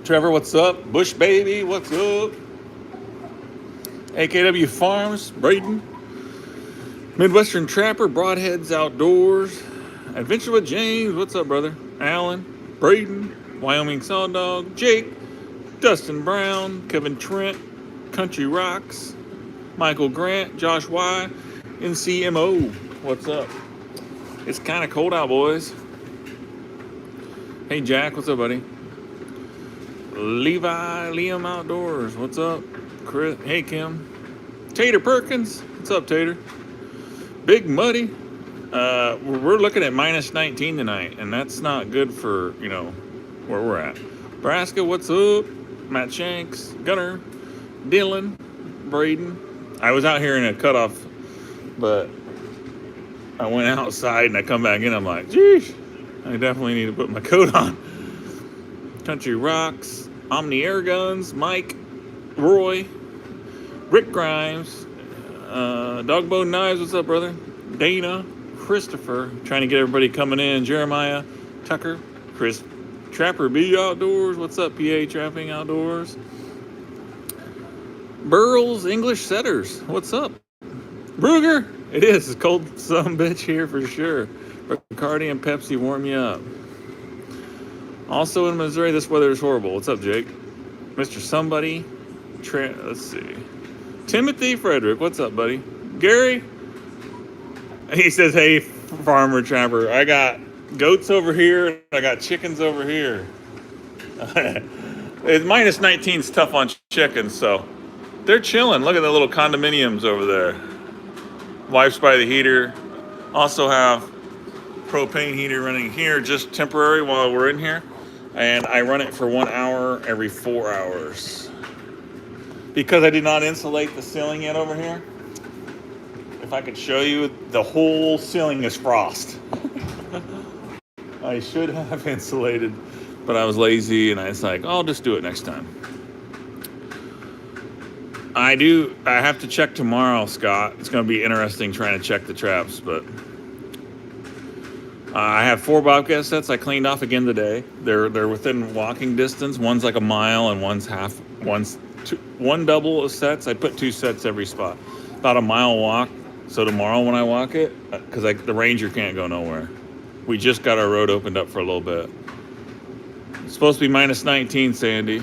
Trevor, what's up? Bush baby, what's up? AKW Farms, Braden. Midwestern Trapper, Broadheads Outdoors. Adventure with James, what's up, brother? Alan, Braden, Wyoming Sawdog, Jake, Dustin Brown, Kevin Trent, Country Rocks, Michael Grant, Josh Y, NCMO, what's up? It's kind of cold out, boys. Hey, Jack, what's up, buddy? Levi, Liam Outdoors, what's up? Chris, hey, Kim. Tater Perkins, what's up, Tater? Big Muddy. We're looking at minus 19 tonight, and that's not good for, where we're at. Nebraska, what's up? Matt Shanks, Gunner, Dylan, Braden. I was out here in a cutoff, but I went outside and I come back in. I'm like, geez, I definitely need to put my coat on. Country Rocks, Omni Air Guns, Mike, Roy, Rick Grimes, Dogbo Knives, what's up, brother? Dana, Christopher, trying to get everybody coming in. Jeremiah, Tucker, Chris, Trapper B Outdoors, what's up, PA Trapping Outdoors? Burls English Setters, what's up? Bruger, it is. It's cold some bitch here for sure. Bacardi and Pepsi warm you up. Also in Missouri, this weather is horrible. What's up, Jake? Mr. Somebody. Let's see. Timothy Frederick, what's up, buddy? Gary. He says, hey, Farmer Trapper, I got goats over here. I got chickens over here. It's minus 19's tough on chickens, so they're chilling. Look at the little condominiums over there. Wife's by the heater. Also have propane heater running here, just temporary while we're in here. And I run it for 1 hour every 4 hours. Because I did not insulate the ceiling yet over here. If I could show you, the whole ceiling is frost. I should have insulated, but I was lazy and I was like, I'll just do it next time. I have to check tomorrow, Scott. It's going to be interesting trying to check the traps, but I have 4 bobcat sets I cleaned off again today. They're within walking distance. One's like a mile and one's one double of sets. I put 2 sets every spot. About a mile walk. So tomorrow when I walk it, because the ranger can't go nowhere. We just got our road opened up for a little bit. It's supposed to be minus 19, Sandy.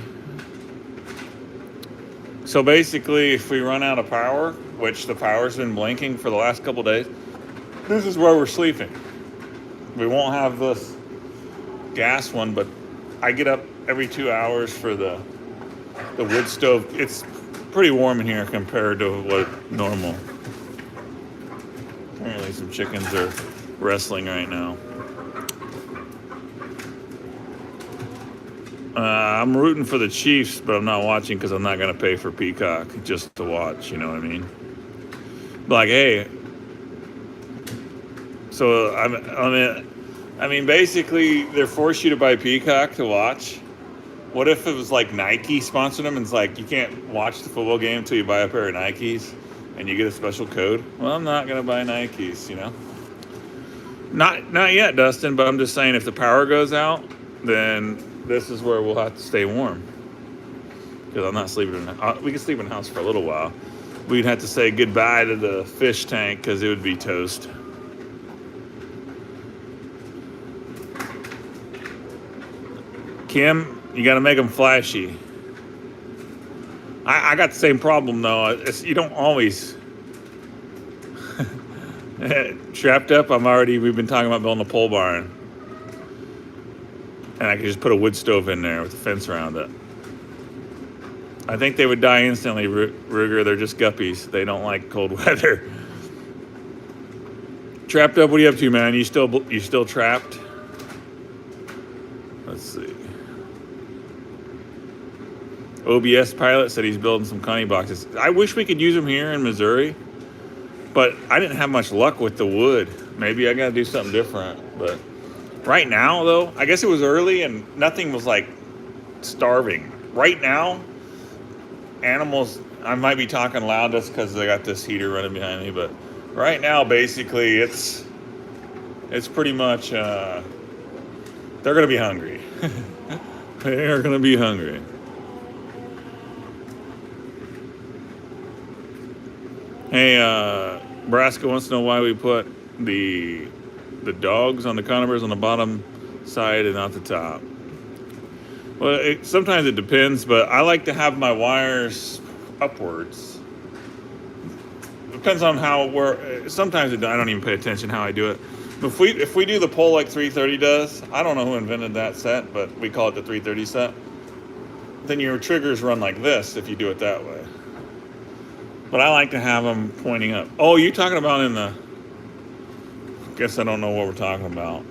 So basically, if we run out of power, which the power's been blinking for the last couple days, this is where we're sleeping. We won't have this gas one, but I get up every 2 hours for the wood stove. It's pretty warm in here compared to what normal. Apparently some chickens are wrestling right now. I'm rooting for the Chiefs, but I'm not watching because I'm not going to pay for Peacock just to watch, you know what I mean? Like, hey, so I mean, basically, they force you to buy Peacock to watch. What if it was like Nike sponsored them and it's like, you can't watch the football game until you buy a pair of Nikes and you get a special code? Well, I'm not going to buy Nikes, Not yet, Dustin, but I'm just saying if the power goes out, then this is where we'll have to stay warm. Because I'm not sleeping we can sleep in the house for a little while. We'd have to say goodbye to the fish tank because it would be toast. Kim, you got to make them flashy. I got the same problem, though. You don't always... Strapped up, we've been talking about building a pole barn. And I could just put a wood stove in there with a fence around it. I think they would die instantly, Ruger. They're just guppies. They don't like cold weather. Trapped up, what are you up to, man? You still trapped? Let's see. OBS pilot said he's building some connie boxes. I wish we could use them here in Missouri, but I didn't have much luck with the wood. Maybe I got to do something different. But right now, though, I guess it was early and nothing was like starving. Right now, animals, I might be talking loud just because I got this heater running behind me, but right now, basically, it's pretty much, they're going to be hungry. They are going to be hungry. Hey, Braska wants to know why we put the dogs on the conifers on the bottom side and not the top. Well, sometimes it depends, but I like to have my wires upwards. Depends on how sometimes I don't even pay attention how I do it. But if we do the pole like 330 does, I don't know who invented that set, but we call it the 330 set. Then your triggers run like this if you do it that way. But I like to have them pointing up. Oh, you talking about in the... Guess I don't know what we're talking about.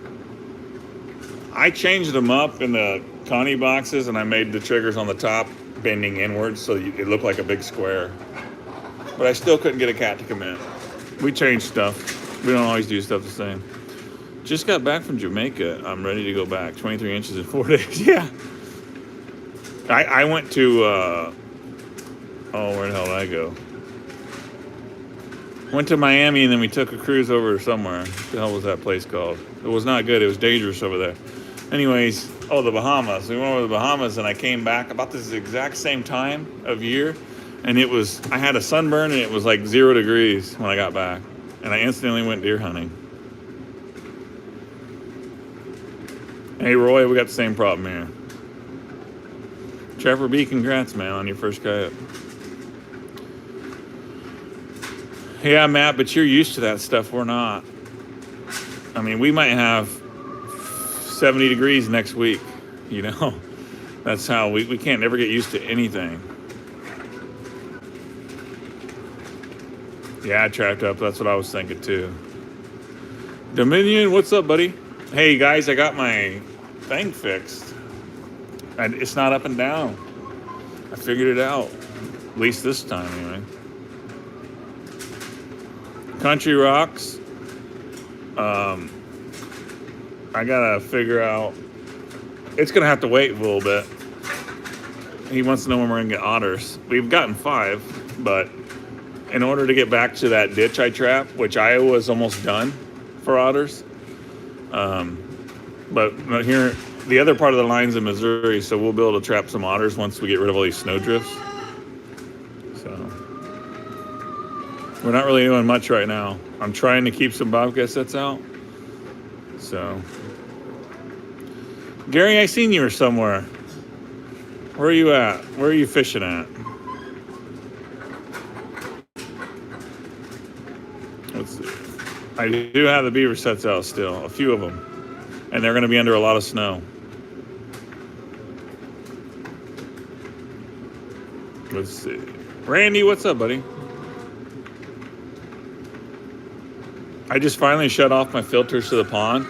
I changed them up in the Connie boxes, and I made the triggers on the top bending inwards so it looked like a big square. But I still couldn't get a cat to come in. We changed stuff. We don't always do stuff the same. Just got back from Jamaica. I'm ready to go back. 23 inches in 4 days. Yeah. I went to... where the hell did I go? Went to Miami, and then we took a cruise over somewhere. What the hell was that place called? It was not good. It was dangerous over there. Anyways, the Bahamas. We went over to the Bahamas, and I came back about this exact same time of year. And I had a sunburn, and it was like 0 degrees when I got back. And I instantly went deer hunting. Hey, Roy, we got the same problem here. Trevor B., congrats, man, on your first coyote. Yeah, Matt, but you're used to that stuff. We're not. I mean, we might have 70 degrees next week, you know? That's how we can't ever get used to anything. Yeah, I tracked up. That's what I was thinking, too. Dominion, what's up, buddy? Hey, guys, I got my thing fixed. It's not up and down. I figured it out. At least this time, anyway. Country Rocks. I gotta figure out. It's gonna have to wait a little bit. He wants to know when we're gonna get otters. We've gotten 5, but in order to get back to that ditch I trapped, which I was almost done for otters, but here the other part of the line's in Missouri, so we'll be able to trap some otters once we get rid of all these snow drifts. We're not really doing much right now. I'm trying to keep some bobcat sets out. So, Gary, I seen you were somewhere. Where are you at? Where are you fishing at? Let's see. I do have the beaver sets out still, a few of them. And they're going to be under a lot of snow. Let's see. Randy, what's up, buddy? I just finally shut off my filters to the pond.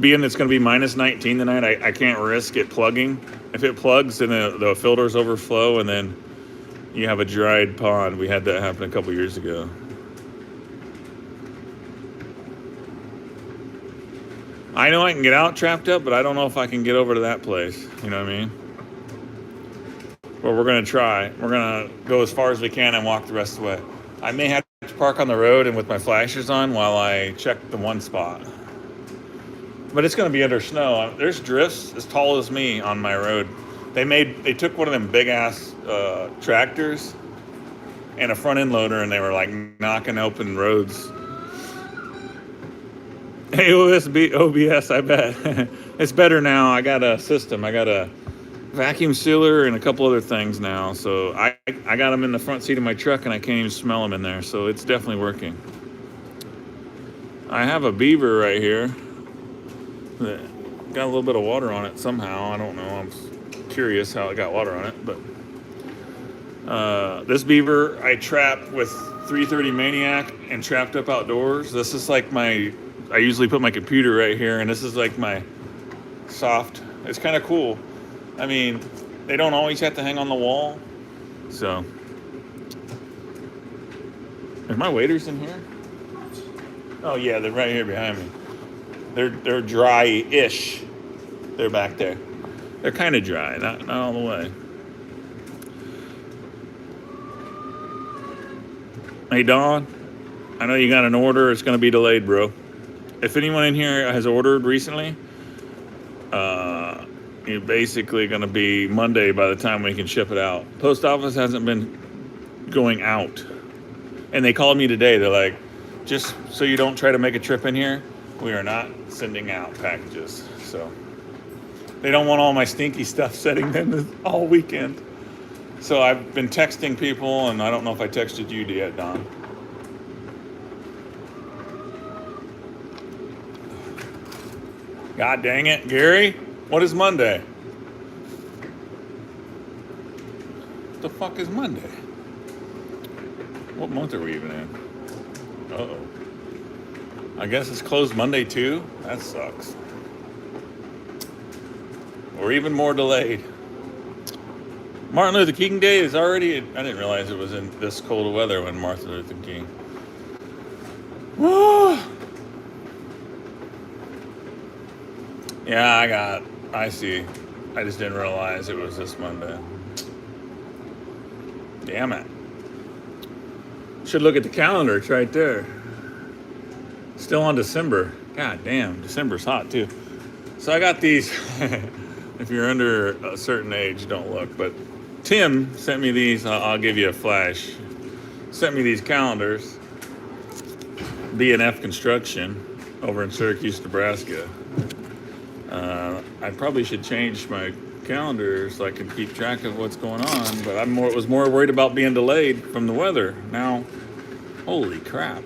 Being it's going to be minus 19 tonight, I can't risk it plugging. If it plugs, then the filters overflow, and then you have a dried pond. We had that happen a couple years ago. I know I can get out trapped up, but I don't know if I can get over to that place. You know what I mean? Well, we're going to try. We're going to go as far as we can and walk the rest of the way. I may have to park on the road and with my flashers on while I check the one spot. But it's going to be under snow. There's drifts as tall as me on my road. They took one of them big ass tractors and a front end loader, and they were like knocking open roads. Hey, OBS, I bet. It's better now. I got a system. I got a vacuum sealer and a couple other things now. So I got them in the front seat of my truck, and I can't even smell them in there. So it's definitely working. I have a beaver right here that got a little bit of water on it somehow. I don't know. I'm curious how it got water on it. But this beaver I trapped with 330 Maniac and trapped up outdoors. This is like I usually put my computer right here, and this is like my soft. It's kind of cool. I mean, they don't always have to hang on the wall. So, are my waders in here? Oh yeah, they're right here behind me. They're dry-ish. They're back there. They're kind of dry, not all the way. Hey Don, I know you got an order. It's gonna be delayed, bro. If anyone in here has ordered recently, You're basically going to be Monday by the time we can ship it out. Post office hasn't been going out. And they called me today. They're like, just so you don't try to make a trip in here, we are not sending out packages. So they don't want all my stinky stuff sitting in all weekend. So I've been texting people, and I don't know if I texted you yet, Don. God dang it, Gary. What is Monday? What the fuck is Monday? What month are we even in? Uh-oh. I guess it's closed Monday too? That sucks. Or even more delayed. Martin Luther King Day is already... I didn't realize it was in this cold weather when Martin Luther King... Yeah, I see. I just didn't realize it was this Monday. Damn it. Should look at the calendar. It's right there. Still on December. God damn, December's hot too. So I got these. If you're under a certain age, don't look. But Tim sent me these. I'll give you a flash. Sent me these calendars. B&F Construction over in Syracuse, Nebraska. I probably should change my calendar so I can keep track of what's going on. But I was more worried about being delayed from the weather. Now, holy crap.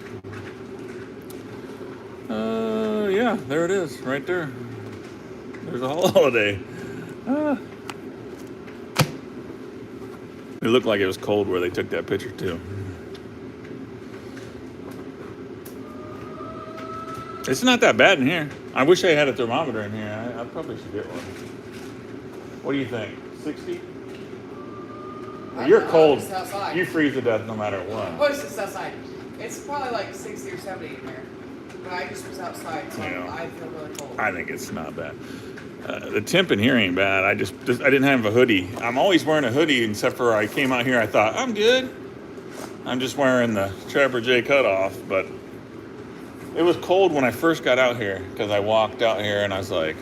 Yeah, there it is, right there. There's a holiday. It looked like it was cold where they took that picture too. It's not that bad in here. I wish I had a thermometer in here. I probably should get one. What do you think? 60? You're cold. You freeze to death no matter what. What is this outside? It's probably like 60 or 70 in here. But I just was outside, so I feel really cold. I think it's not bad. The temp in here ain't bad. I didn't have a hoodie. I'm always wearing a hoodie, except for I came out here. I thought I'm good. I'm just wearing the Trapper J cutoff, but it was cold when I first got out here because I walked out here and I was like,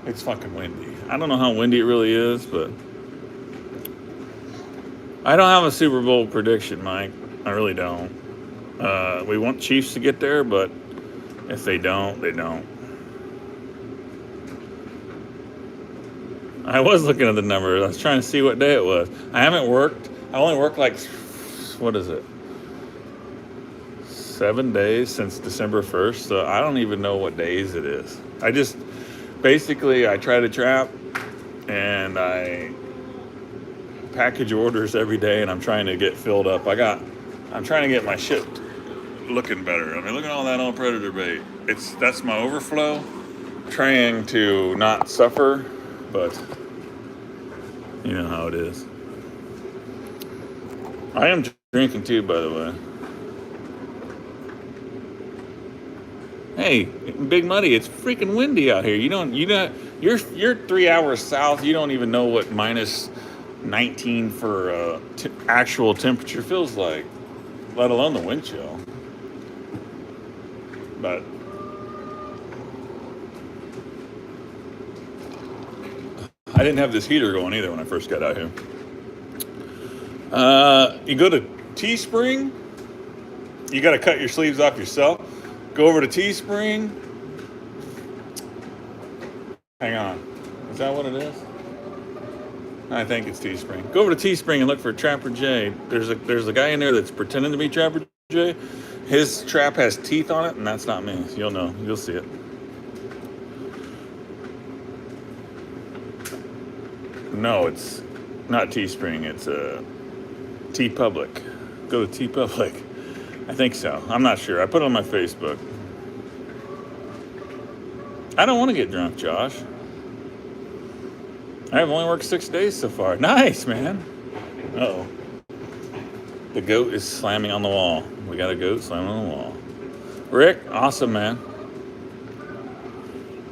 it's fucking windy. I don't know how windy it really is, but I don't have a Super Bowl prediction, Mike. I really don't. We want Chiefs to get there, but if they don't, they don't. I was looking at the numbers. I was trying to see what day it was. I haven't worked. I only worked like, what is it? 7 days since December 1st. So I don't even know what days it is. I try to trap and I package orders every day and I'm trying to get filled up. I'm trying to get my shit looking better. I mean, look at all that on Predator bait. That's my overflow. Trying to not suffer, but you know how it is. I am drinking too, by the way. Hey, Big Muddy, it's freaking windy out here. You're 3 hours south. You don't even know what minus 19 for actual temperature feels like, let alone the wind chill. But I didn't have this heater going either when I first got out here. You go to Teespring, you got to cut your sleeves off yourself. Go over to Teespring. Hang on. Is that what it is? I think it's Teespring. Go over to Teespring and look for Trapper J. There's a guy in there that's pretending to be Trapper J. His trap has teeth on it, and that's not me. You'll know. You'll see it. No, it's not Teespring. It's T-Public. Go to T-Public. I think so. I'm not sure. I put it on my Facebook. I don't want to get drunk, Josh. I've only worked 6 days so far. Nice, man. Uh-oh. The goat is slamming on the wall. We got a goat slamming on the wall. Rick, awesome, man.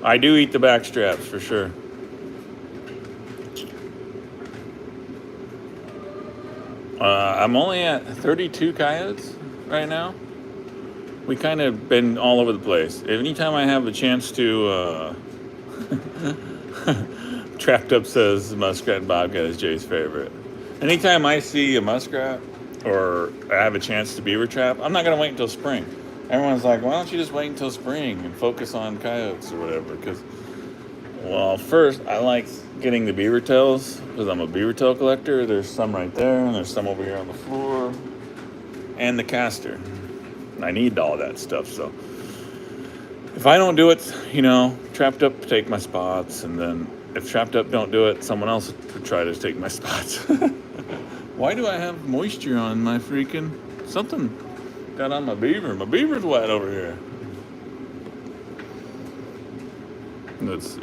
I do eat the back straps for sure. I'm only at 32 coyotes right now. We kind of been all over the place. Anytime I have a chance to Trapped Up says muskrat and bobcat is Jay's favorite. Anytime I see a muskrat or I have a chance to beaver trap, I'm not going to wait until spring. Everyone's like, why don't you just wait until spring and focus on coyotes or whatever? Because, well, first, I like getting the beaver tails because I'm a beaver tail collector. There's some right there, and there's some over here on the floor, and the caster. I need all that stuff, so if I don't do it, you know, Trapped Up take my spots, and then if Trapped Up don't do it, someone else would try to take my spots. Why do I have moisture on my freaking something got on my beaver? My beaver's wet over here. Let's see.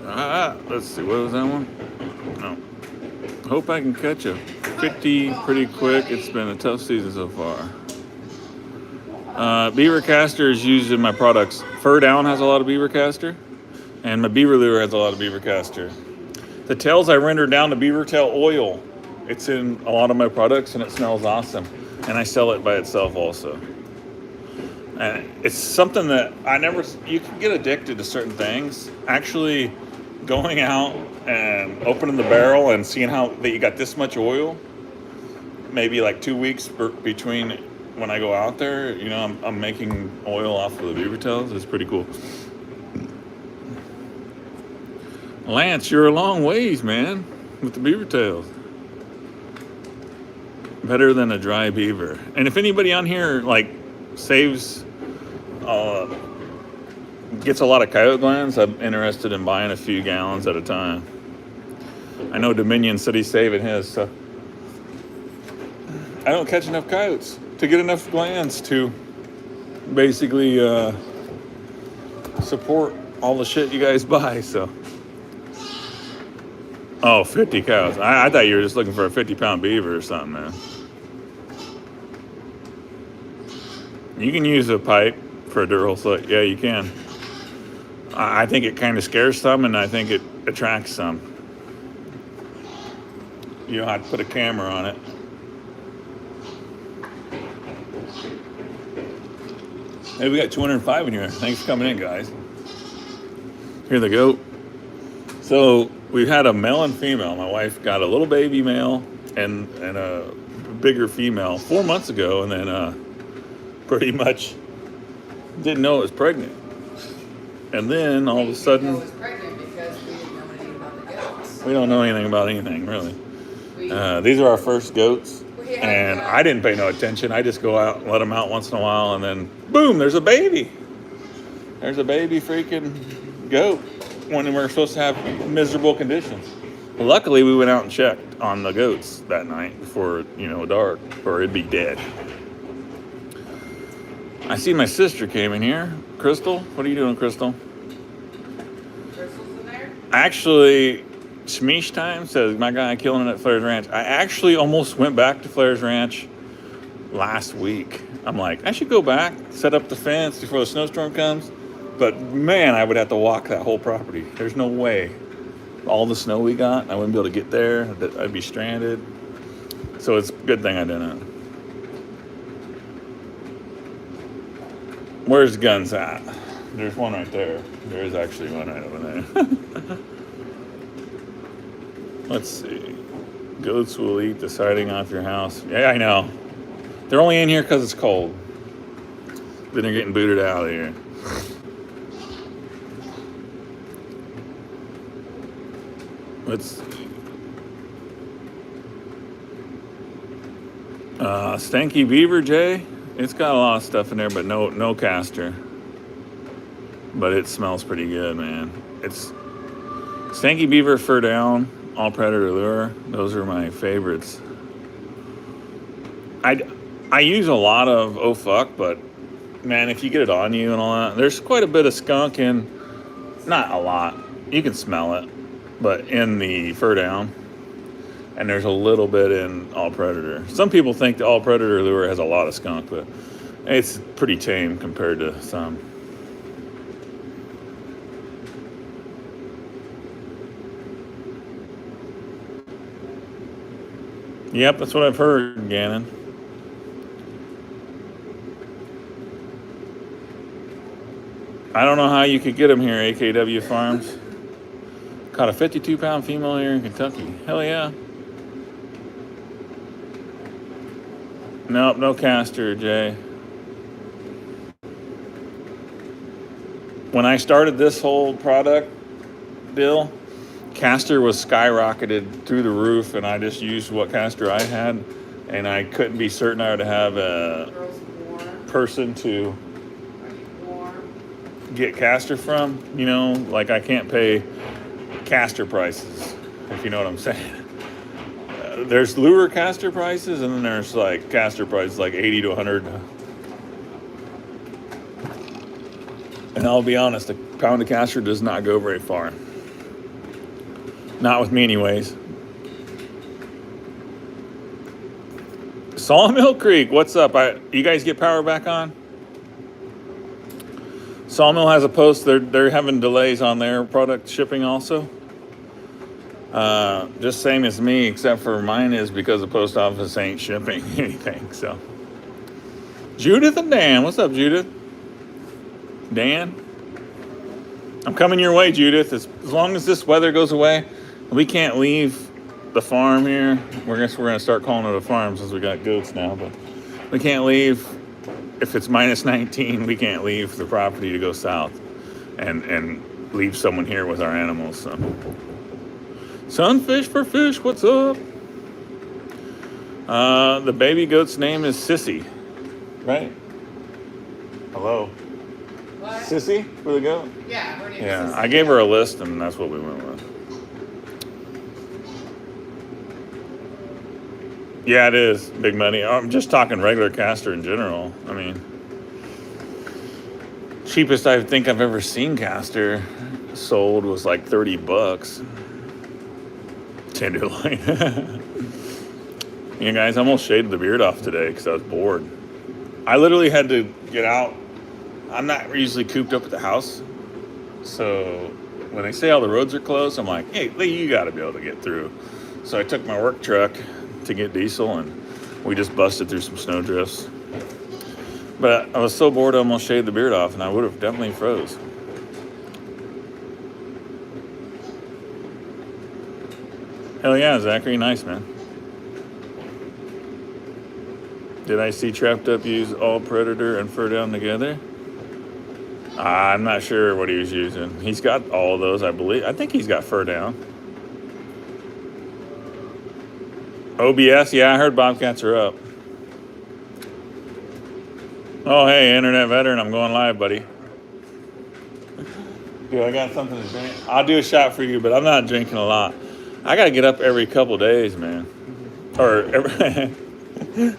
Let's see. What was that one? No. Hope I can catch a 50 pretty quick. It's been a tough season so far. Beaver caster is used in my products. Fur Down has a lot of beaver caster, and my beaver lure has a lot of beaver caster. The tails I render down to beaver tail oil. It's in a lot of my products, and it smells awesome. And I sell it by itself also. And it's something that you can get addicted to certain things. Actually, going out and opening the barrel and seeing that you got this much oil, maybe like 2 weeks between when I go out there, you know, I'm making oil off of the beaver tails. It's pretty cool. Lance, you're a long ways, man, with the beaver tails. Better than a dry beaver. And if anybody on here like saves, gets a lot of coyote glands, I'm interested in buying a few gallons at a time. I know Dominion said he's saving his, so I don't catch enough coyotes to get enough glands to basically support all the shit you guys buy, so. Oh, 50 cows. I thought you were just looking for a 50-pound beaver or something, man. You can use a pipe for a dural slit. Yeah, you can. I think it kind of scares some, and I think it attracts some. You know how to put a camera on it. Hey, we got 205 in here. Thanks for coming in, guys. Here they go. So we've had a male and female. My wife got a little baby male and a bigger female 4 months ago, and then pretty much didn't know it was pregnant. And then all of a sudden, it was pregnant because we didn't know anything about the goats. we don't know anything about anything, really. These are our first goats, and I didn't pay no attention. I just go out and let them out once in a while, and then boom, there's a baby. There's a baby freaking goat when we're supposed to have miserable conditions. Luckily, we went out and checked on the goats that night before, dark, or it'd be dead. I see my sister came in here. Crystal, what are you doing, Crystal? Crystal's in there? Actually, Shmish Time says, my guy killing it at Flair's Ranch. I actually almost went back to Flair's Ranch last week. I'm like, I should go back, set up the fence before the snowstorm comes. But man, I would have to walk that whole property. There's no way. All the snow we got, I wouldn't be able to get there. I'd be stranded. So it's a good thing I didn't. Where's Guns at? There's one right there. There is actually one right over there. Let's see. Goats will eat the siding off your house. Yeah, I know. They're only in here because it's cold. Then they're getting booted out of here. Let's see. Stanky Beaver, Jay. It's got a lot of stuff in there, but no caster. But it smells pretty good, man. It's Stanky Beaver, Fur Down, All Predator Lure. Those are my favorites. I use a lot of Oh Fuck, but man, if you get it on you and all that, there's quite a bit of skunk in. Not a lot. You can smell it, but in the Fur Down. And there's a little bit in All Predator. Some people think the All Predator lure has a lot of skunk, but it's pretty tame compared to some. Yep, that's what I've heard, Gannon. I don't know how you could get them here, AKW Farms. Caught a 52-pound female here in Kentucky. Hell yeah. Nope, no castor, Jay. When I started this whole product deal, castor was skyrocketed through the roof, and I just used what castor I had, and I couldn't be certain I would have a person to get castor from. You know, like I can't pay castor prices, if you know what I'm saying. There's lure castor prices, and then there's like castor prices like 80 to 100. And I'll be honest, a pound of castor does not go very far. Not with me anyways. Sawmill Creek, what's up? You guys get power back on? Sawmill has a post. They're having delays on their product shipping also. Just same as me, except for mine is because the post office ain't shipping anything. So, Judith and Dan, what's up, Judith? Dan, I'm coming your way, Judith. As long as this weather goes away, we can't leave the farm here. We're gonna start calling it a farm since we got goats now. But we can't leave if it's minus 19. We can't leave the property to go south and leave someone here with our animals. So. Sunfish for fish, what's up? The baby goat's name is Sissy, right? Hello? What? Sissy for the goat? Yeah, her name is Yeah, Sissy. I gave her a list and that's what we went with. Yeah, it is big money. I'm just talking regular castor in general. I mean, cheapest I think I've ever seen castor sold was like $30. Tenderloin. Yeah, guys, I almost shaved the beard off today because I was bored. I literally had to get out. I'm not usually cooped up at the house. So when they say all the roads are closed, I'm like, hey, you got to be able to get through. So I took my work truck to get diesel, and we just busted through some snow drifts. But I was so bored I almost shaved the beard off, and I would have definitely froze. Hell yeah, Zachary. Nice, man. Did I see Trapped Up use all Predator and Fur Down together? I'm not sure what he was using. He's got all of those, I believe. I think he's got Fur Down. OBS? Yeah, I heard Bobcats are up. Oh, hey, Internet Veteran. I'm going live, buddy. Dude, I got something to drink. I'll do a shot for you, but I'm not drinking a lot. I gotta get up every couple days, man. Or I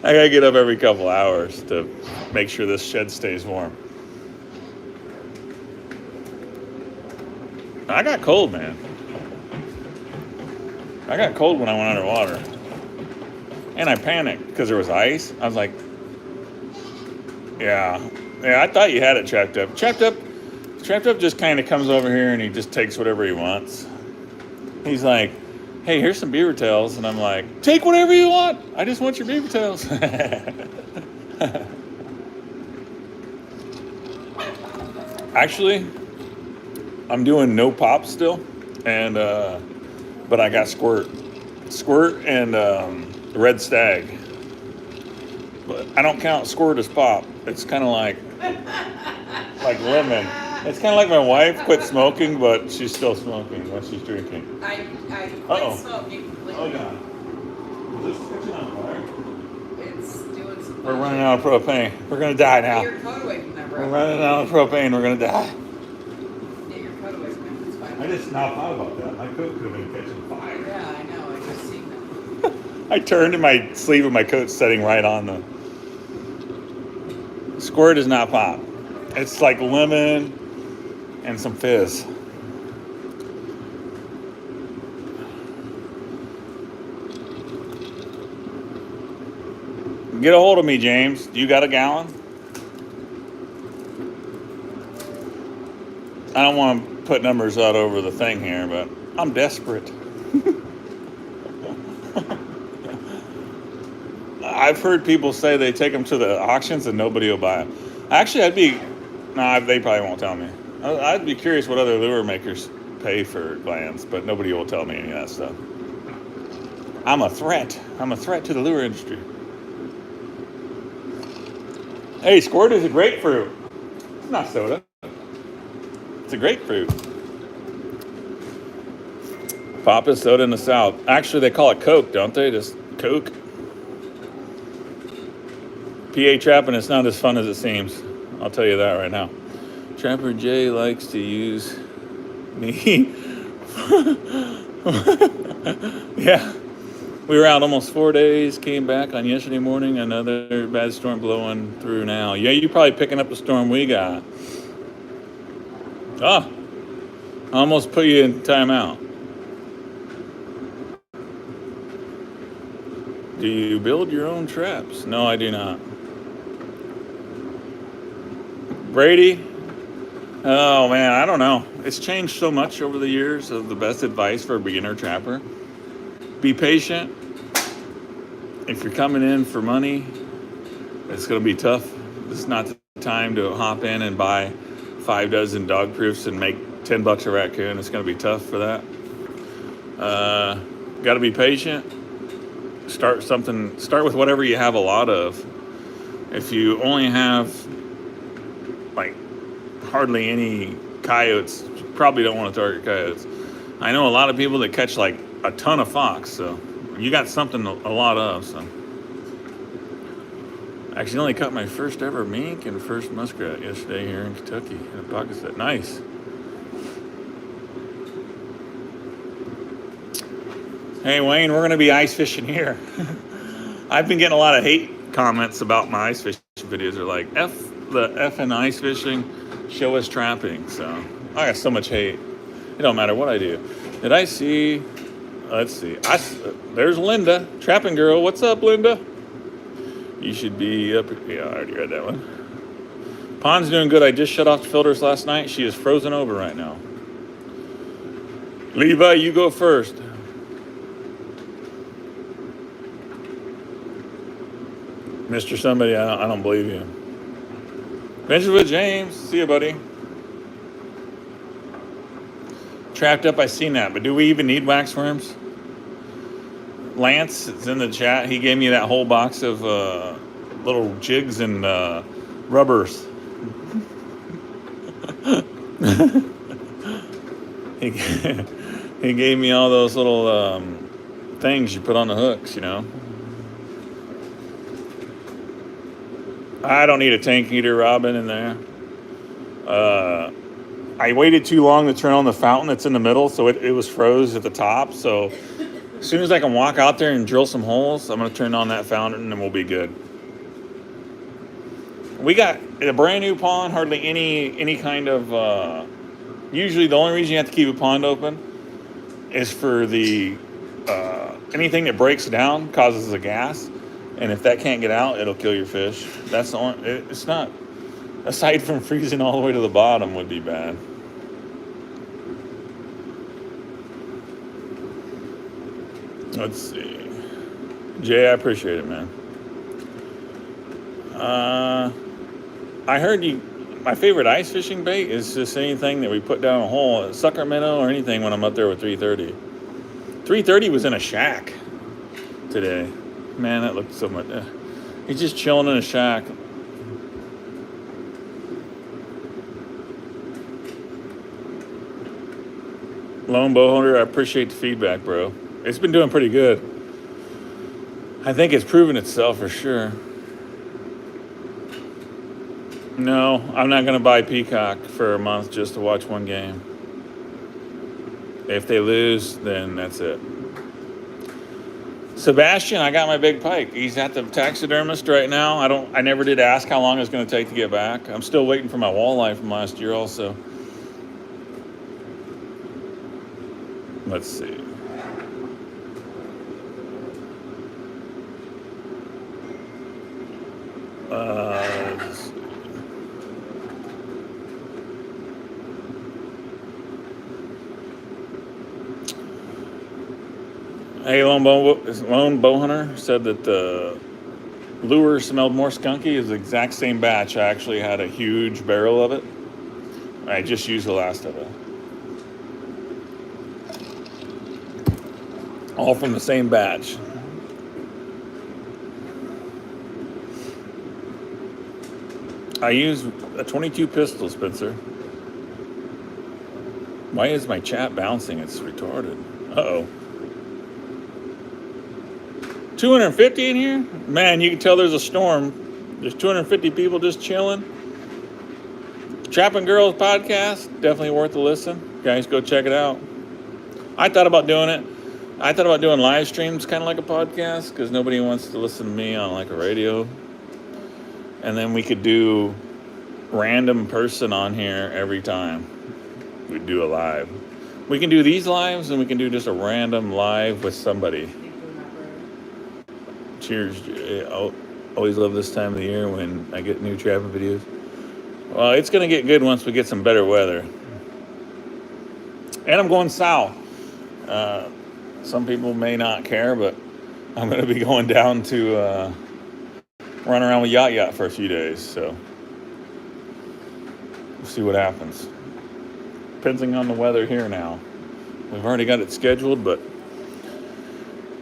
gotta get up every couple hours to make sure this shed stays warm. I got cold, man. I got cold when I went underwater. And I panicked because there was ice. I was like, yeah, I thought you had it Trapped Up. Trapped Up just kind of comes over here and he just takes whatever he wants. He's like, hey, here's some beaver tails. And I'm like, take whatever you want. I just want your beaver tails. Actually, I'm doing no pop still. And, but I got Squirt and Red Stag. But I don't count Squirt as pop. It's kind of like lemon. It's kind of like my wife quit smoking, but she's still smoking when she's drinking. I quit smoking completely. Oh, God. Is this kitchen on fire? It's doing some. We're running out of propane. We're going to die now. Get your coat away from that, bro. We're running out of propane. We're going to die. Get your coat away from it. It's fine. I just now thought about that. My coat could have been catching fire. Yeah, I know. I just seen that. I turned and my sleeve of my coat's setting right on the... Squirt is not pop. It's like lemon and some fizz. Get a hold of me, James. You got a gallon? I don't want to put numbers out over the thing here, but I'm desperate. I've heard people say they take them to the auctions and nobody will buy them. Actually, they probably won't tell me. I'd be curious what other lure makers pay for glands, but nobody will tell me any of that stuff. I'm a threat. I'm a threat to the lure industry. Hey, squirt is a grapefruit. It's not soda. It's a grapefruit. Papa soda in the South. Actually, they call it Coke, don't they? Just Coke. PA trapping is not as fun as it seems. I'll tell you that right now. Trapper Jay likes to use me. Yeah. We were out almost 4 days, came back on yesterday morning, another bad storm blowing through now. Yeah, you're probably picking up the storm we got. Oh, I almost put you in timeout. Do you build your own traps? No, I do not. Brady? Oh man, I don't know. It's changed so much over the years of the best advice for a beginner trapper. Be patient. If you're coming in for money, it's going to be tough. It's not the time to hop in and buy 5 dozen dog proofs and make $10 a raccoon. It's going to be tough for that. Got to be patient. Start with whatever you have a lot of. If you only have like hardly any coyotes, you probably don't want to target coyotes. I know a lot of people that catch like a ton of fox, so you got something a lot of. So I accidentally caught my first ever mink and first muskrat yesterday here in Kentucky in a pocket set. Nice. Hey Wayne, we're gonna be ice fishing here. I've been getting a lot of hate comments about my ice fishing videos. They're like, F and ice fishing, show us trapping. So I got so much hate. It don't matter what I do. Did I see? Let's see. There's Linda, trapping girl. What's up, Linda? You should be up. Yeah, I already read that one. Pond's doing good. I just shut off the filters last night. She is frozen over right now. Levi, you go first. Mr. Somebody, I don't believe you. Venture with James. See you, buddy. Trapped up, I seen that. But do we even need wax worms? Lance is in the chat. He gave me that whole box of little jigs and rubbers. He gave me all those little things you put on the hooks, you know. I don't need a tank heater, Robin, in there. I waited too long to turn on the fountain that's in the middle, so it was froze at the top. So as soon as I can walk out there and drill some holes, I'm going to turn on that fountain and we'll be good. We got a brand new pond, hardly any kind of... usually the only reason you have to keep a pond open is for the... anything that breaks down causes a gas. And if that can't get out, it'll kill your fish. That's the only... It's not... Aside from freezing all the way to the bottom would be bad. Let's see. Jay, I appreciate it, man. I heard you... My favorite ice fishing bait is just anything that we put down a hole. Sucker minnow or anything when I'm up there with 330. 330 was in a shack today. Man, that looked so much... he's just chilling in a shack. Lone Bowhunter, I appreciate the feedback, bro. It's been doing pretty good. I think it's proven itself for sure. No, I'm not going to buy Peacock for a month just to watch one game. If they lose, then that's it. Sebastian, I got my big pike. He's at the taxidermist right now. I never did ask how long it's going to take to get back. I'm still waiting for my walleye from last year also. Let's see. Hey, Lone Bowhunter said that the lure smelled more skunky. It's the exact same batch. I actually had a huge barrel of it. I just used the last of it. All from the same batch. I use a 22 pistol, Spencer. Why is my chat bouncing? It's retarded. Uh-oh. 250 in here? Man, you can tell there's a storm. There's 250 people just chilling. Trapping Girls podcast, definitely worth a listen. Guys, go check it out. I thought about doing it. I thought about doing live streams kind of like a podcast because nobody wants to listen to me on like a radio. And then we could do random person on here every time we do a live. We can do these lives and we can do just a random live with somebody. Cheers. I always love this time of the year when I get new trapping videos. Well, it's going to get good once we get some better weather. And I'm going south. Some people may not care, but I'm going to be going down to run around with Yacht for a few days. So we'll see what happens. Depending on the weather here now. We've already got it scheduled, but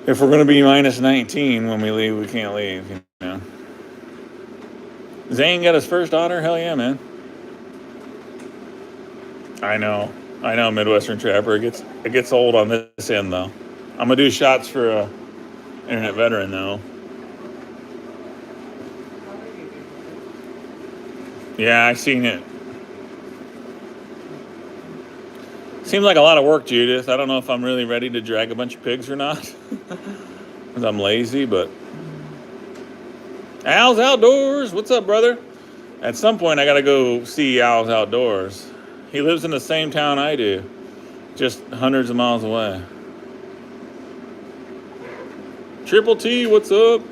if we're going to be minus 19 when we leave, we can't leave, you know. Zane got his first otter? Hell yeah, man. I know, Midwestern Trapper. It gets old on this end, though. I'm going to do shots for a internet veteran, though. Yeah, I seen it. Seems like a lot of work, Judith. I don't know if I'm really ready to drag a bunch of pigs or not. Because I'm lazy, but... Al's Outdoors. What's up, brother? At some point, I got to go see Al's Outdoors. He lives in the same town I do. Just hundreds of miles away. Triple T, what's up?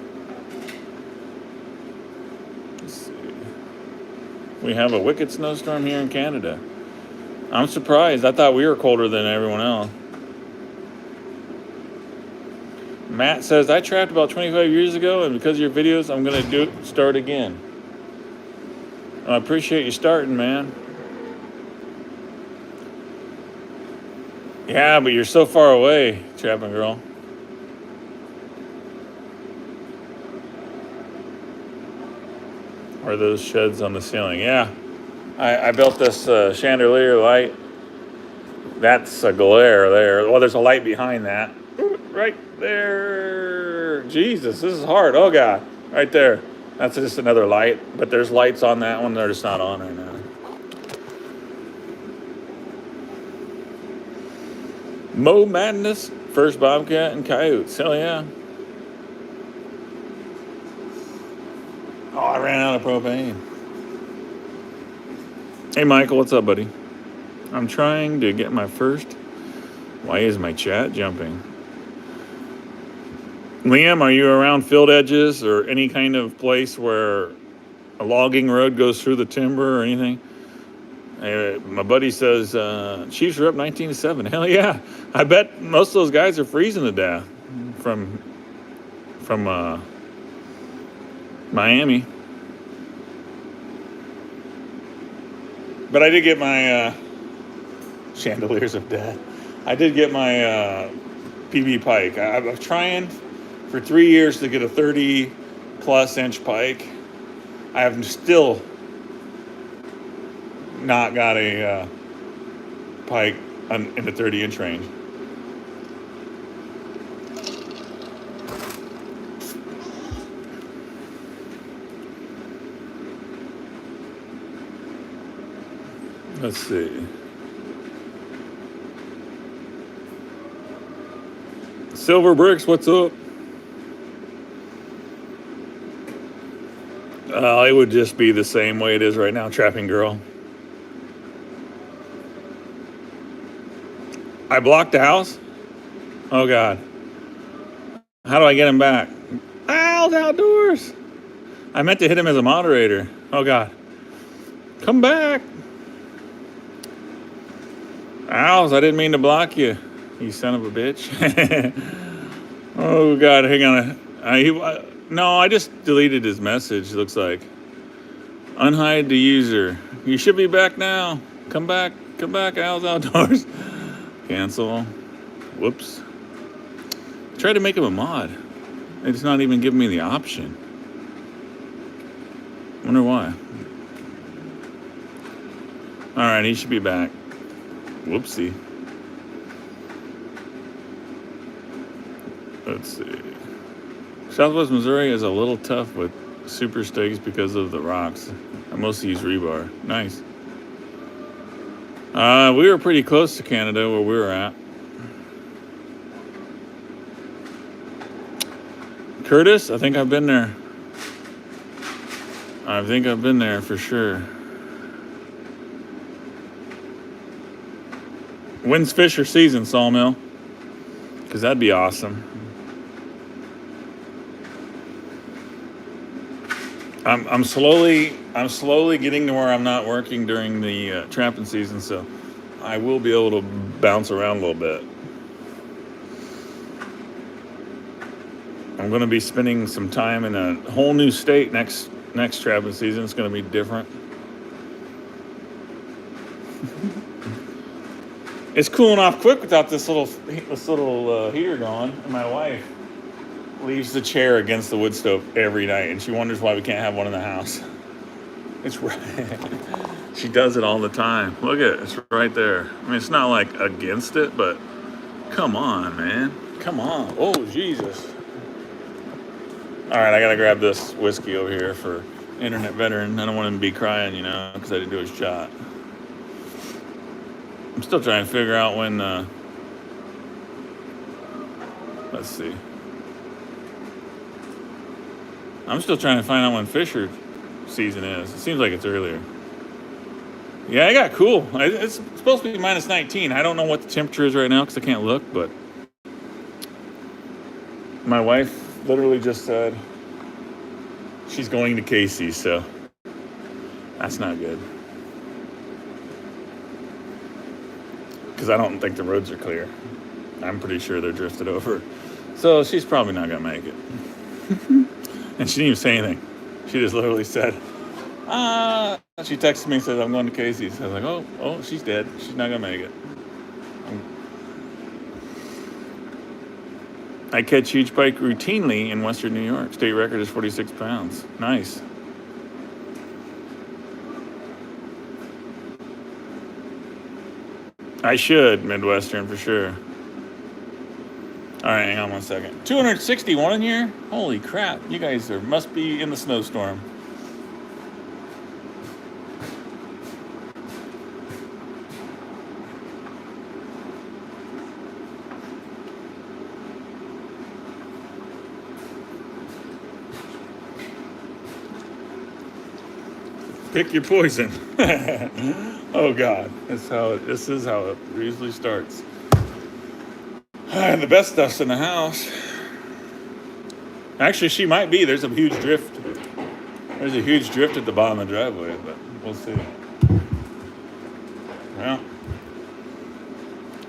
Let's see. We have a wicked snowstorm here in Canada. I'm surprised. I thought we were colder than everyone else. Matt says, I trapped about 25 years ago, and because of your videos, I'm going to start again. I appreciate you starting, man. Yeah, but you're so far away, Trapping Girl. Or those sheds on the ceiling. Yeah, I built this chandelier light. That's a glare there. Well, there's a light behind that. Right there. Jesus, this is hard. Oh, God. Right there. That's just another light. But there's lights on that one. They're just not on right now. Mo Madness. First Bobcat and Coyotes. Hell yeah. Oh, I ran out of propane. Hey, Michael. What's up, buddy? I'm trying to get my first... Why is my chat jumping? Liam, are you around field edges or any kind of place where a logging road goes through the timber or anything? My buddy says, Chiefs are up 19-7. Hell yeah. I bet most of those guys are freezing to death from Miami. But I did get my chandeliers of death. I did get my PB pike. I was trying for 3 years to get a 30-plus inch pike. I have still not got a pike in the 30-inch range. Let's see. Silver Bricks, what's up? It would just be the same way it is right now, Trapping Girl. I blocked the house? Oh, God. How do I get him back? Al's Outdoors. I meant to hit him as a moderator. Oh, God. Come back. Al's, I didn't mean to block you, you son of a bitch. Oh, God, hang on. No, I just deleted his message, looks like. Unhide the user. You should be back now. Come back, Al's Outdoors. Cancel. Whoops. Try to make him a mod. It's not even giving me the option. Wonder why. Alright, he should be back. Whoopsie. Let's see. Southwest Missouri is a little tough with super stakes because of the rocks. I mostly use rebar. Nice. We were pretty close to Canada where we were at. Curtis, I think I've been there. I think I've been there for sure. When's Fisher season, Sawmill? Because that'd be awesome. I'm slowly getting to where I'm not working during the trapping season, so I will be able to bounce around a little bit. I'm going to be spending some time in a whole new state next trapping season. It's going to be different. It's cooling off quick without this little heater going. And my wife leaves the chair against the wood stove every night, and she wonders why we can't have one in the house. It's right. She does it all the time. Look at it. It's right there. I mean, it's not like against it, but come on, man. Come on. Oh, Jesus. All right, I got to grab this whiskey over here for Internet Veteran. I don't want him to be crying, because I didn't do his shot. I'm still trying to figure out when, let's see. I'm still trying to find out when Fisher season is. It seems like it's earlier. Yeah, it got cool. It's supposed to be minus 19. I don't know what the temperature is right now because I can't look, but my wife literally just said she's going to Casey's, so that's not good. Because I don't think the roads are clear. I'm pretty sure they're drifted over. So she's probably not going to make it. And she didn't even say anything. She just literally said, she texted me and said, I'm going to Casey's. I was like, oh, she's dead. She's not going to make it. I catch huge pike routinely in western New York. State record is 46 pounds. Nice. I should, Midwestern, for sure. All right, hang on one second. 261 in here? Holy crap. You guys must be in the snowstorm. Pick your poison. Oh God, this is how it usually starts. The best stuff's in the house. Actually, she might be. There's a huge drift. There's a huge drift at the bottom of the driveway, but we'll see. Well,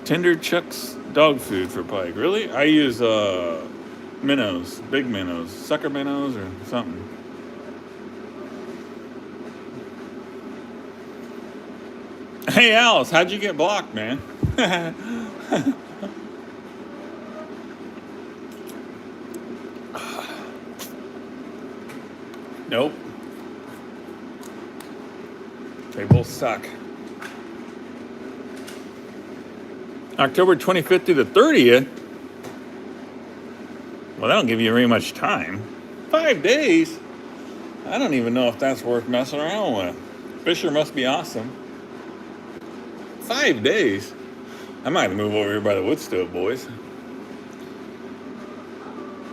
Tender Chuck's dog food for pike. Really? I use minnows, big minnows, sucker minnows or something. Hey, Alice, how'd you get blocked, man? Nope. They both suck. October 25th through the 30th? Well, that don't give you very much time. 5 days? I don't even know if that's worth messing around with. Fisher must be awesome. 5 days? I might move over here by the wood stove, boys.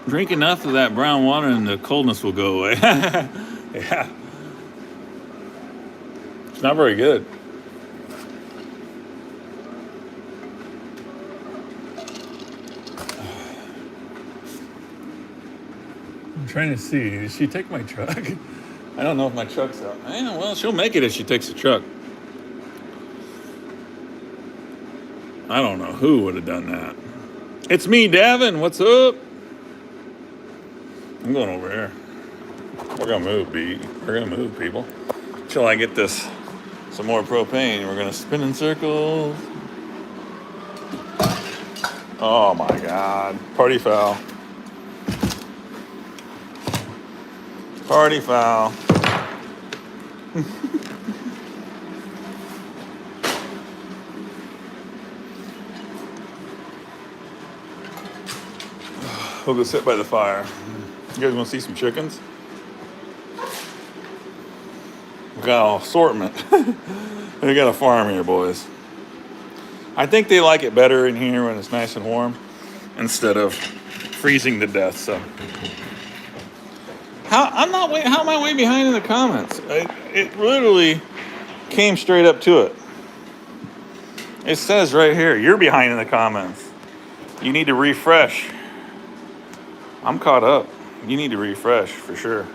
Drink enough of that brown water and the coldness will go away. Yeah. It's not very good. I'm trying to see. Did she take my truck? I don't know if my truck's out. Yeah, well, she'll make it if she takes the truck. I don't know who would have done that. It's me, Davin. What's up? I'm going over here. We're gonna move, We're gonna move, people. Till I get this Some more propane. We're gonna spin in circles. Oh my God. Party foul. Party foul. We'll go sit by the fire. You guys want to see some chickens? We got an assortment. We got a farm here, boys. I think they like it better in here when it's nice and warm instead of freezing to death. So, how am I way behind in the comments? It literally came straight up to it. It says right here, you're behind in the comments. You need to refresh. I'm caught up. You need to refresh for sure.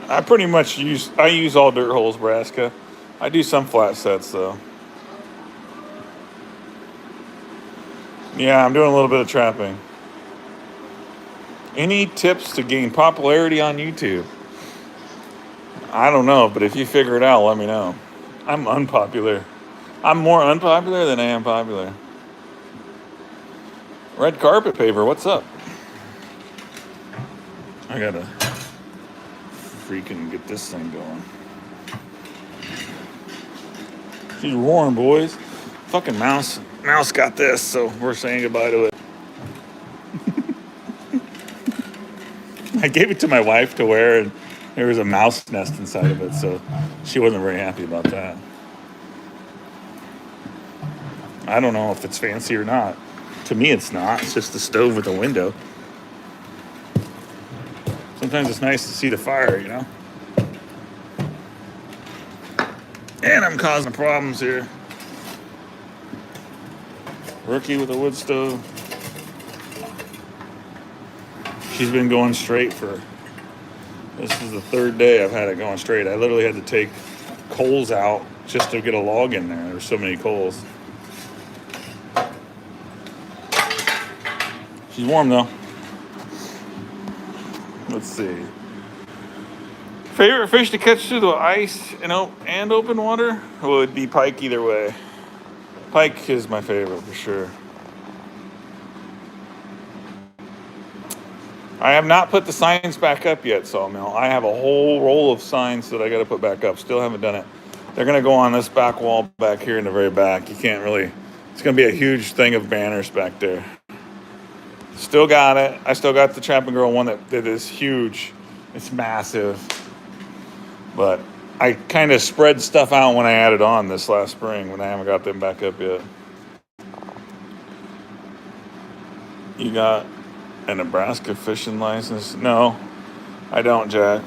I pretty much use all dirt holes, Brassica. I do some flat sets though. Yeah, I'm doing a little bit of trapping. Any tips to gain popularity on YouTube? I don't know, but if you figure it out, let me know. I'm unpopular. I'm more unpopular than I am popular. Red carpet paver, what's up? I gotta freaking get this thing going. She's warm, boys. Fucking mouse got this, so we're saying goodbye to it. I gave it to my wife to wear, and there was a mouse nest inside of it, so she wasn't very happy about that. I don't know if it's fancy or not. To me, it's not. It's just the stove with a window. Sometimes it's nice to see the fire, you know? And I'm causing problems here. Rookie with a wood stove. She's been going straight for, this is the third day I've had it going straight. I literally had to take coals out just to get a log in there. There's so many coals. She's warm though. Let's see. Favorite fish to catch through the ice and open water? Would be pike either way. Pike is my favorite for sure. I have not put the signs back up yet, Sawmill. I have a whole roll of signs that I got to put back up. Still haven't done it. They're going to go on this back wall back here in the very back. You can't really... It's going to be a huge thing of banners back there. Still got it. I still got the Trapping Girl one that is huge. It's massive. But I kind of spread stuff out when I added on this last spring when I haven't got them back up yet. You got a Nebraska fishing license? No, I don't, Jack.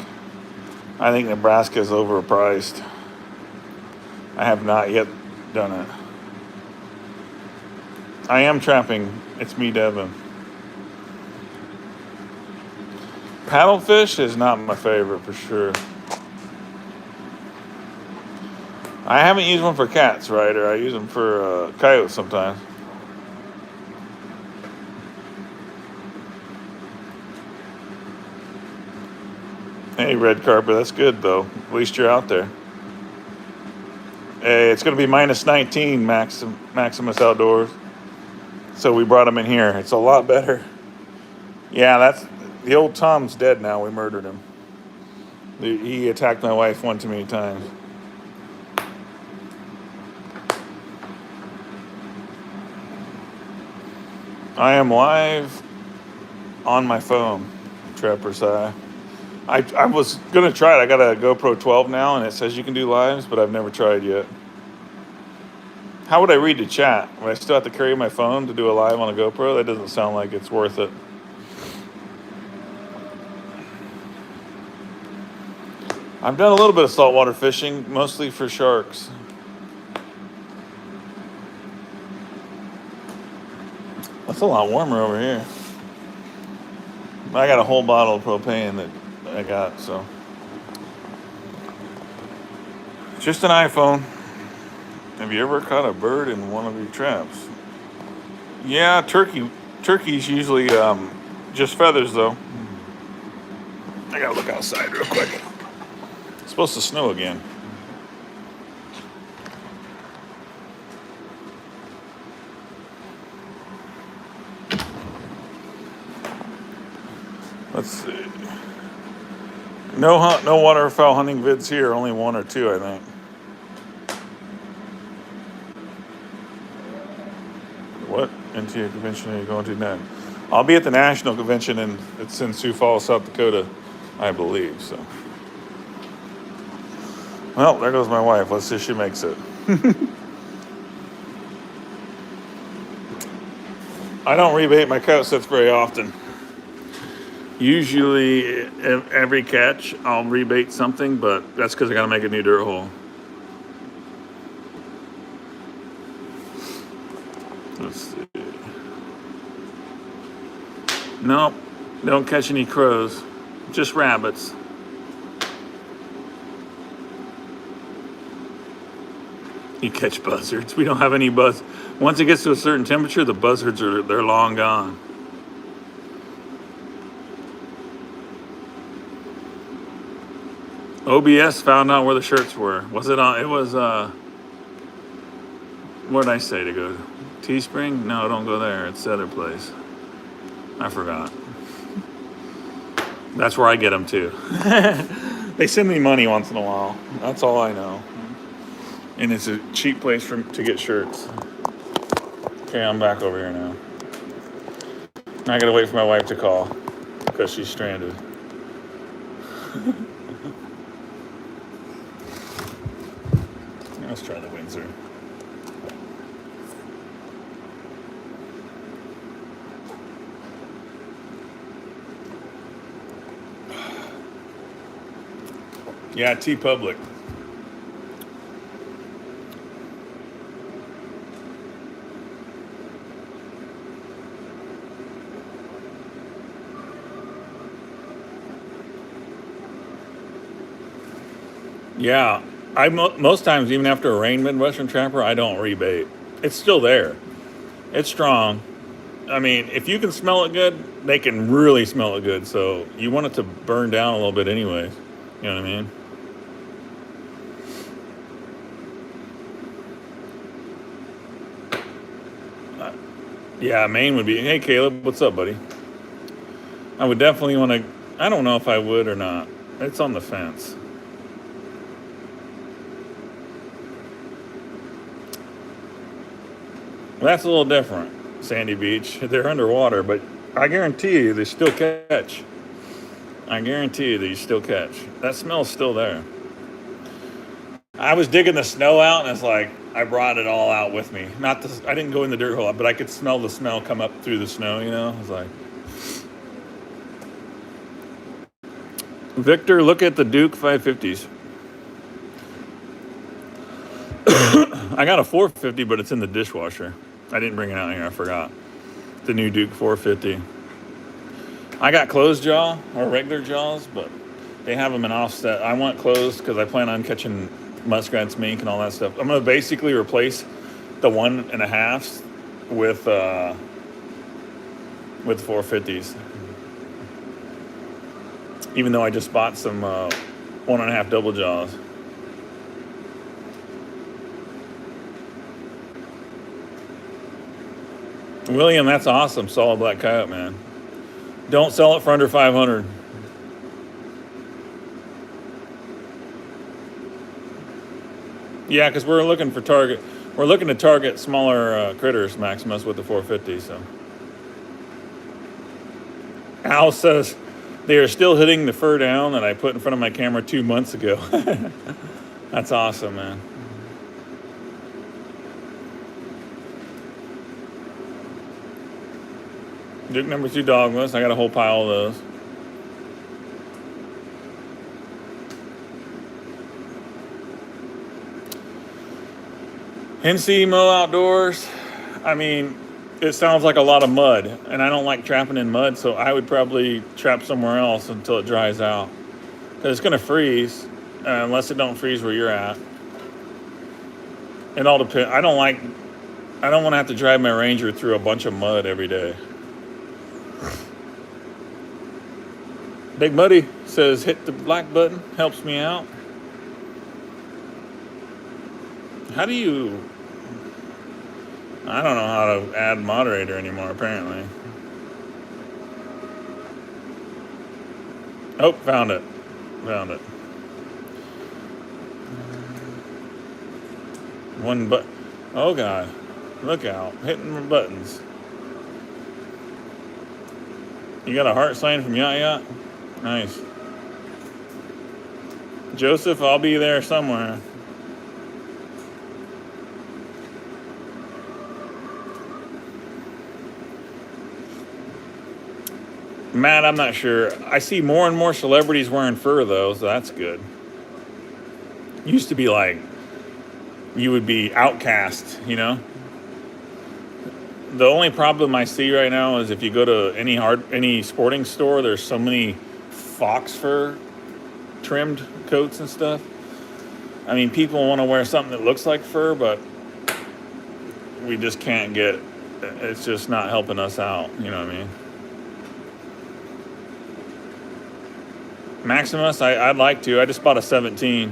I think Nebraska is overpriced. I have not yet done it. I am trapping. It's me, Devin. Paddlefish is not my favorite for sure. I haven't used one for cats, right? Or I use them for coyotes sometimes. Hey, red carpet, that's good though. At least you're out there. Hey, it's going to be minus 19 Maximus Outdoors. So we brought him in here. It's a lot better. Yeah, that's the old Tom's dead now. We murdered him. He attacked my wife one too many times. I am live on my phone, Trapper's Eye. I was going to try it. I got a GoPro 12 now, and it says you can do lives, but I've never tried yet. How would I read the chat? Would I still have to carry my phone to do a live on a GoPro? That doesn't sound like it's worth it. I've done a little bit of saltwater fishing, mostly for sharks. It's a lot warmer over here. I got a whole bottle of propane that I got, so. Just an iPhone. Have you ever caught a bird in one of your traps? Yeah, turkey Turkey's usually just feathers, though. I gotta look outside real quick. It's supposed to snow again. Let's see. No waterfowl hunting vids here. Only one or two, I think. What NTA convention are you going to next? I'll be at the national convention, and it's in Sioux Falls, South Dakota, I believe. So, well, there goes my wife. Let's see if she makes it. I don't rebait my coat sets very often. Usually, every catch, I'll rebait something, but that's because I got to make a new dirt hole. Let's see. Nope, don't catch any crows, just rabbits. You catch buzzards. We don't have any buzz. Once it gets to a certain temperature, the buzzards they're long gone. OBS found out where the shirts were. Was it on? It was, what did I say to go to? Teespring? No, don't go there. It's the other place. I forgot. That's where I get them too. They send me money once in a while. That's all I know. And it's a cheap place to get shirts. Okay, I'm back over here now. I gotta wait for my wife to call because she's stranded. Let's try the Windsor. Yeah, T-Public. Yeah, most times, even after a rain Midwestern Trapper, I don't rebait. It's still there. It's strong. I mean, if you can smell it good, they can really smell it good. So you want it to burn down a little bit anyways. You know what I mean? Yeah, Maine would be. Hey, Caleb, what's up, buddy? I would definitely want to. I don't know if I would or not. It's on the fence. Well, that's a little different. Sandy Beach. They're underwater, but I guarantee you they still catch. I guarantee you that you still catch. That smell's still there. I was digging the snow out, and it's like I brought it all out with me. I didn't go in the dirt hole, but I could smell the smell come up through the snow. You know, I was like, Victor, look at the Duke 550s. I got a 450, but it's in the dishwasher. I didn't bring it out here. I forgot. The new Duke 450. I got closed jaw or regular jaws, but they have them in offset. I want closed because I plan on catching muskrats, mink, and all that stuff. I'm going to basically replace the 1.5s with 450s. Even though I just bought some 1.5 double jaws. William, that's awesome. Solid black coyote, man. Don't sell it for under 500. Yeah, because we're looking for target. We're looking to target smaller critters, Maximus, with the 450. So, Al says they are still hitting the fur down that I put in front of my camera 2 months ago. That's awesome, man. Duke number 2 dogmas. I got a whole pile of those. NC Mo Outdoors. I mean, it sounds like a lot of mud, and I don't like trapping in mud, so I would probably trap somewhere else until it dries out. Because it's going to freeze, unless it don't freeze where you're at. It all depends. I don't want to have to drive my Ranger through a bunch of mud every day. Big Muddy says hit the like button, helps me out. How do you... I don't know how to add moderator anymore, apparently. Oh, found it. Found it. One but. Oh, God. Look out. Hitting the buttons. You got a heart sign from Yacht Yacht? Nice. Joseph, I'll be there somewhere. Matt, I'm not sure. I see more and more celebrities wearing fur, though, so that's good. Used to be like, you would be outcast, you know? The only problem I see right now is if you go to any sporting store, there's so many fox fur trimmed coats and stuff. I mean, people want to wear something that looks like fur, but we just can't get, it's just not helping us out, you know what I mean? Maximus, I'd like to. I just bought a 17.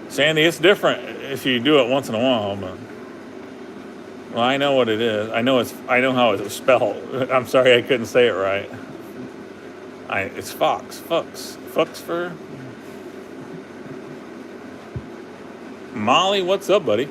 Sandy, it's different if you do it once in a while, but well, I know what it is. I know how it's spelled. I'm sorry I couldn't say it right. It's fox fur. Molly, what's up, buddy?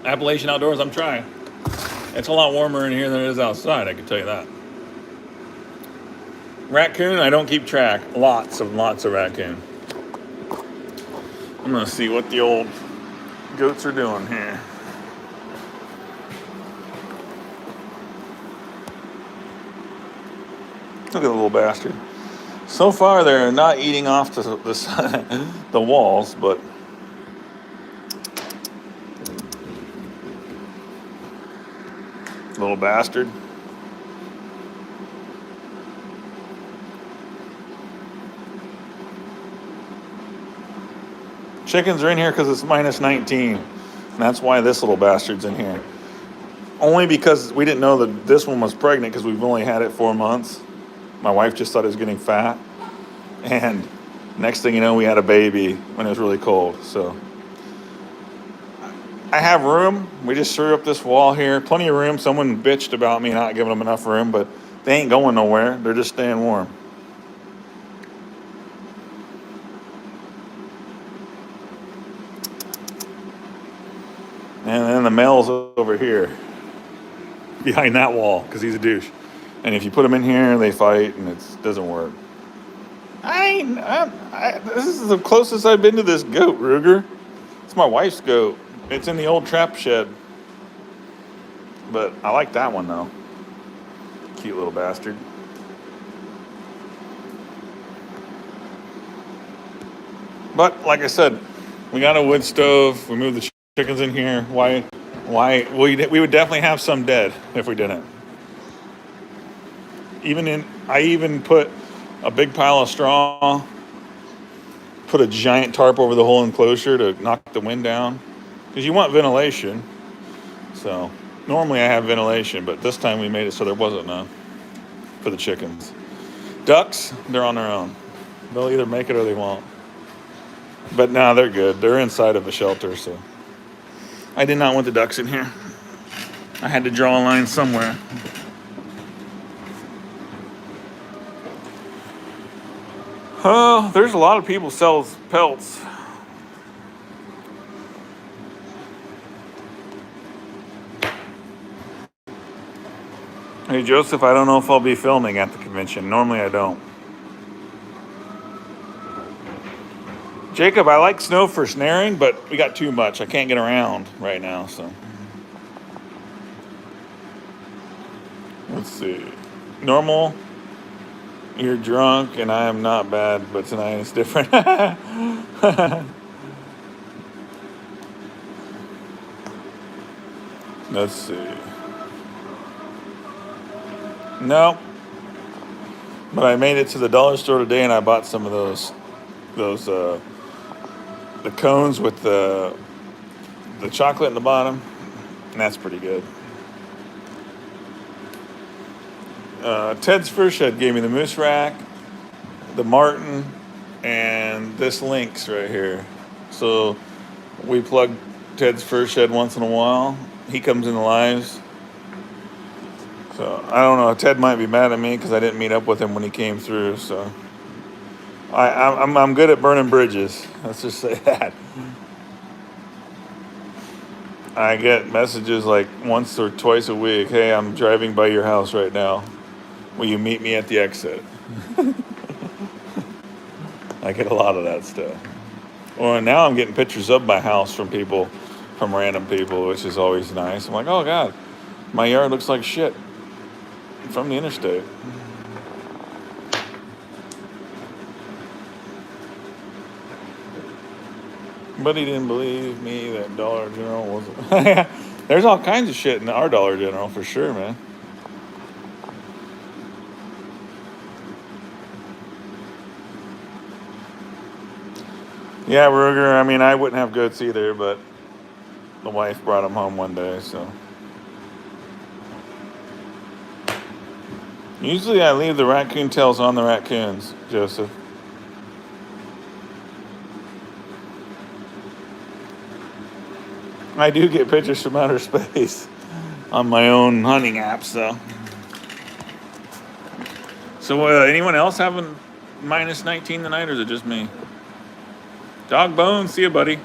Appalachian Outdoors, I'm trying. It's a lot warmer in here than it is outside, I can tell you that. Raccoon, I don't keep track. Lots of raccoon. I'm gonna see what the old goats are doing here. Look at the little bastard. So far, they're not eating off the walls, but little bastard. Chickens are in here because it's minus 19. And that's why this little bastard's in here. Only because we didn't know that this one was pregnant because we've only had it 4 months. My wife just thought it was getting fat. And next thing you know, we had a baby when it was really cold. So I have room. We just threw up this wall here. Plenty of room. Someone bitched about me not giving them enough room, but they ain't going nowhere. They're just staying warm. And then the male's over here, behind that wall, because he's a douche. And if you put them in here, they fight, and it doesn't work. This is the closest I've been to this goat, Ruger. It's my wife's goat. It's in the old trap shed. But I like that one, though. Cute little bastard. But, like I said, we got a wood stove. We moved the chickens in here. Why? We would definitely have some dead if we didn't. I even put a big pile of straw, put a giant tarp over the whole enclosure to knock the wind down. Because you want ventilation. So, normally I have ventilation, but this time we made it so there wasn't none for the chickens. Ducks, they're on their own. They'll either make it or they won't. But no, they're good. They're inside of a shelter, so. I did not want the ducks in here. I had to draw a line somewhere. Oh, there's a lot of people sell pelts. Hey, Joseph, I don't know if I'll be filming at the convention. Normally I don't. Jacob, I like snow for snaring, but we got too much. I can't get around right now, so. Let's see. Normal, you're drunk, and I am not bad, but tonight it's different. Let's see. No, but I made it to the dollar store today and I bought some of those the cones with the chocolate in the bottom, and that's pretty good. Ted's Fur Shed gave me the moose rack, the martin, and this lynx right here. So we plug Ted's Fur Shed once in a while. He comes in the lives. So I don't know. Ted might be mad at me because I didn't meet up with him when he came through. So I'm good at burning bridges. Let's just say that. I get messages like once or twice a week. Hey, I'm driving by your house right now. Will you meet me at the exit? I get a lot of that stuff. Well, now I'm getting pictures of my house from people, from random people, which is always nice. I'm like, oh God, my yard looks like shit from the interstate. But he didn't believe me that Dollar General wasn't. There's all kinds of shit in our Dollar General for sure, man. Yeah, Ruger. I mean, I wouldn't have goats either, but the wife brought them home one day, so. Usually I leave the raccoon tails on the raccoons, Joseph. I do get pictures from outer space on my own hunting apps, though. So, anyone else having minus 19 tonight, or is it just me? Dog Bones, see you, buddy.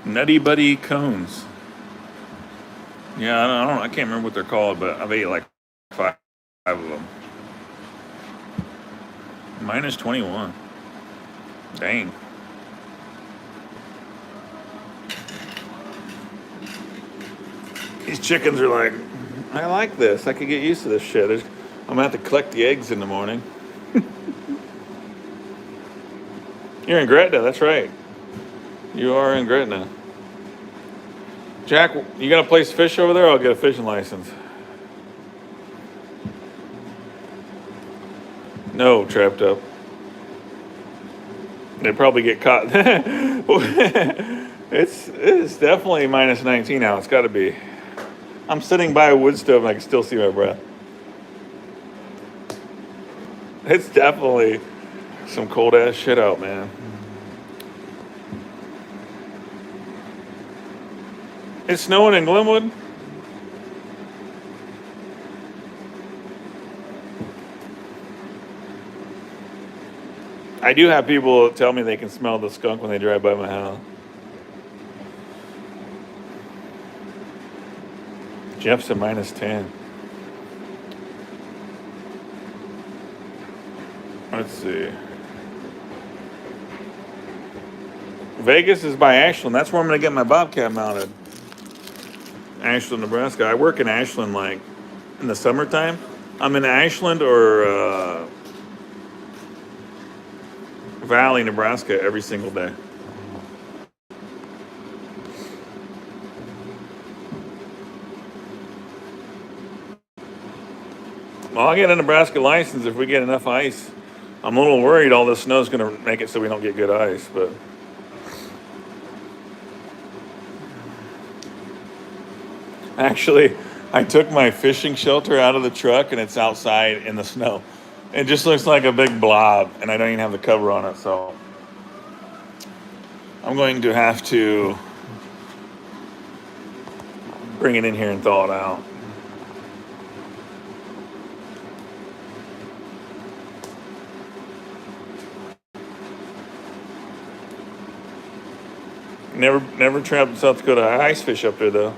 Nutty Buddy cones. Yeah, I don't know. I can't remember what they're called, but I've ate like five of them. Minus 21. Dang. These chickens are like, I like this. I could get used to this shit. I'm gonna have to collect the eggs in the morning. You're in Gretna, that's right. You are in Gretna. Jack, you gonna place fish over there? I'll get a fishing license. No, trapped up. They probably get caught. It's definitely minus 19 now. It's got to be. I'm sitting by a wood stove and I can still see my breath. It's definitely some cold ass shit out, man. It's snowing in Glenwood. I do have people tell me they can smell the skunk when they drive by my house. Jeff's a minus 10. Let's see. Vegas is by Ashland. That's where I'm going to get my Bobcat mounted. Ashland, Nebraska. I work in Ashland like in the summertime. I'm in Ashland or Valley, Nebraska every single day. Well, I'll get a Nebraska license if we get enough ice. I'm a little worried all this snow's going to make it so we don't get good ice, but actually, I took my fishing shelter out of the truck and it's outside in the snow. It just looks like a big blob and I don't even have the cover on it, so I'm going to have to bring it in here and thaw it out. Never trapped in South Dakota. I ice fish up there though.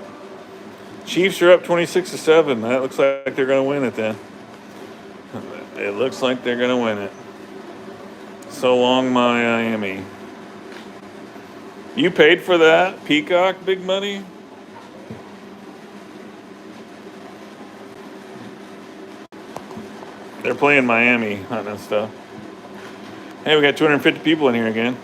Chiefs are up 26-7. That looks like they're going to win it then. It looks like they're going to win it. So long, Miami. You paid for that, Peacock, big money? They're playing Miami, hunting and stuff. Hey, we got 250 people in here again.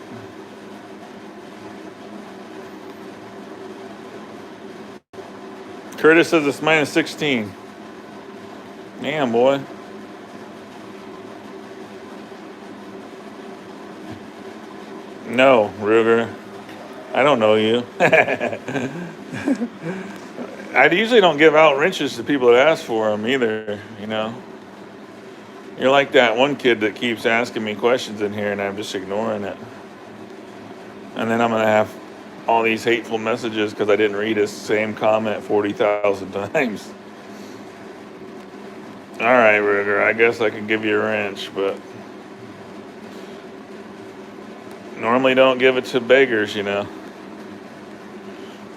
Curtis says it's minus 16. Damn, boy. No, Ruger. I don't know you. I usually don't give out wrenches to people that ask for them either, you know. You're like that one kid that keeps asking me questions in here and I'm just ignoring it. And then I'm going to have all these hateful messages because I didn't read his same comment 40,000 times. All right, Ruger, I guess I can give you a wrench, but normally don't give it to beggars, you know.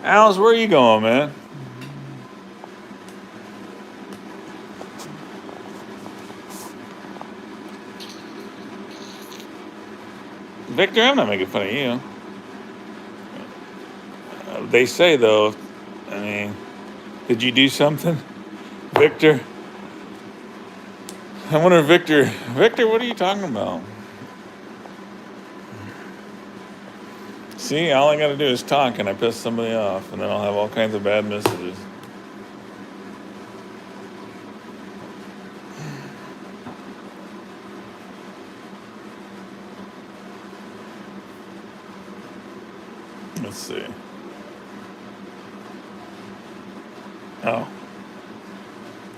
Al's, where are you going, man? Victor, I'm not making fun of you. They say, though, I mean, did you do something? Victor? I wonder if Victor, what are you talking about? See, all I got to do is talk and I piss somebody off, and then I'll have all kinds of bad messages. Let's see. Oh.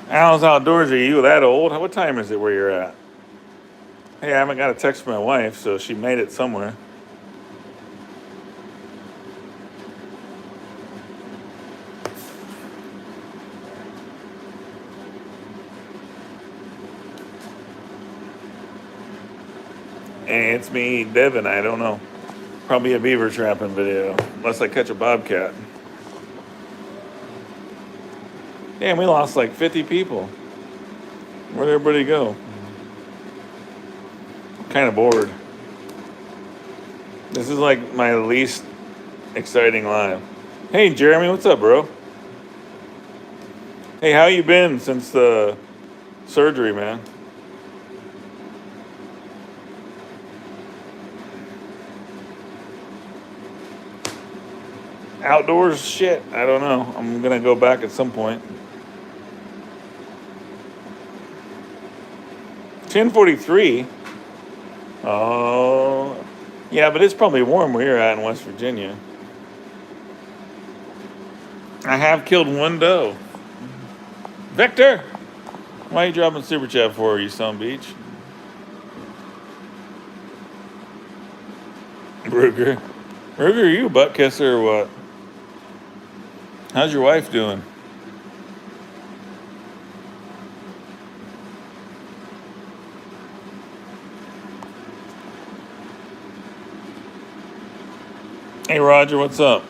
Al's Outdoors, are you that old? What time is it where you're at? Hey, I haven't got a text from my wife, so she made it somewhere. Hey, it's me, Devin. I don't know. Probably a beaver trapping video, unless I catch a bobcat. Damn, we lost like 50 people. Where'd everybody go? I'm kind of bored. This is like my least exciting live. Hey, Jeremy, what's up, bro? Hey, how you been since the surgery, man? Outdoors shit, I don't know. I'm gonna go back at some point. 10:43. Oh, yeah, but it's probably warm where you're at in West Virginia. I have killed one doe. Victor, why are you dropping super chat for, you son of a beach? Ruger, are you a butt kisser or what? How's your wife doing? Hey, Roger, what's up?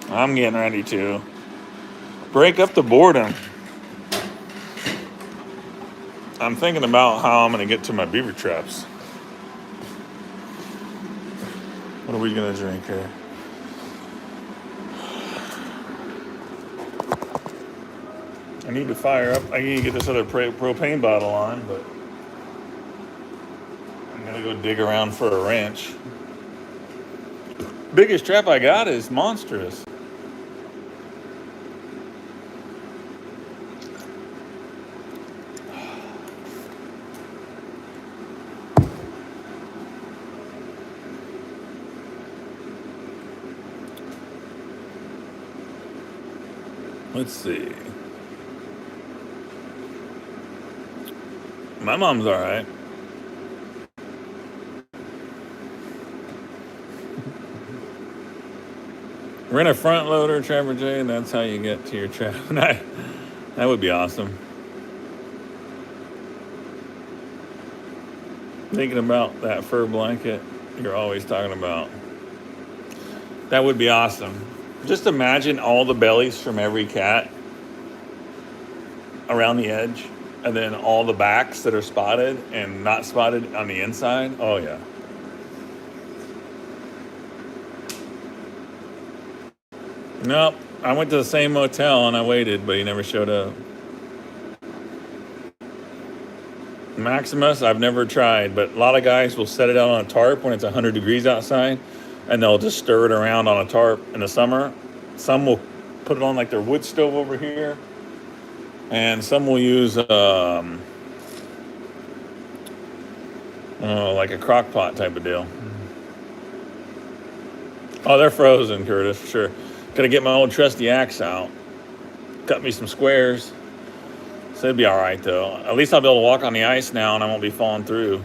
I'm getting ready to break up the boredom. I'm thinking about how I'm going to get to my beaver traps. What are we going to drink here? I need to fire up. I need to get this other propane bottle on, but I'm going to go dig around for a wrench. Biggest trap I got is monstrous. Let's see. My mom's all right. Rent a front loader, Trevor J, and that's how you get to your trap. That would be awesome. Thinking about that fur blanket you're always talking about. That would be awesome. Just imagine all the bellies from every cat around the edge, and then all the backs that are spotted and not spotted on the inside. Oh, yeah. Nope. I went to the same motel and I waited, but he never showed up. Maximus, I've never tried, but a lot of guys will set it out on a tarp when it's 100 degrees outside, and they'll just stir it around on a tarp in the summer. Some will put it on like their wood stove over here, and some will use like a crock pot type of deal. Oh, they're frozen, Curtis, for sure. Gotta get my old trusty axe out. Cut me some squares. So it'd be all right, though. At least I'll be able to walk on the ice now, and I won't be falling through.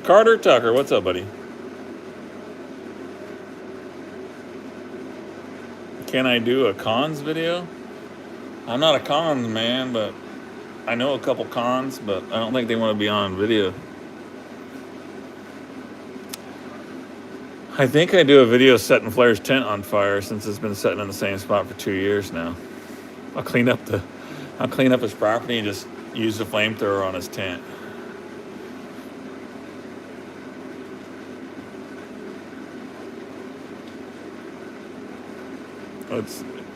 Carter Tucker, what's up, buddy? Can I do a cons video? I'm not a cons man, but I know a couple cons, but I don't think they want to be on video. I think I do a video setting Flair's tent on fire since it's been sitting in the same spot for 2 years now. I'll clean up his property and just use the flamethrower on his tent.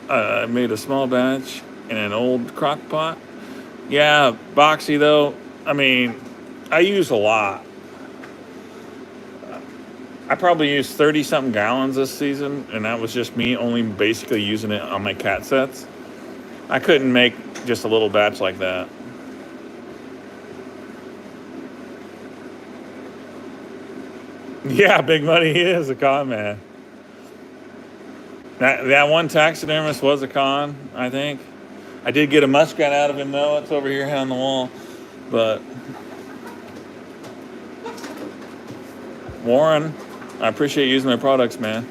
I made a small batch in an old crock pot. Yeah, boxy though. I mean, I use a lot. I probably used 30 something gallons this season, and that was just me only basically using it on my cat sets. I couldn't make just a little batch like that. Yeah, Big Money, he is a con man. That one taxidermist was a con, I think. I did get a muskrat out of him though. It's over here on the wall. But Warren, I appreciate using their products, man.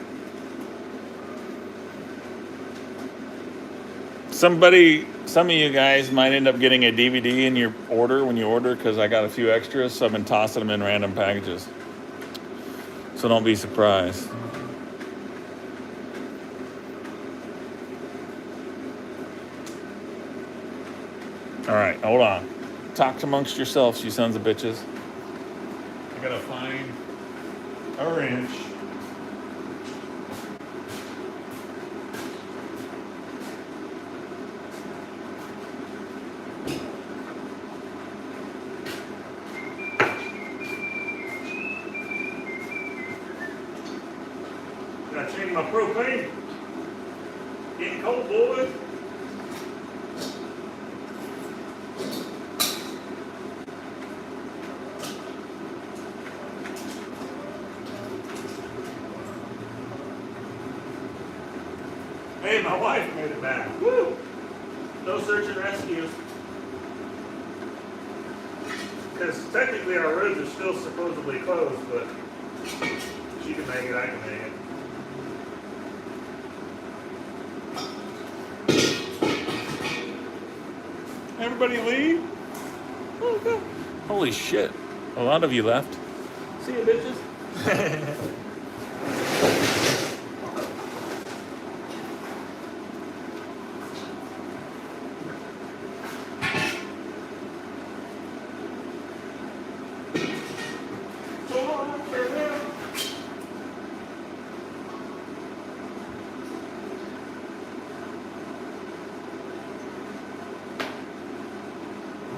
Some of you guys might end up getting a DVD in your order when you order, because I got a few extras, so I've been tossing them in random packages. So don't be surprised. All right, hold on. Talk amongst yourselves, you sons of bitches. I gotta find a wrench. Gotta change my propane. Getting cold, boys. Hey, my wife made it back. Woo! No search and rescue. Because technically our roads are still supposedly closed, but she can make it, I can make it. Everybody leave? Oh, God. Holy shit. A lot of you left. See you, bitches.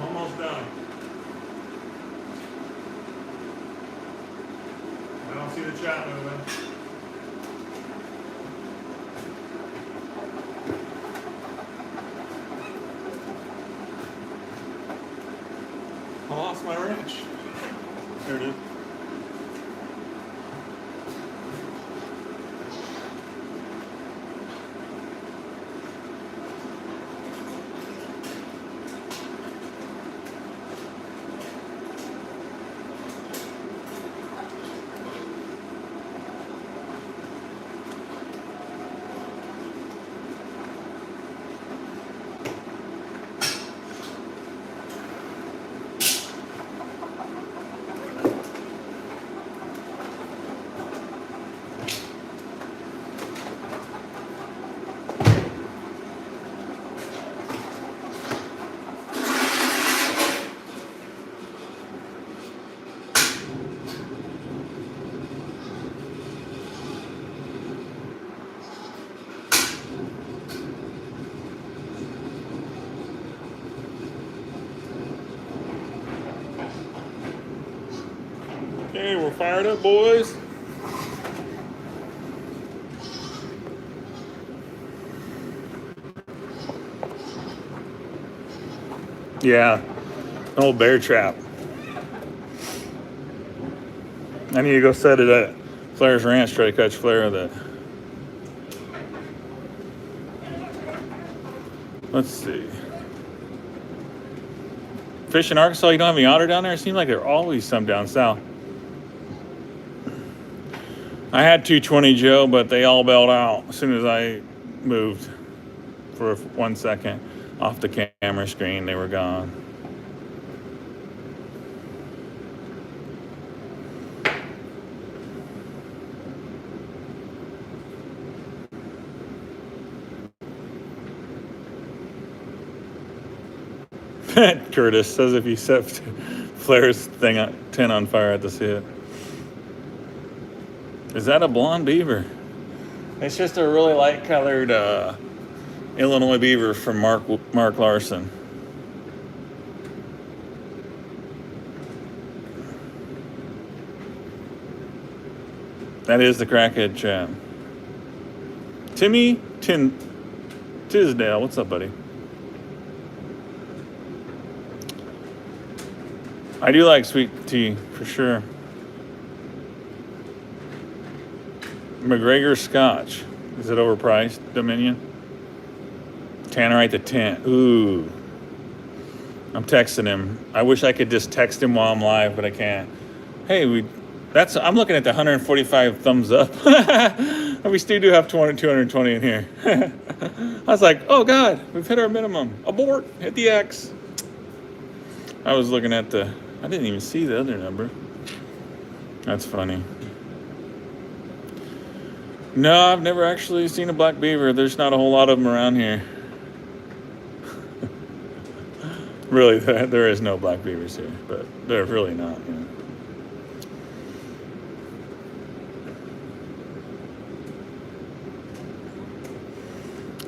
Almost done. I don't see the chat moving. I lost my wrench. There it is. fired up, boys. Yeah, an old bear trap. I need to go set it at Flair's Ranch, try to catch Flair with it. Let's see. Fish in Arkansas, you don't have any otter down there? It seems like there are always some down south. I had 220 Joe, but they all bailed out as soon as I moved for 1 second off the camera screen. They were gone. Curtis says if you set Flair's thing 10 on fire, I have to see it. Is that a blonde beaver? It's just a really light colored Illinois beaver from Mark Larson. That is the crackhead chat. Timmy Tisdale, what's up, buddy? I do like sweet tea, for sure. McGregor Scotch. Is it overpriced, Dominion? Tannerite the Tent. Ooh. I'm texting him. I wish I could just text him while I'm live, but I can't. Hey, I'm looking at the 145 thumbs up. We still do have 220 in here. I was like, oh God, we've hit our minimum. Abort, hit the X. I was looking at I didn't even see the other number. That's funny. No, I've never actually seen a black beaver. There's not a whole lot of them around here. Really, there is no black beavers here, but they're really not. You know.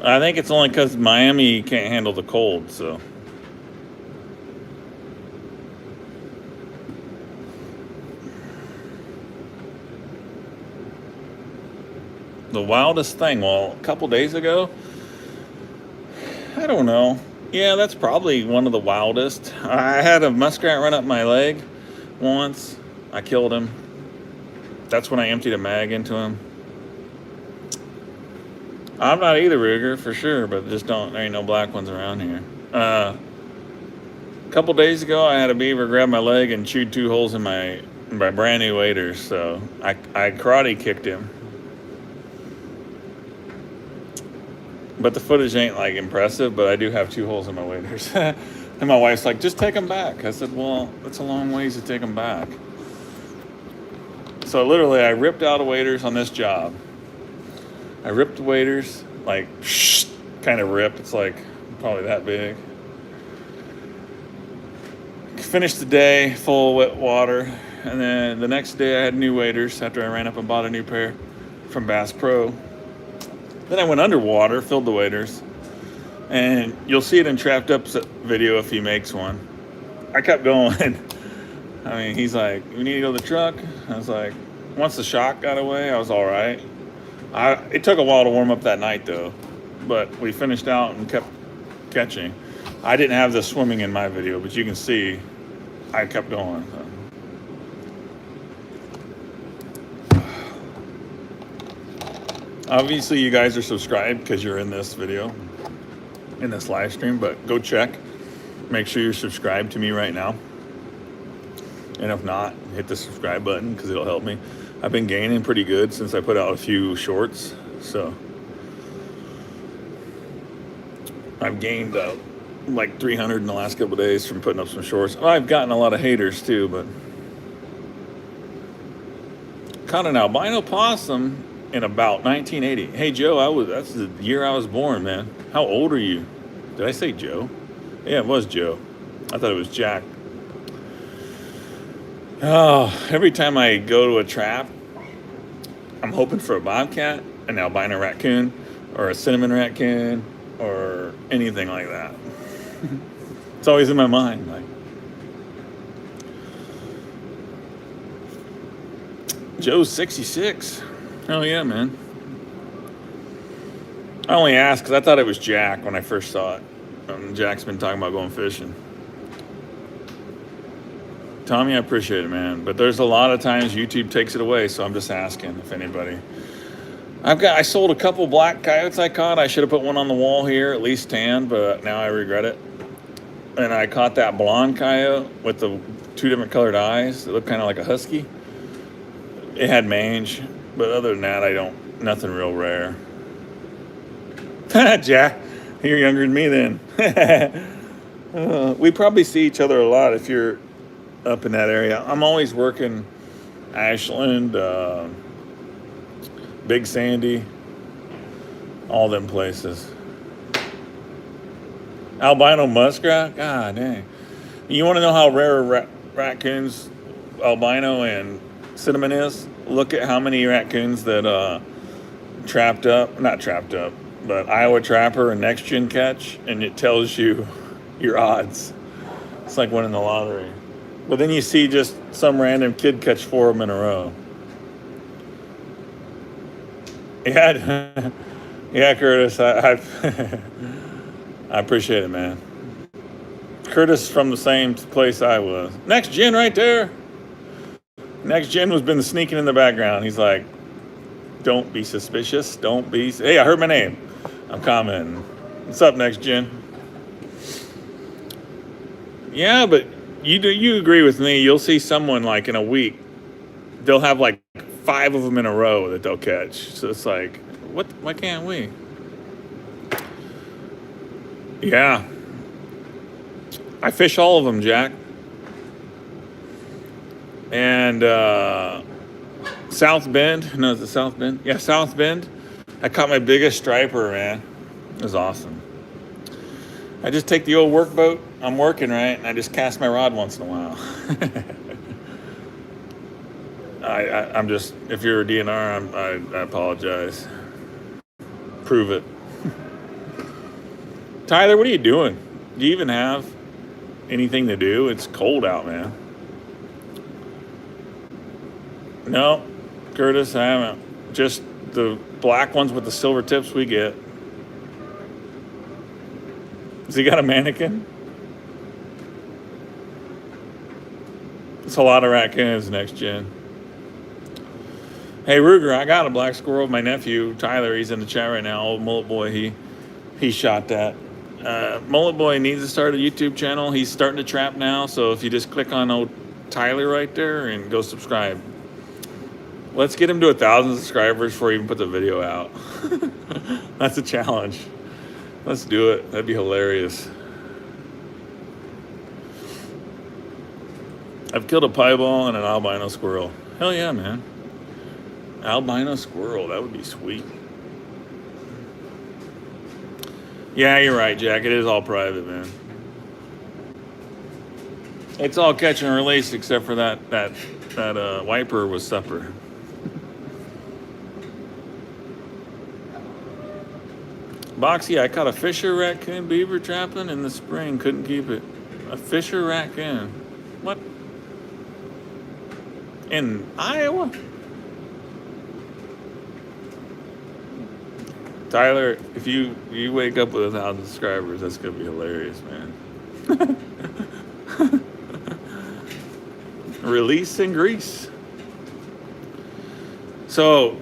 I think it's only because Miami can't handle the cold, so. The wildest thing, well, a couple days ago, I don't know. Yeah, that's probably one of the wildest. I had a muskrat run up my leg once. I killed him. That's when I emptied a mag into him. I'm not either, Ruger, for sure, but there ain't no black ones around here. A couple days ago, I had a beaver grab my leg and chewed 2 holes in my brand new waders, so I karate kicked him. But the footage ain't like impressive, but I do have 2 holes in my waders. And my wife's like, just take them back. I said, well, it's a long ways to take them back. So literally, I ripped out the waders on this job. I ripped the waders, like, kind of ripped. It's like probably that big. Finished the day full of wet water. And then the next day I had new waders after I ran up and bought a new pair from Bass Pro. Then I went underwater, filled the waders, and you'll see it in Trapped Up's video if he makes one. I kept going. I mean, he's like, we need to go to the truck. I was like, once the shock got away, I was all right. It took a while to warm up that night, though, but we finished out and kept catching. I didn't have the swimming in my video, but you can see I kept going. Obviously, you guys are subscribed because you're in this video, in this live stream, but go check. Make sure you're subscribed to me right now. And if not, hit the subscribe button because it'll help me. I've been gaining pretty good since I put out a few shorts. So I've gained like 300 in the last couple of days from putting up some shorts. I've gotten a lot of haters too, but caught an albino possum in about 1980. Hey Joe, that's the year I was born, man. How old are you? Did I say Joe? Yeah, it was Joe. I thought it was Jack. Oh, every time I go to a trap, I'm hoping for a bobcat, an albino raccoon, or a cinnamon raccoon, or anything like that. It's always in my mind, like. Joe's 66. Hell yeah, man. I only asked because I thought it was Jack when I first saw it. Jack's been talking about going fishing. Tommy, I appreciate it, man. But there's a lot of times YouTube takes it away, so I'm just asking if anybody. I sold a couple black coyotes I caught. I should have put one on the wall here, at least tan, but now I regret it. And I caught that blonde coyote with the 2 different colored eyes. It looked kind of like a husky. It had mange, but other than that, nothing real rare. Jack, you're younger than me then. We probably see each other a lot if you're up in that area. I'm always working Ashland, Big Sandy, all them places. Albino muskrat? God dang. You want to know how rare raccoons, albino and cinnamon is? Look at how many raccoons that not trapped up, but Iowa Trapper and Next Gen catch, and it tells you your odds. It's like winning the lottery. But then you see just some random kid catch 4 of them in a row. Yeah, yeah, Curtis, I appreciate it, man. Curtis from the same place I was. Next Gen right there. Next Gen was been sneaking in the background. He's like, don't be suspicious. Don't be. Hey, I heard my name. I'm commenting. What's up, Next Gen? Yeah, but you agree with me. You'll see someone like in a week, they'll have like 5 of them in a row that they'll catch. So it's like, why can't we? Yeah. I fish all of them, Jack. And South Bend. No, is it South Bend? Yeah, South Bend. I caught my biggest striper, man. It was awesome. I just take the old workboat. I'm working, right? And I just cast my rod once in a while. I'm just, if you're a DNR, I apologize. Prove it. Tyler, what are you doing? Do you even have anything to do? It's cold out, man. No, Curtis, I haven't. Just the black ones with the silver tips we get. Has he got a mannequin? It's a lot of raccoons, Next Gen. Hey, Ruger, I got a black squirrel. My nephew, Tyler, he's in the chat right now. Old Mullet Boy, he shot that. Mullet Boy needs to start a YouTube channel. He's starting to trap now, so if you just click on old Tyler right there and go subscribe. Let's get him to 1,000 subscribers before we even put the video out. That's a challenge. Let's do it. That'd be hilarious. I've killed a piebald and an albino squirrel. Hell yeah, man. Albino squirrel, that would be sweet. Yeah, you're right, Jack. It is all private, man. It's all catch and release except for that wiper was supper. Boxy, I caught a Fisher raccoon beaver trapping in the spring. Couldn't keep it. A Fisher raccoon. What? In Iowa? Tyler, if you wake up with 1,000 subscribers, that's gonna be hilarious, man. Release in Greece. So,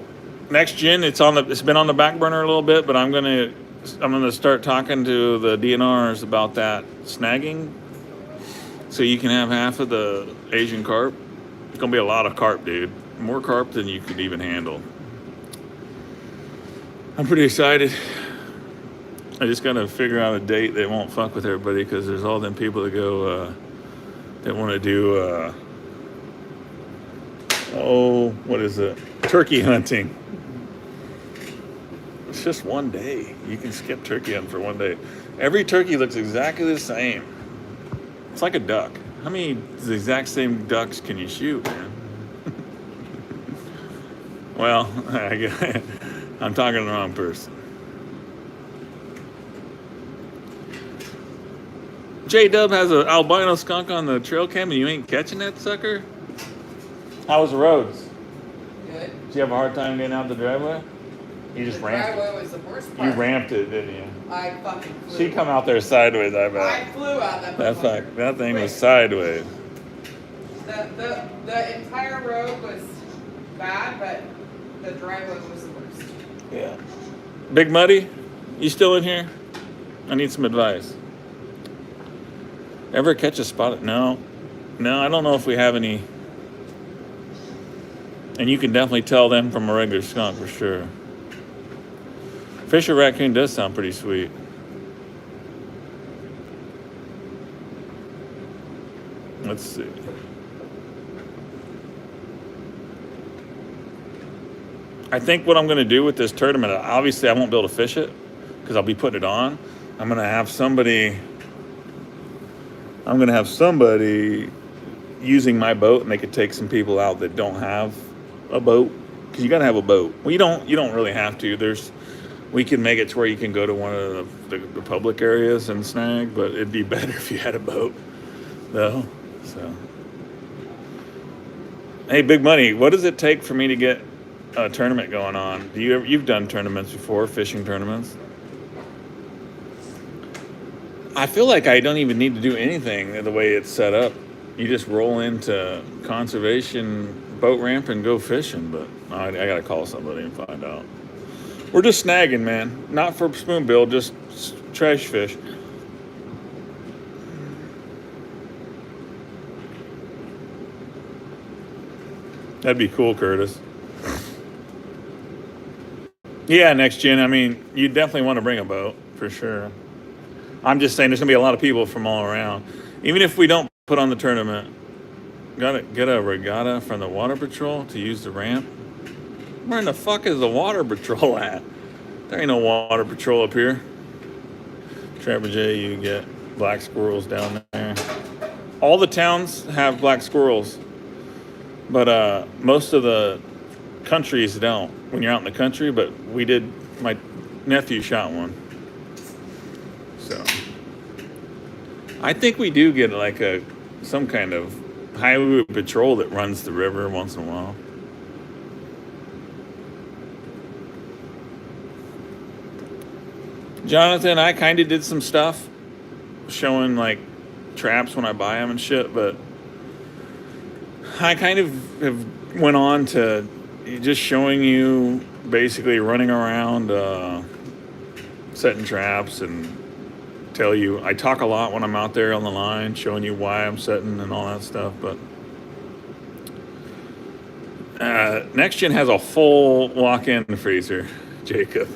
Next Gen, it's been on the back burner a little bit, but I'm gonna start talking to the DNRs about that snagging, so you can have half of the Asian carp. It's gonna be a lot of carp, dude. More carp than you could even handle. I'm pretty excited. I just gotta figure out a date that won't fuck with everybody, because there's all them people that go that want to do what is it? Turkey hunting. It's just one day. You can skip turkey hunting for one day. Every turkey looks exactly the same. It's like a duck. How many the exact same ducks can you shoot, man? Well, I'm talking to the wrong person. J-Dub has an albino skunk on the trail cam and you ain't catching that sucker? How was the roads? Good. Did you have a hard time getting out the driveway? You just The ramped driveway was the worst it. part. You ramped it, didn't you? I fucking flew. She come out there sideways, I bet. I flew out that That motherfucker. fuck, that thing was Quick. sideways. The entire road was bad, but the driveway was the worst. Yeah. Big Muddy, you still in here? I need some advice. Ever catch a spot? No, I don't know if we have any. And you can definitely tell them from a regular skunk for sure. Fisher raccoon does sound pretty sweet. Let's see. I think what I'm going to do with this tournament, obviously I won't be able to fish it because I'll be putting it on. I'm going to have somebody using my boat, and they could take some people out that don't have a boat, because you got to have a boat. Well, you don't really have to. We can make it to where you can go to one of the public areas and snag, but it'd be better if you had a boat, though. So, hey, Big Money, what does it take for me to get a tournament going on? You've done tournaments before, fishing tournaments? I feel like I don't even need to do anything the way it's set up. You just roll into conservation boat ramp and go fishing, but I gotta call somebody and find out. We're just snagging, man. Not for spoonbill, just trash fish. That'd be cool, Curtis. Yeah, next gen. I mean, you definitely want to bring a boat, for sure. I'm just saying there's going to be a lot of people from all around. Even if we don't put on the tournament, gotta get a regatta from the water patrol to use the ramp. Where in the fuck is the water patrol at? There ain't no water patrol up here. Trapper J, you get black squirrels down there. All the towns have black squirrels, but most of the countries don't when you're out in the country, but we did. My nephew shot one. So I think we do get like some kind of highway patrol that runs the river once in a while. Jonathan, I kind of did some stuff showing like traps when I buy them and shit, but I kind of have went on to just showing you basically running around setting traps, and tell you, I talk a lot when I'm out there on the line showing you why I'm setting and all that stuff, but Next Gen has a full walk-in freezer, Jacob.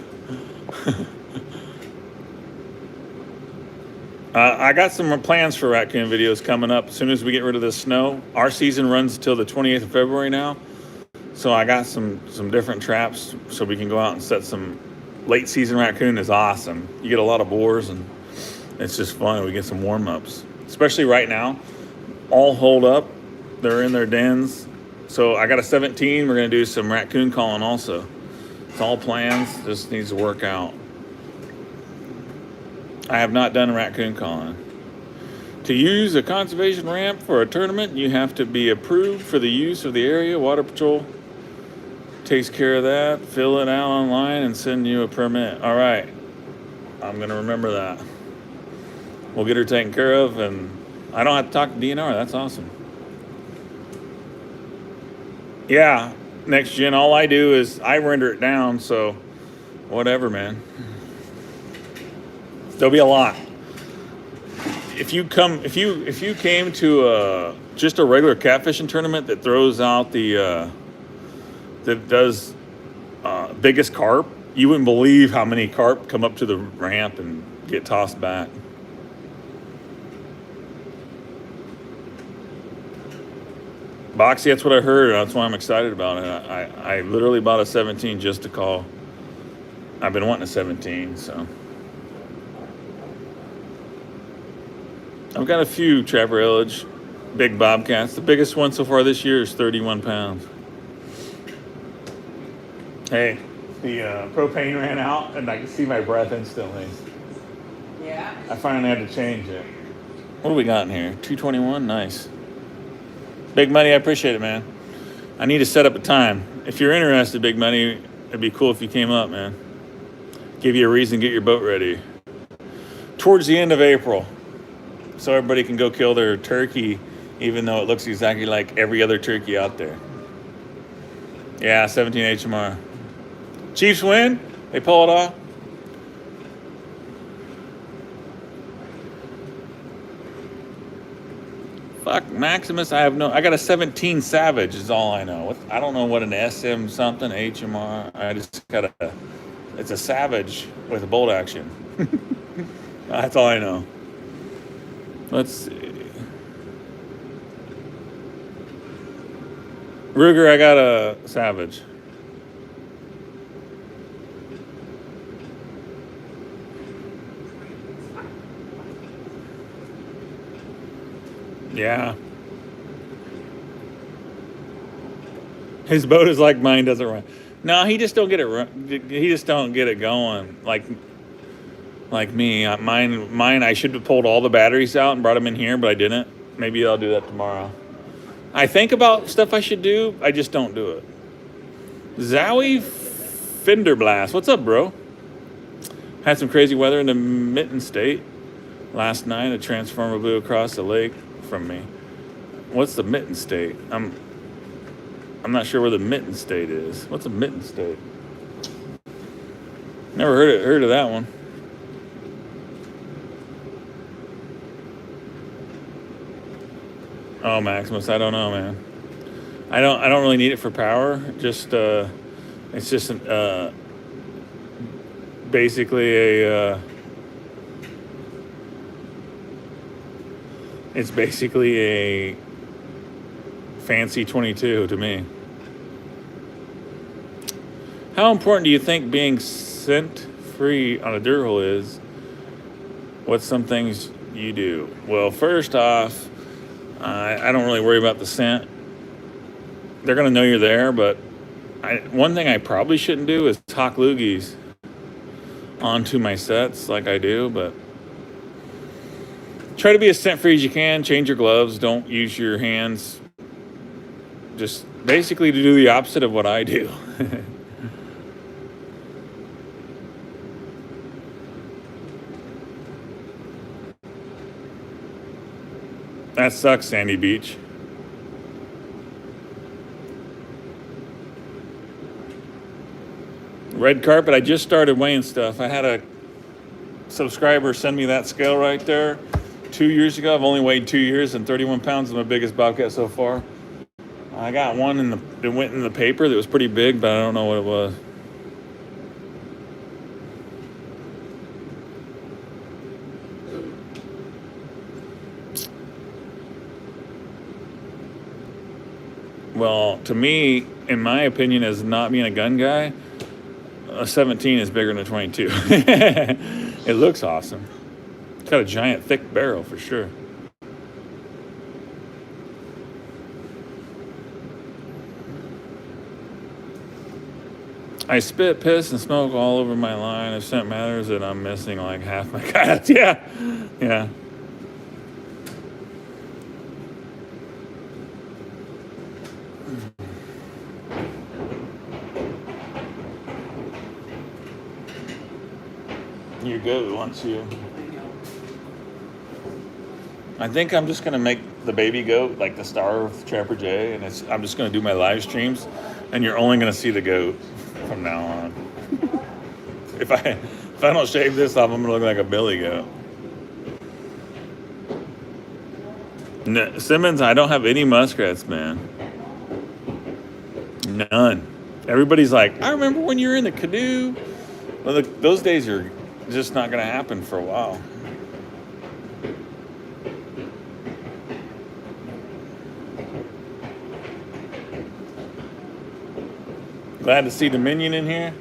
I got some plans for raccoon videos coming up as soon as we get rid of this snow. Our season runs until the 28th of February now. So I got some different traps so we can go out and set some late season raccoon. Is awesome. You get a lot of boars and it's just fun. We get some warm-ups, especially right now. All holed up. They're in their dens. So I got a 17. We're going to do some raccoon calling also. It's all plans. Just needs to work out. I have not done raccoon calling. To use a conservation ramp for a tournament, you have to be approved for the use of the area. Water Patrol takes care of that. Fill it out online and send you a permit. All right. I'm going to remember that. We'll get her taken care of, and I don't have to talk to DNR. That's awesome. Yeah, Next Gen, all I do is I render it down, so whatever, man. There'll be a lot. If you came to just a regular catfishing tournament that throws out that does biggest carp, you wouldn't believe how many carp come up to the ramp and get tossed back. Boxy, that's what I heard. That's why I'm excited about it. I literally bought a 17 just to call. I've been wanting a 17, so. I've got a few Trapper Illich big bobcats. The biggest one so far this year is 31 pounds. Hey, the propane ran out and I can see my breath instantly. Yeah? I finally had to change it. What do we got in here? 221? Nice. Big Money, I appreciate it, man. I need to set up a time. If you're interested, Big Money, it'd be cool if you came up, man. Give you a reason to get your boat ready. Towards the end of April, so everybody can go kill their turkey, even though it looks exactly like every other turkey out there. Yeah, 17 HMR. Chiefs win. They pull it off. Fuck, Maximus, I got a 17 Savage is all I know. I don't know what an SM something, HMR. I just got it's a Savage with a bolt action. That's all I know. Let's see. Ruger, I got a Savage. Yeah. His boat is like mine doesn't run. No, he just don't get it. He just don't get it going like me. Mine. I should have pulled all the batteries out and brought them in here, but I didn't. Maybe I'll do that tomorrow. I think about stuff I should do. I just don't do it. Zowie Fender Blast. What's up, bro? Had some crazy weather in the Mitten State last night. A transformer blew across the lake from me. What's the Mitten State? I'm not sure where the Mitten State is. What's a Mitten State? Never heard of that one. Oh, Maximus, I don't know, man. I don't really need it for power. Just it's just basically a it's basically a fancy 22 to me. How important do you think being scent free on a dirt hole is? What's some things you do? Well, first off, I don't really worry about the scent. They're gonna know you're there, but one thing I probably shouldn't do is talk loogies onto my sets like I do, but try to be as scent free as you can. Change your gloves. Don't use your hands. Just basically to do the opposite of what I do. That sucks, Sandy Beach. Red carpet, I just started weighing stuff. I had a subscriber send me that scale right there 2 years ago. I've only weighed 2 years and 31 pounds is my biggest bobcat so far. I got one that went in the paper that was pretty big, but I don't know what it was. Well, to me, in my opinion, as not being a gun guy, a 17 is bigger than a 22. It looks awesome. It's got a giant, thick barrel for sure. I spit, piss, and smoke all over my line. If scent matters, that I'm missing like half my cats. Yeah. Your goat wants you. I think I'm just gonna make the baby goat like the star of Trapper J, and I'm just gonna do my live streams, and you're only gonna see the goat from now on. If I don't shave this off, I'm gonna look like a billy goat. No, Simmons, I don't have any muskrats, man. None. Everybody's like, I remember when you were in the canoe. Well, those days are just not gonna happen for a while. Glad to see Dominion in here.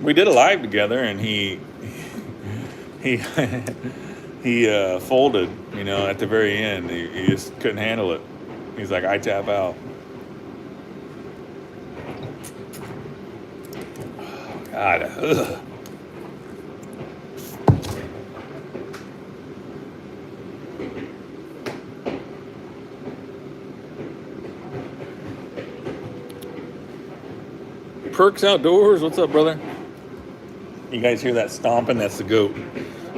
We did a live together, and he folded, at the very end. He just couldn't handle it. He's like, I tap out. God, ugh. Perks Outdoors. What's up, brother? You guys hear that stomping? That's the goat.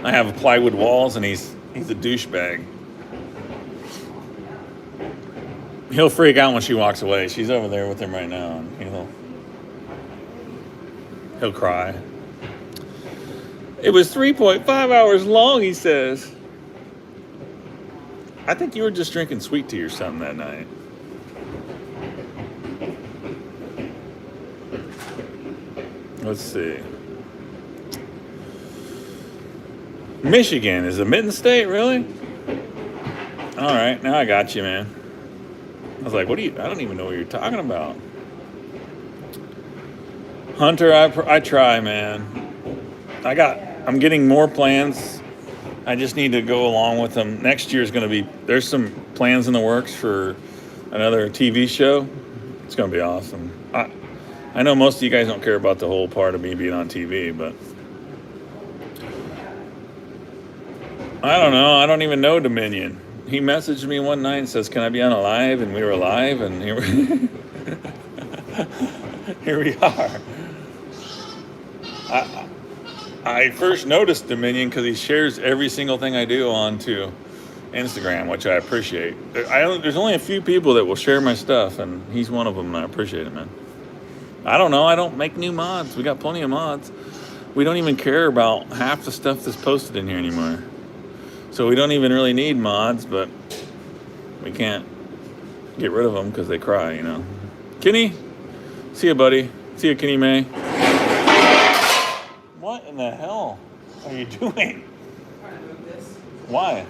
I have plywood walls, and he's a douchebag. He'll freak out when she walks away. She's over there with him right now, and he'll cry. It was 3.5 hours long, he says. I think you were just drinking sweet tea or something that night. Let's see. Michigan is a mitten state, really? All right, now I got you, man. I was like, I don't even know what you're talking about. Hunter, I try, man. I'm getting more plans. I just need to go along with them. Next year is going to be, there's some plans in the works for another TV show. It's going to be awesome. I know most of you guys don't care about the whole part of me being on TV, but I don't know. I don't even know Dominion. He messaged me one night and says, can I be on a live? And we were live, and here we are. I first noticed Dominion because he shares every single thing I do onto Instagram, which I appreciate. There's only a few people that will share my stuff, and he's one of them, and I appreciate it, man. I don't know. I don't make new mods. We got plenty of mods. We don't even care about half the stuff that's posted in here anymore. So we don't even really need mods, but we can't get rid of them because they cry, Kenny, see you, buddy. See you, Kenny May. What in the hell are you doing? I'm trying to move this. Why?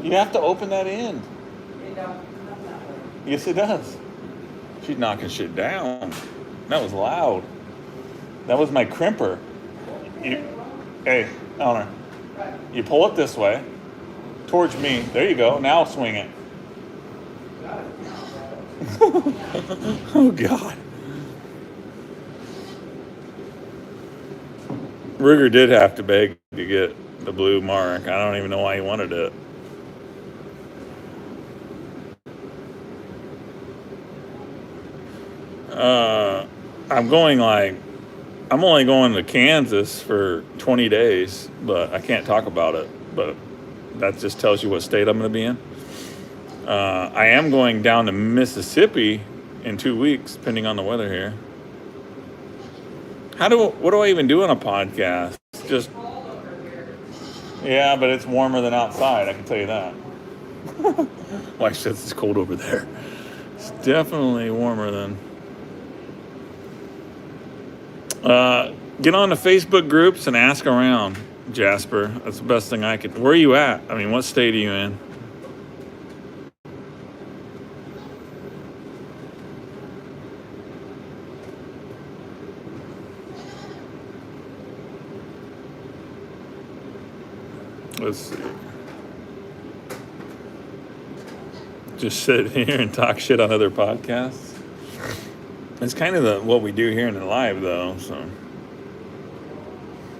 You have to open that in. It don't come that way. Yes, it does. She's knocking shit down. That was loud. That was my crimper. Hey, Eleanor. You pull it this way, towards me. There you go. Now swing it. Oh, God. Ruger did have to beg to get the blue mark. I don't even know why he wanted it. I'm only going to Kansas for 20 days, but I can't talk about it. But that just tells you what state I'm going to be in. I am going down to Mississippi in 2 weeks, depending on the weather here. What do I even do on a podcast? Just, yeah, but it's warmer than outside, I can tell you that. Like I said, it's cold over there. It's definitely warmer than. Get on the Facebook groups and ask around, Jasper. That's the best thing I could. Where are you at? I mean, what state are you in? Let's see. Just sit here and talk shit on other podcasts. It's kind of what we do here in the live, though. So,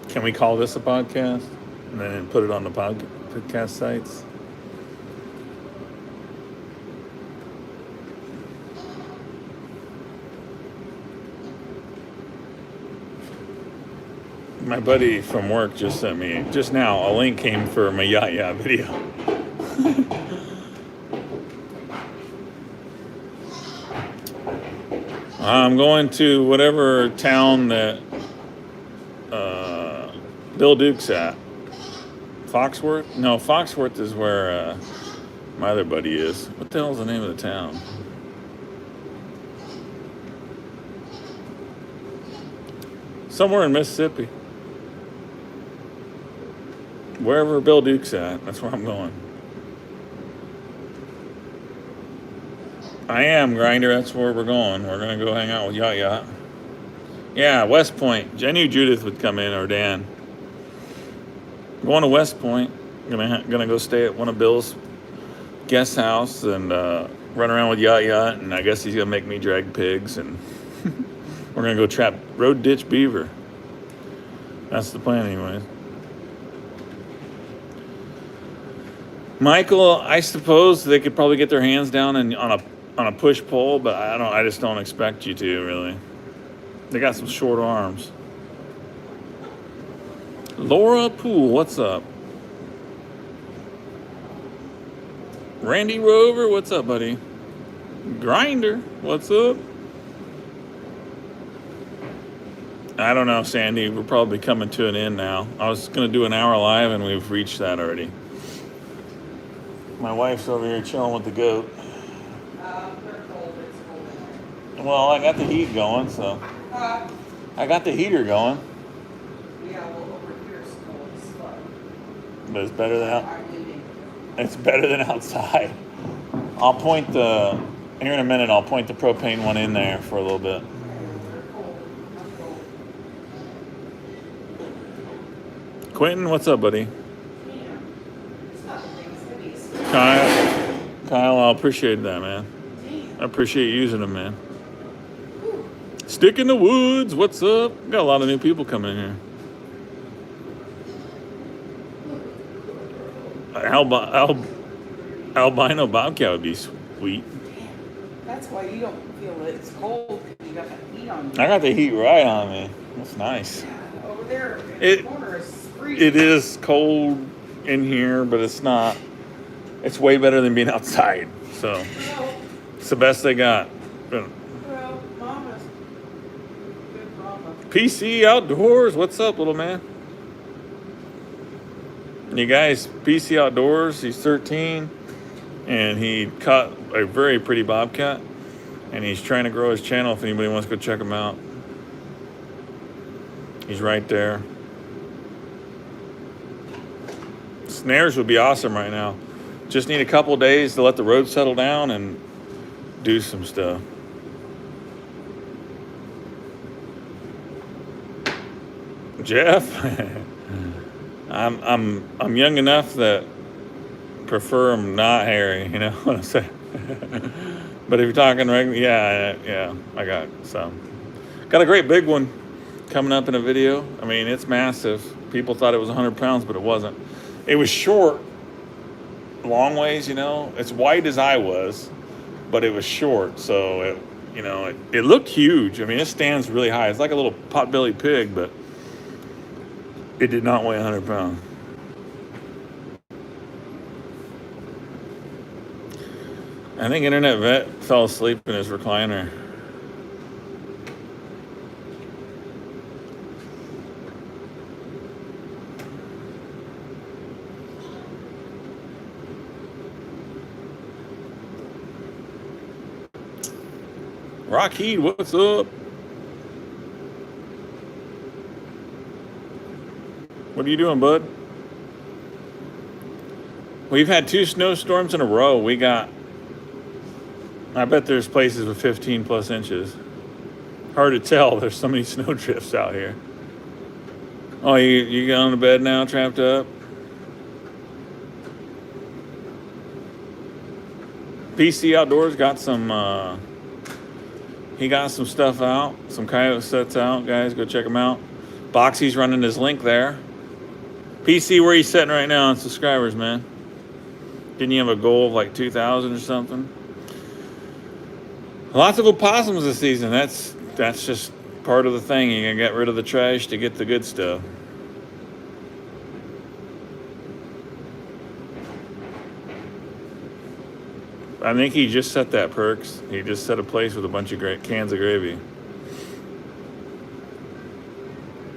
can we call this a podcast and then put it on the podcast sites? My buddy from work just sent me, just now, a link came for my Yaya video. I'm going to whatever town that Bill Duke's at. Foxworth? No, Foxworth is where my other buddy is. What the hell is the name of the town? Somewhere in Mississippi. Wherever Bill Duke's at, that's where I'm going. I am, Grinder. That's where we're going. We're going to go hang out with Yaya. Yeah, West Point. I knew Judith would come in, or Dan. Going to West Point. Gonna go stay at one of Bill's guest house and run around with Yaya. And I guess he's going to make me drag pigs. And we're going to go trap road ditch beaver. That's the plan anyways. Michael, I suppose they could probably get their hands down on on a push pull, but I just don't expect you to really. They got some short arms. Laura Poole, what's up? Randy Rover, what's up, buddy? Grinder, what's up? I don't know, Sandy. We're probably coming to an end now. I was going to do an hour live, and we've reached that already. My wife's over here chilling with the goat. They're cold. It's cold in there. Well, I got the heat going, so. I got the heater going. Yeah, well, over here it's cold as fuck. But it's better than I'm leaving. it's better than outside. I'll point the here in a minute. I'll point the propane one in there for a little bit. They're cold. I'm cold. Quentin, what's up, buddy? Yeah. It's not the biggest hoodies. Kyle, I appreciate that, man. I appreciate using them, man. Stick in the woods. What's up? Got a lot of new people coming in here. Albino bobcat would be sweet. That's why you don't feel it. It's cold because you got the heat on you. I got the heat right on me. That's nice. Over there in the corner is freezing. It is cold in here, but it's not. It's way better than being outside. So Well, it's the best they got. Mama's good mama. PC Outdoors, what's up, little man? You guys, PC Outdoors, he's 13, and he caught a very pretty bobcat, and he's trying to grow his channel if anybody wants to go check him out. He's right there. Snares would be awesome right now. Just need a couple days to let the road settle down and do some stuff. Jeff, I'm young enough that prefer them not hairy, you know what I'm saying? But if you're talking regular, yeah, I got some. Got a great big one coming up in a video. I mean, it's massive. People thought it was 100 pounds, but it wasn't. It was short, long ways, you know. It's wide as I was, but it was short, so it looked huge. I mean, it stands really high. It's like a little pot-bellied pig, but it did not weigh 100 pounds. I think Internet Vet fell asleep in his recliner. Rockheed, what's up? What are you doing, bud? We've had 2 snowstorms in a row. I bet there's places with 15 plus inches. Hard to tell. There's so many snow drifts out here. Oh, you got on the bed now, trapped up? PC Outdoors got some, he got some stuff out. Some coyote sets out. Guys, go check him out. Boxy's running his link there. PC, where are you sitting right now on subscribers, man? Didn't you have a goal of like 2,000 or something? Lots of opossums this season. That's just part of the thing. You gotta get rid of the trash to get the good stuff. I think he just set that, Perks. He just set a place with a bunch of great cans of gravy.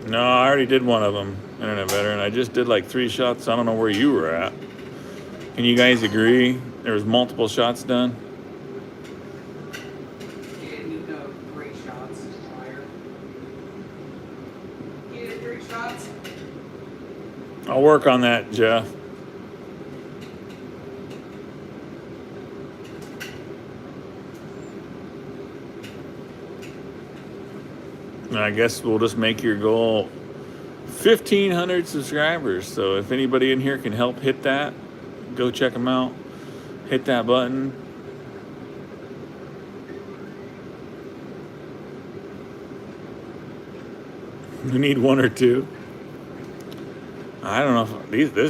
No, I already did one of them, Internet Veteran. I just did like 3 shots. I don't know where you were at. Can you guys agree there was multiple shots done? You didn't even know 3 shots prior. You did 3 shots? I'll work on that, Jeff. I guess we'll just make your goal 1,500 subscribers. So if anybody in here can help hit that, go check them out. Hit that button. We need 1 or 2. I don't know if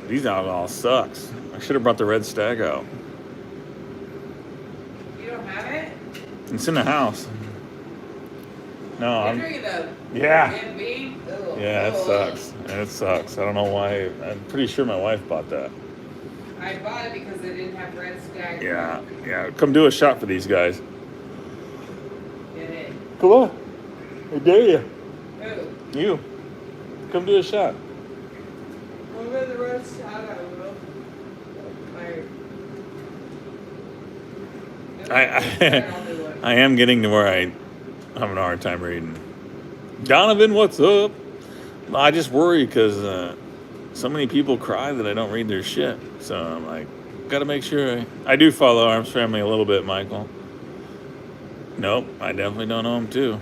these outlaws sucks. I should have brought the red stag out. It's in the house. No, You're drinking the yeah. Jim Beam? Ugh. Yeah, it Ugh. sucks. It sucks. I don't know why. I'm pretty sure my wife bought that. I bought it because it didn't have red stag. Yeah, yeah. Come do a shot for these guys. Get it. Come on. I dare you. Who? You. Come do a shot. I'll get the red stag. I will. I am getting to where I have a hard time reading. Donovan, what's up? I just worry because so many people cry that I don't read their shit. So I'm like, gotta make sure I do follow Arms Family a little bit, Michael. Nope, I definitely don't know him too.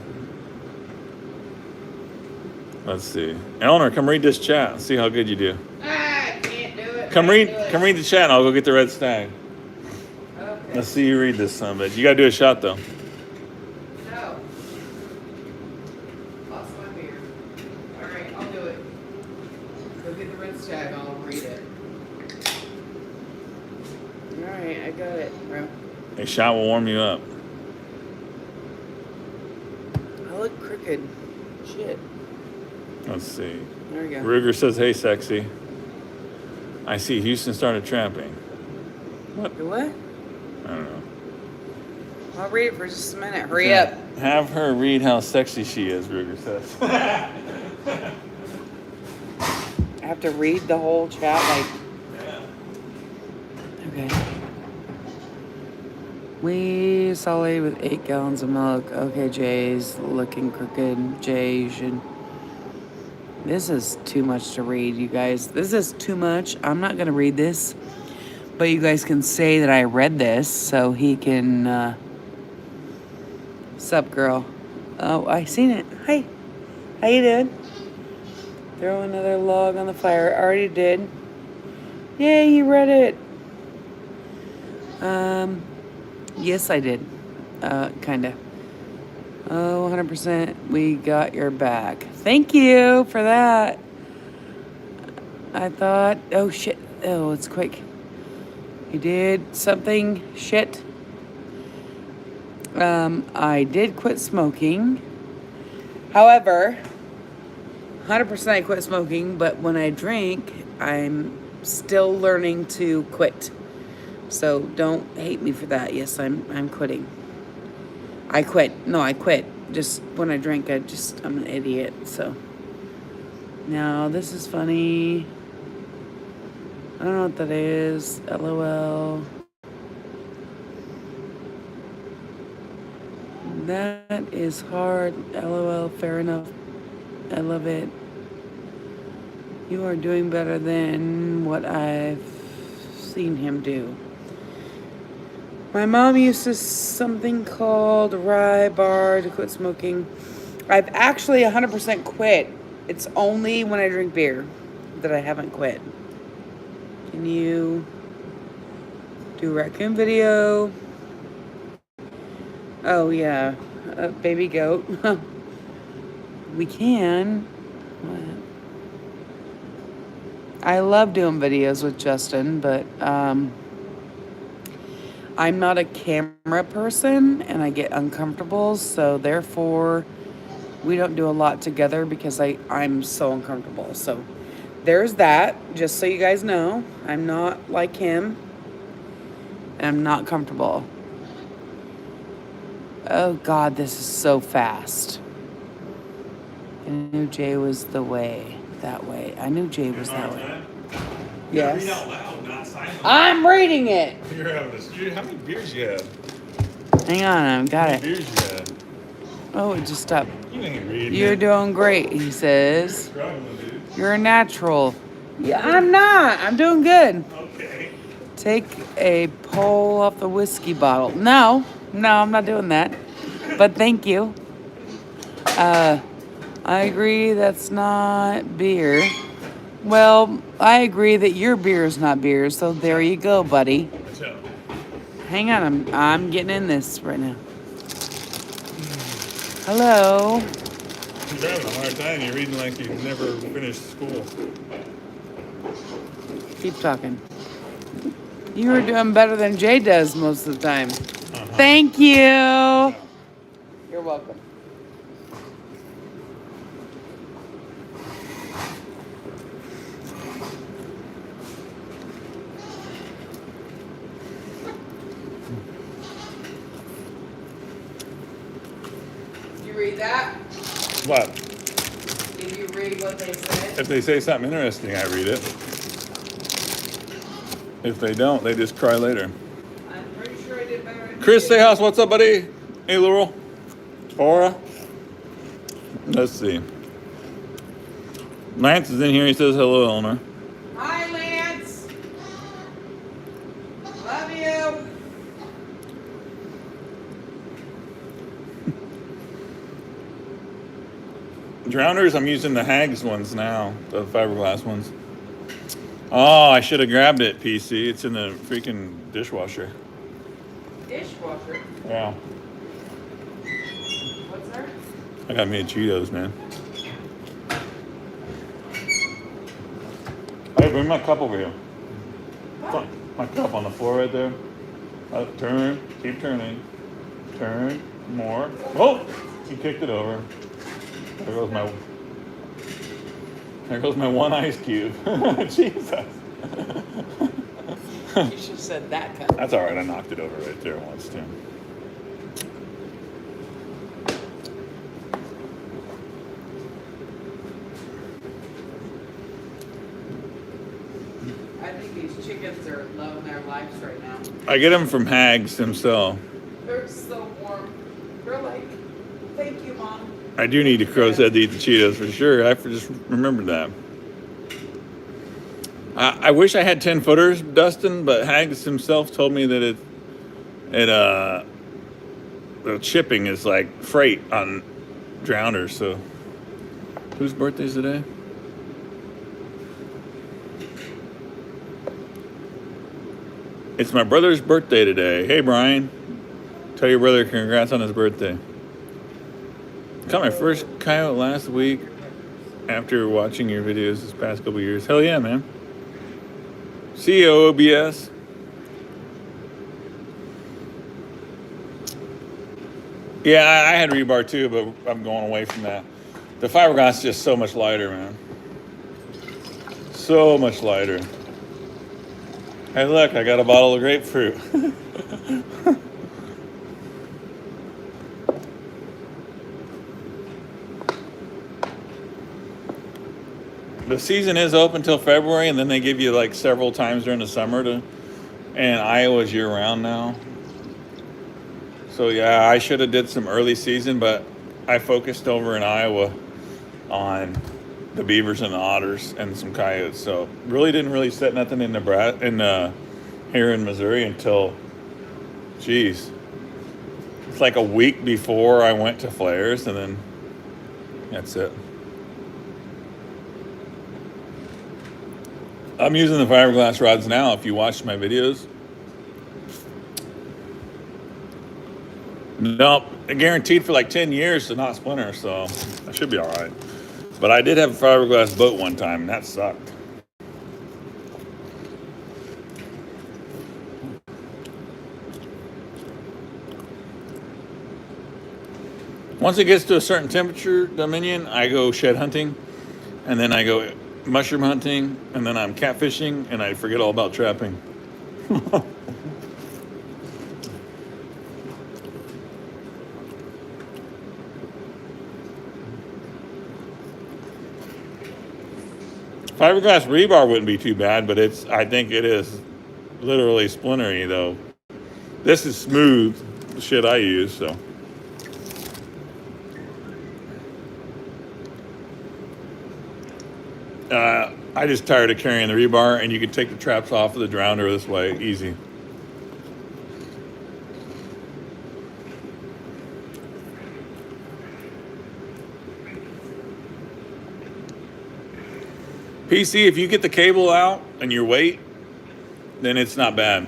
Let's see. Eleanor, come read this chat. See how good you do. I can't do it. Come read the chat and I'll go get the red stag. Okay. Let's see you read this son, but you gotta do a shot though. No. Lost my beer. Alright, I'll do it. Go get the red stag, I'll read it. Alright, I got it, bro. A shot will warm you up. I look crooked. Shit. Let's see. There we go. Ruger says, hey, sexy. I see Houston started trapping. What? What? I don't know. I'll read it for just a minute. Hurry up. Have her read how sexy she is, Ruger says. I have to read the whole chat, like... Yeah. Okay. We solid with 8 gallons of milk. Okay, Jay's looking crooked. Jay, you should... This is too much to read, you guys. This is too much. I'm not going to read this. But you guys can say that I read this so he can... Sup, girl? Oh, I seen it. Hi. How you doing? Throw another log on the fire. Already did. Yay, you read it. Yes, I did. Kinda. Oh, 100%. We got your back. Thank you for that. I thought, oh shit. Oh, it's quick. You did something shit. I did quit smoking. However, 100% I quit smoking, but when I drink, I'm still learning to quit. So don't hate me for that. Yes, I'm quitting. I quit. No, I quit. Just when I drink, I'm an idiot. So now this is funny. I don't know what that is. LOL. That is hard. LOL. Fair enough. I love it. You are doing better than what I've seen him do. My mom used to something called rye bar to quit smoking. I've actually 100% quit. It's only when I drink beer that I haven't quit. Can you do raccoon video? Oh yeah, baby goat. We can. What? I love doing videos with Justin, but I'm not a camera person and I get uncomfortable, so therefore we don't do a lot together because I'm so uncomfortable. So there's that, just so you guys know. I'm not like him and I'm not comfortable. Oh God, this is so fast. I knew Jay was that way. I knew Jay was that way. Yes. Read out loud, not silent. I'm reading it. You're having this. How many beers you had? Hang on, I've got it. Beers you had? Oh, it just stopped. You ain't reading. You're doing great, he says. Struggling, dude. You're a natural. Yeah, I'm not. I'm doing good. Okay. Take a pull off the whiskey bottle. No, I'm not doing that. But thank you. I agree that's not beer. Well, I agree that your beer is not beer, so there you go, buddy. Hang on, I'm getting in this right now. Hello. You're having a hard time. You're reading like you've never finished school. Keep talking. You were doing better than Jay does most of the time. Uh-huh. Thank you. You're welcome. Did you read that? What? Did you read what they said? If they say something interesting, I read it. If they don't, they just cry later. I'm pretty sure I did better than Chris you did. Sayhouse, what's up, buddy? Hey, Laurel. Aura. Let's see. Lance is in here. He says hello, Eleanor. Hi, Lance. Love you. Drowners, I'm using the Hags ones now, the fiberglass ones. Oh, I should have grabbed it, PC. It's in the freaking dishwasher. Dishwasher. Yeah. What's there? I got me a Cheetos, man. Hey, bring my cup over here. What? My cup on the floor right there. Turn, keep turning. Turn, more. Oh, he kicked it over. There goes my one ice cube. Jesus. You should have said that kind. That's all right. I knocked it over right there once too. I think these chickens are loving their lives right now. I get them from Hags himself. They're so warm. They're like, thank you, Mom. I do need a crow's head to eat the Cheetos for sure. I just remembered that. I wish I had 10 footers, Dustin, but Hags himself told me that the shipping is like freight on drowners. So, whose birthday's today? It's my brother's birthday today. Hey, Brian. Tell your brother congrats on his birthday. Caught my first coyote last week after watching your videos this past couple years. Hell yeah, man. See you, OBS. Yeah, I had rebar too, but I'm going away from that. The fiberglass is just so much lighter, man. So much lighter. Hey, look, I got a bottle of grapefruit. The season is open till February, and then they give you like several times during the summer and Iowa's year round now. So yeah, I should have did some early season, but I focused over in Iowa on the beavers and the otters and some coyotes. So really didn't set nothing in Nebraska, here in Missouri until, geez, it's like a week before I went to flares, and then that's it. I'm using the fiberglass rods now. If you watch my videos, nope, guaranteed for like 10 years to not splinter, so I should be all right. But I did have a fiberglass boat one time, and that sucked. Once it gets to a certain temperature, Dominion, I go shed hunting, and then I go mushroom hunting, and then I'm catfishing, and I forget all about trapping. Fiberglass rebar wouldn't be too bad, but I think it is literally splintery though. This is smooth, the shit I use, so. I just tired of carrying the rebar, and you can take the traps off of the drowner this way, easy. PC, if you get the cable out and your weight, then it's not bad.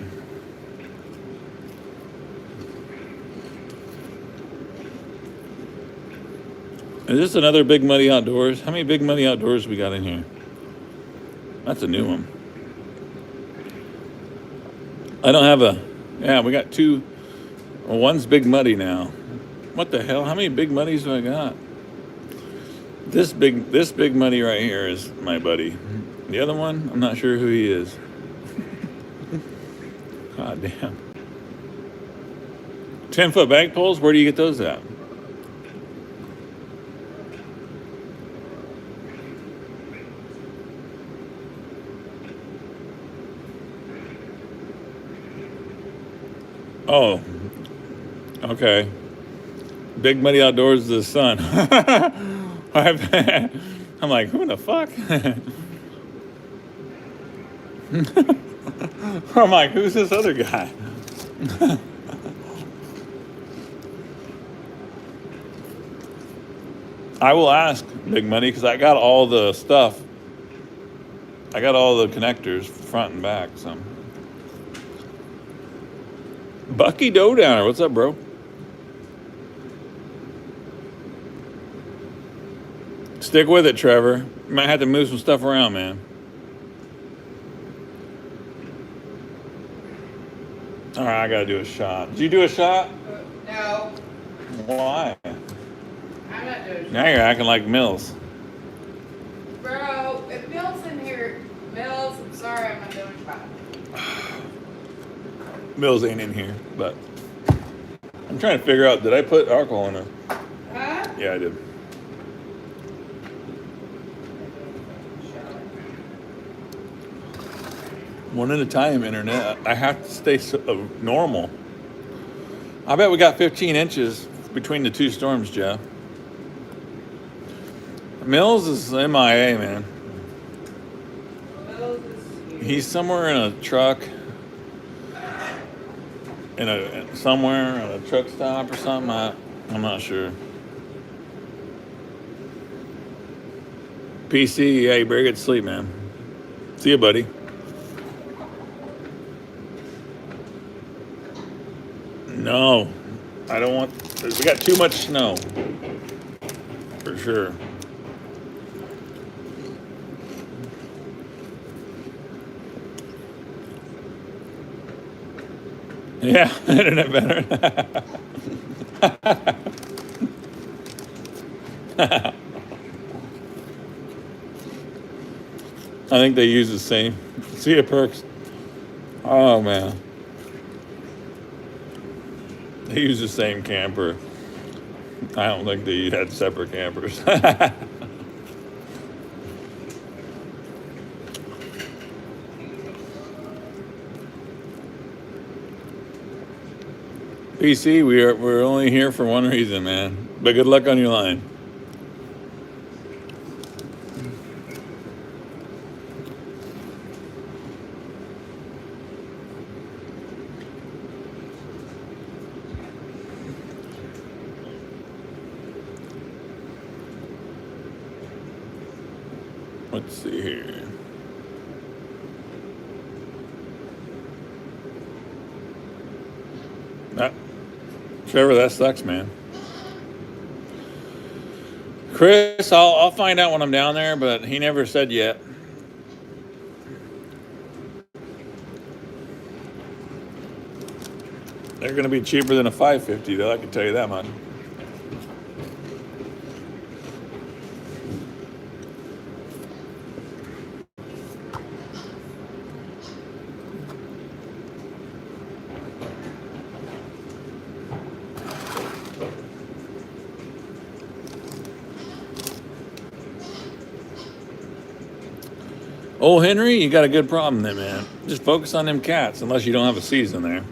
Is this another Big Muddy Outdoors? How many Big Muddy Outdoors we got in here? That's a new one. I don't have yeah, we got two Well, one's Big Muddy now. What the hell? How many Big Muddies do I got? This big Muddy right here is my buddy. The other one, I'm not sure who he is. God damn. 10-foot bag poles, where do you get those at? Oh, okay. Big Muddy Outdoors is the son. I'm like, who the fuck? I'm like, who's this other guy? I will ask Big Money because I got all the stuff. I got all the connectors, front and back. So, Bucky Dowdowner, what's up, bro? Stick with it, Trevor. You might have to move some stuff around, man. All right, I gotta do a shot. Did you do a shot? No. Why? I'm not doing shit. Now you're acting like Mills. Bro, if Mills in here, Mills, I'm sorry, I'm not doing shit. Mills ain't in here, but I'm trying to figure out, did I put alcohol in it? Huh? Yeah, I did. One at a time, internet. I have to stay normal. I bet we got 15 inches between the two storms, Jeff. Mills is MIA, man. Mills is here. He's somewhere in a truck, somewhere at a truck stop or something. I'm not sure. PC, yeah, you better get to sleep, man. See you, buddy. No, I don't want. We got too much snow, for sure. Yeah, internet better. I think they use the same. See ya, Perks. Oh man, they use the same camper. I don't think they had separate campers. PC, we're only here for one reason, man. But good luck on your line. Let's see here. Trevor, that sucks, man. Chris, I'll find out when I'm down there, but he never said yet. They're going to be cheaper than a 550, though. I can tell you that much. Oh, Henry, you got a good problem then, man. Just focus on them cats, unless you don't have a season there.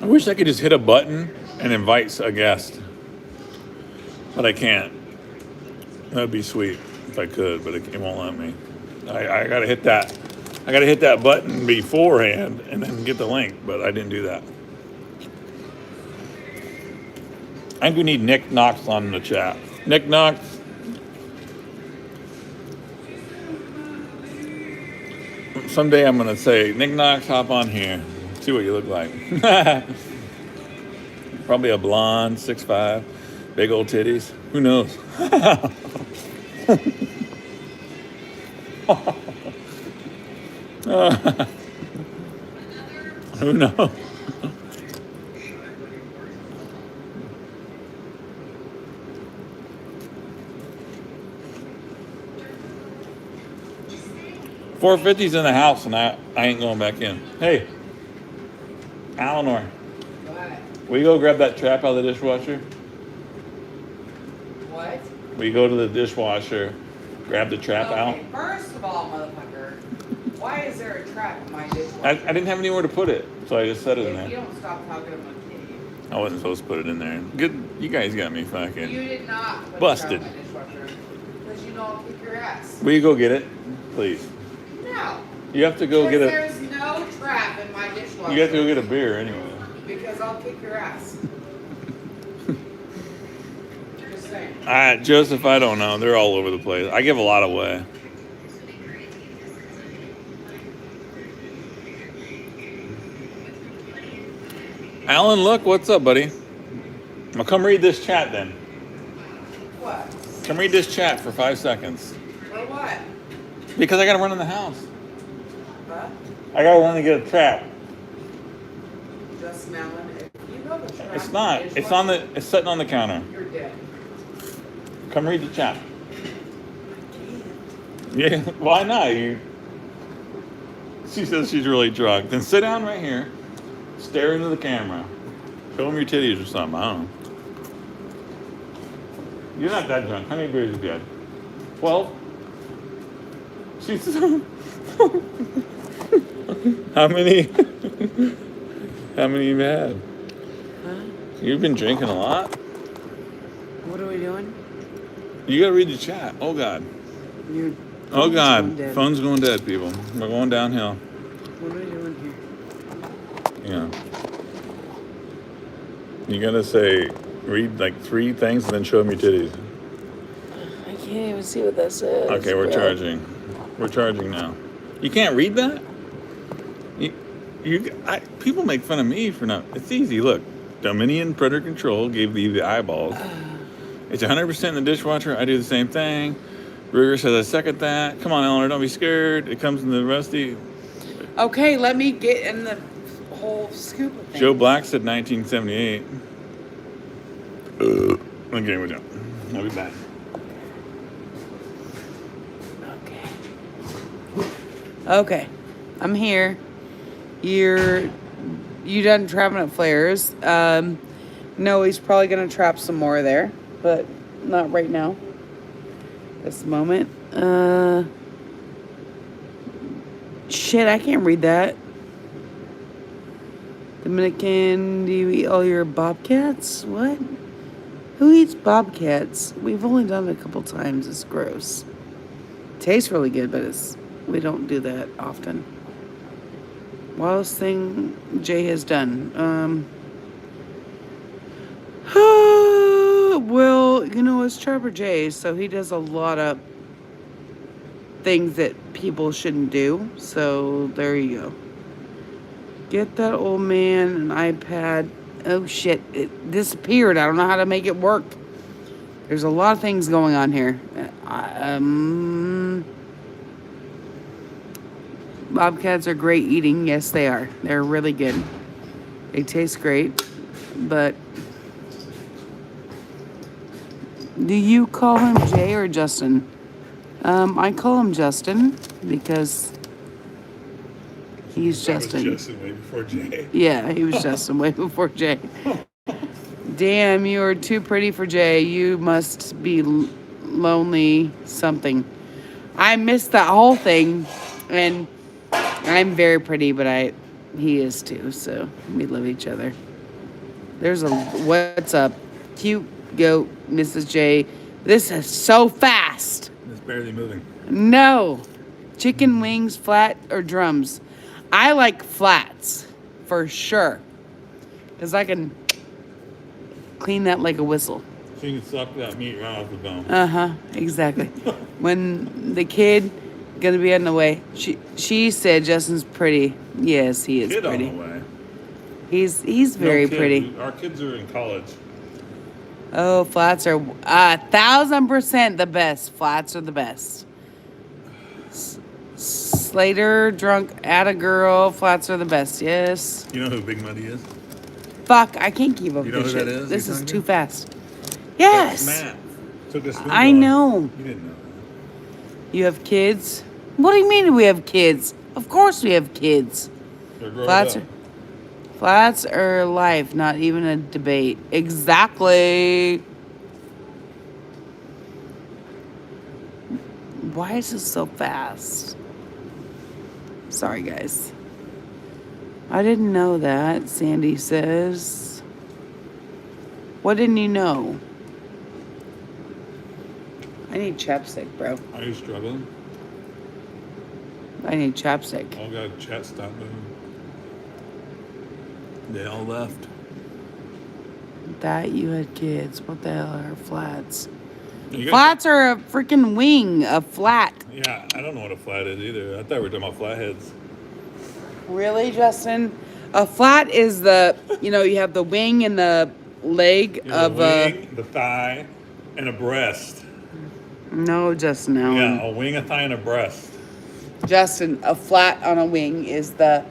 I wish I could just hit a button and invite a guest, but I can't. That'd be sweet if I could, but it won't let me. I gotta hit that. I gotta hit that button beforehand and then get the link, but I didn't do that. I think we need Nick Knox on the chat. Nick Knox. Someday I'm going to say, Nick Knox, hop on here. See what you look like. Probably a blonde, 6'5", big old titties. Who knows? Who knows? $450's in the house, and I ain't going back in. Hey, Eleanor, What? will you go grab that trap out of the dishwasher? What? Will you go to the dishwasher, grab the trap out? Okay, first of all, motherfucker, why is there a trap in my dishwasher? I didn't have anywhere to put it, so I just set it in If you there. don't stop talking, I'm gonna kill you. I wasn't supposed to put it in there. Good, you guys got me fucking. You did not put Busted. a trap in my dishwasher. Because you know I'll kick your ass. Will you go get it, please? No. You have to go get There's no trap in my dishwasher. You have to go get a beer anyway. Because I'll kick your ass. Just saying. Joseph, I don't know. They're all over the place. I give a lot away. Alan, look, what's up, buddy? Well, come read this chat then. What? Come read this chat for 5 seconds. For what? Because I gotta run in the house. Huh? I gotta run to get a trap. Just now, if you know the trap. It's not. in It's on the. It's sitting on the counter. You're dead. Come read the chat. Yeah, why not? She says she's really drunk. Then sit down right here, stare into the camera, show them your titties or something. I don't know. You're not that drunk. How many beers have you had? 12? She says, how many? How many you had? Huh? You've been drinking a lot. What are we doing? You gotta read the chat. Oh God. You're. Oh God. Going dead. Phone's going dead, people. We're going downhill. What are we doing here? Yeah. You gotta say, read like 3 things and then show them your titties. I can't even see what that says. Okay, we're charging. We're charging now. You can't read that? People make fun of me for not. It's easy. Look, Dominion Predator Control gave the eyeballs. It's 100% in the dishwasher. I do the same thing. Ruger says I second that. Come on, Eleanor, don't be scared. It comes in the rusty. Okay, let me get in the whole scoop of things. Joe Black said 1978. Okay, we're done. I'll be back. Okay, I'm here. You done trapping at Flares. No, he's probably gonna trap some more there, but not right now. This moment. Shit, I can't read that. Dominican, do you eat all your bobcats? What? Who eats bobcats? We've only done it a couple times. It's gross. Tastes really good, but we don't do that often. Wildest thing Jay has done. Well, you know, it's Trapper Jay, so he does a lot of things that people shouldn't do. So there you go. Get that old man an iPad. Oh shit, it disappeared. I don't know how to make it work. There's a lot of things going on here. Bobcats are great eating. Yes, they are. They're really good. They taste great. But do you call him Jay or Justin? I call him Justin because he's Justin. Justin way before Jay. Yeah, he was Justin way before Jay. Damn, you are too pretty for Jay. You must be lonely something. I missed that whole thing, and I'm very pretty, but he is too, so we love each other. There's a what's up, cute goat, Mrs. J. This is so fast. It's barely moving. No, chicken wings, flat or drums. I like flats for sure, cause I can clean that like a whistle. So you can suck that meat right off the bone. Exactly. When the kid gonna be on the way, she said Justin's pretty. Yes, he is Kid pretty. on the way. He's very No kid. pretty. Our kids are in college. Oh, flats are 1,000% the best. Flats are the best. Slater, drunk, at a girl. Flats are the best. Yes. You know who Big Muddy is? Fuck, I can't keep up You with know this who shit. that is? This You're is talking too to? fast. That's Yes. Matt. Took a swing I on. know. You didn't know You have kids? What do you mean we have kids? Of course we have kids. that. They're grown Flats up. are, flats are life, not even a debate. Exactly. Why is this so fast? Sorry, guys. I didn't know that, Sandy says. What didn't you know? I need chapstick, bro. Are you struggling? I need chapstick. All got chat stop moving. They all left. That you had kids. What the hell are flats? You got- Flats are a freaking wing, a flat. Yeah, I don't know what a flat is either. I thought we were talking about flatheads. Really, Justin? A flat is you have the wing and the leg There's of a wing, the thigh, and a breast. No, Justin Allen. Yeah, a wing, a thigh, and a breast. Justin, a flat on a wing is the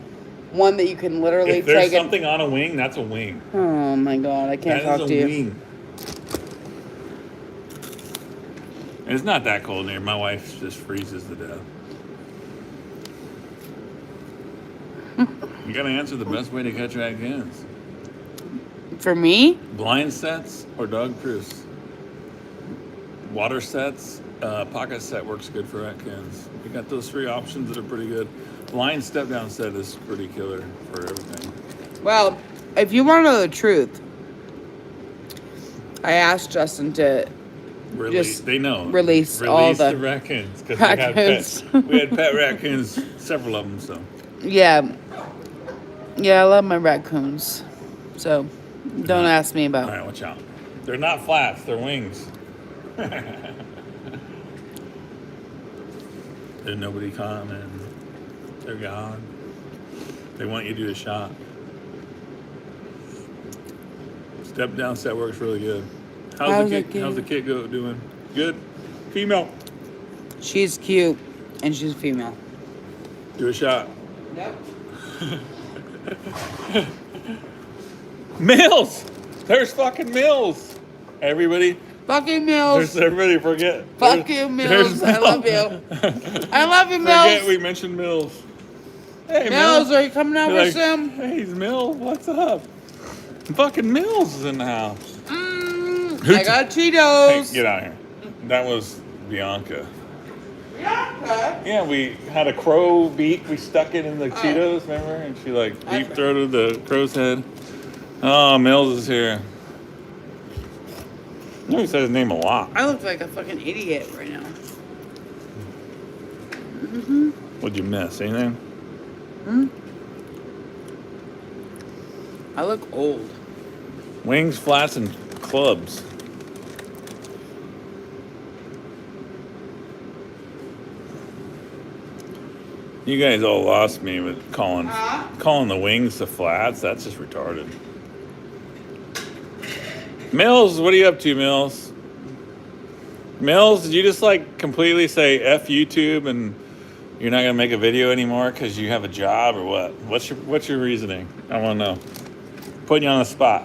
one that you can literally If there's take. something on a wing, that's a wing. Oh my God, I can't That talk is to a you. wing. It's not that cold in here. My wife just freezes to death. You gotta answer the best way to catch raccoons. For me, Blind sets or dog proofs? Water sets, pocket set works good for raccoons. You got those three options that are pretty good. Blind step down set is pretty killer for everything. well, if you want to know the truth, I asked Justin to Release, they know. release all the raccoons because raccoons. we had pet raccoons, several of them. So Yeah, I love my raccoons. So don't ask me all about. right, watch out. They're not flats; they're wings. There's nobody coming. They're gone. They want you to do a shot. Step down set works really good. How's the kid doing? Good. Female. She's cute, and she's female. Do a shot. Yep. Mills. There's fucking Mills. Everybody. Fucking Mills. Everybody forget. Fuck you, Mills. I love you. I love you, Mills. Forget we mentioned Mills. Hey, Mills, are you coming over Like, some? hey, Mills, what's up? Fucking Mills is in the house. I got Hey, Cheetos. get out of here. That was Bianca. Bianca? Yeah, we had a crow beak. We stuck it in the Cheetos, remember? And she deep throated the crow's head. Oh, Mills is here. I know he said his name a lot. I look like a fucking idiot right now. What'd you miss? Anything? I look old. Wings, flats, and clubs. You guys all lost me with calling the wings the flats. That's just retarded. Mills, what are you up to, Mills? Mills, did you just completely say F YouTube and you're not gonna make a video anymore because you have a job or what? What's your reasoning? I want to know. Putting you on the spot.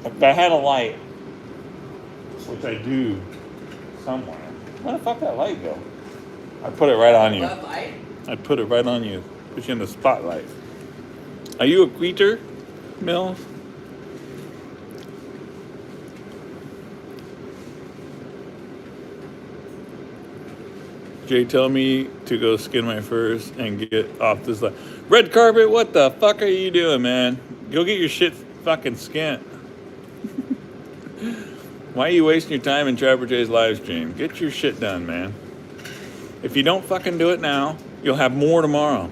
If I had a light, which I do somewhere, where the fuck did that light go? I'd put it right on you. Light? I'd put it right on you. Put you in the spotlight. Are you a greeter, Mills? Jay, tell me to go skin my furs and get off this line. Red carpet, what the fuck are you doing, man? Go get your shit fucking skint. Why are you wasting your time in Trapper Jay's live stream? Get your shit done, man. If you don't fucking do it now, you'll have more tomorrow.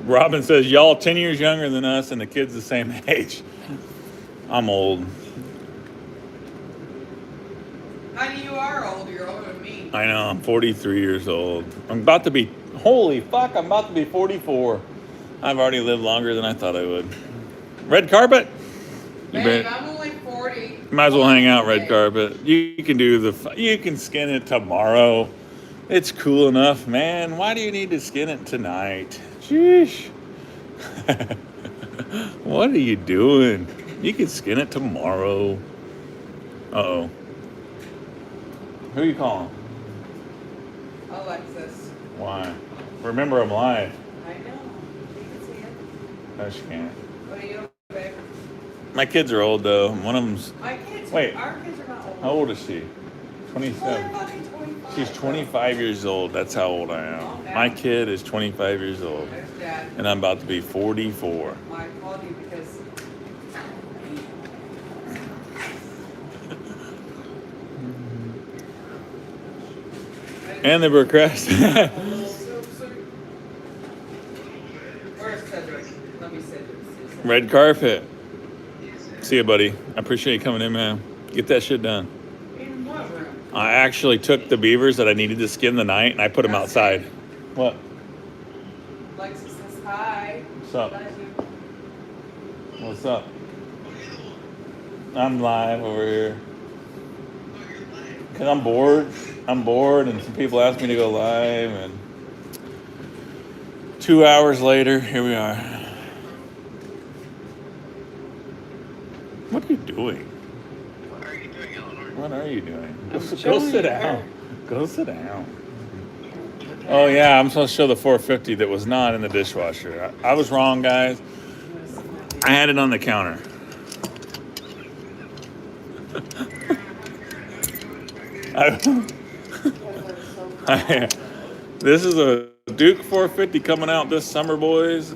Robin says, y'all 10 years younger than us and the kid's the same age. I'm old. Honey, you are old. You're older than me. I know, I'm 43 years old. I'm about to be, holy fuck, I'm about to be 44. I've already lived longer than I thought I would. Red carpet? Babe, I'm only 40. Might as well hang out red carpet. You can you can skin it tomorrow. It's cool enough, man. Why do you need to skin it tonight? Sheesh. What are you doing? You can skin it tomorrow. Uh-oh. Who are you calling? Alexis. Why? Remember, I'm live. I know. You can see it. No, she can't. What are you, babe? My kids are old, though. One of them's... My kids. Wait. Our kids are not old. How old is she? Well, 27. they're fucking 25. She's 25 years old. That's how old I am. Okay. My kid is 25 years old. There's Dad. And I'm about to be 44. Well, I called you because. And the procrastinate. Where's Cedric? Let me Cedric. Red carpet. See you, buddy. I appreciate you coming in, man. Get that shit done. In what room? I actually took the beavers that I needed to skin the night and I put them outside. What? Lexi says hi. What's up? Bless you. What's up? I'm live over here. Because I'm bored. I'm bored and some people asked me to go live and 2 hours later, here we are. What are you doing? What are you doing, Eleanor? What are you doing? Go showing sit her. down. Go sit down. Oh yeah, I'm supposed to show the 450 that was not in the dishwasher. I was wrong, guys. I had it on the counter. This is a Duke 450 coming out this summer, boys.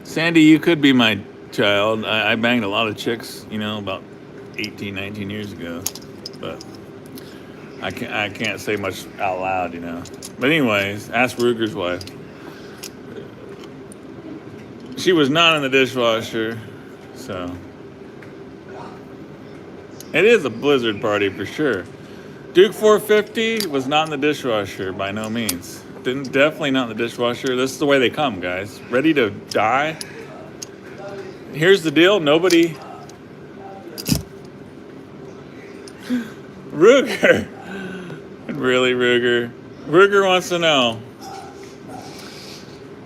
Sandy, you could be my child. I banged a lot of chicks, about 18, 19 years ago. But I can't say much out loud, But anyways, ask Ruger's wife. She was not in the dishwasher, so... It is a blizzard party for sure. Duke 450 was not in the dishwasher by no means. Definitely not in the dishwasher. This is the way they come, guys. Ready to die. Here's the deal. Nobody... Ruger. Really, Ruger? Ruger wants to know.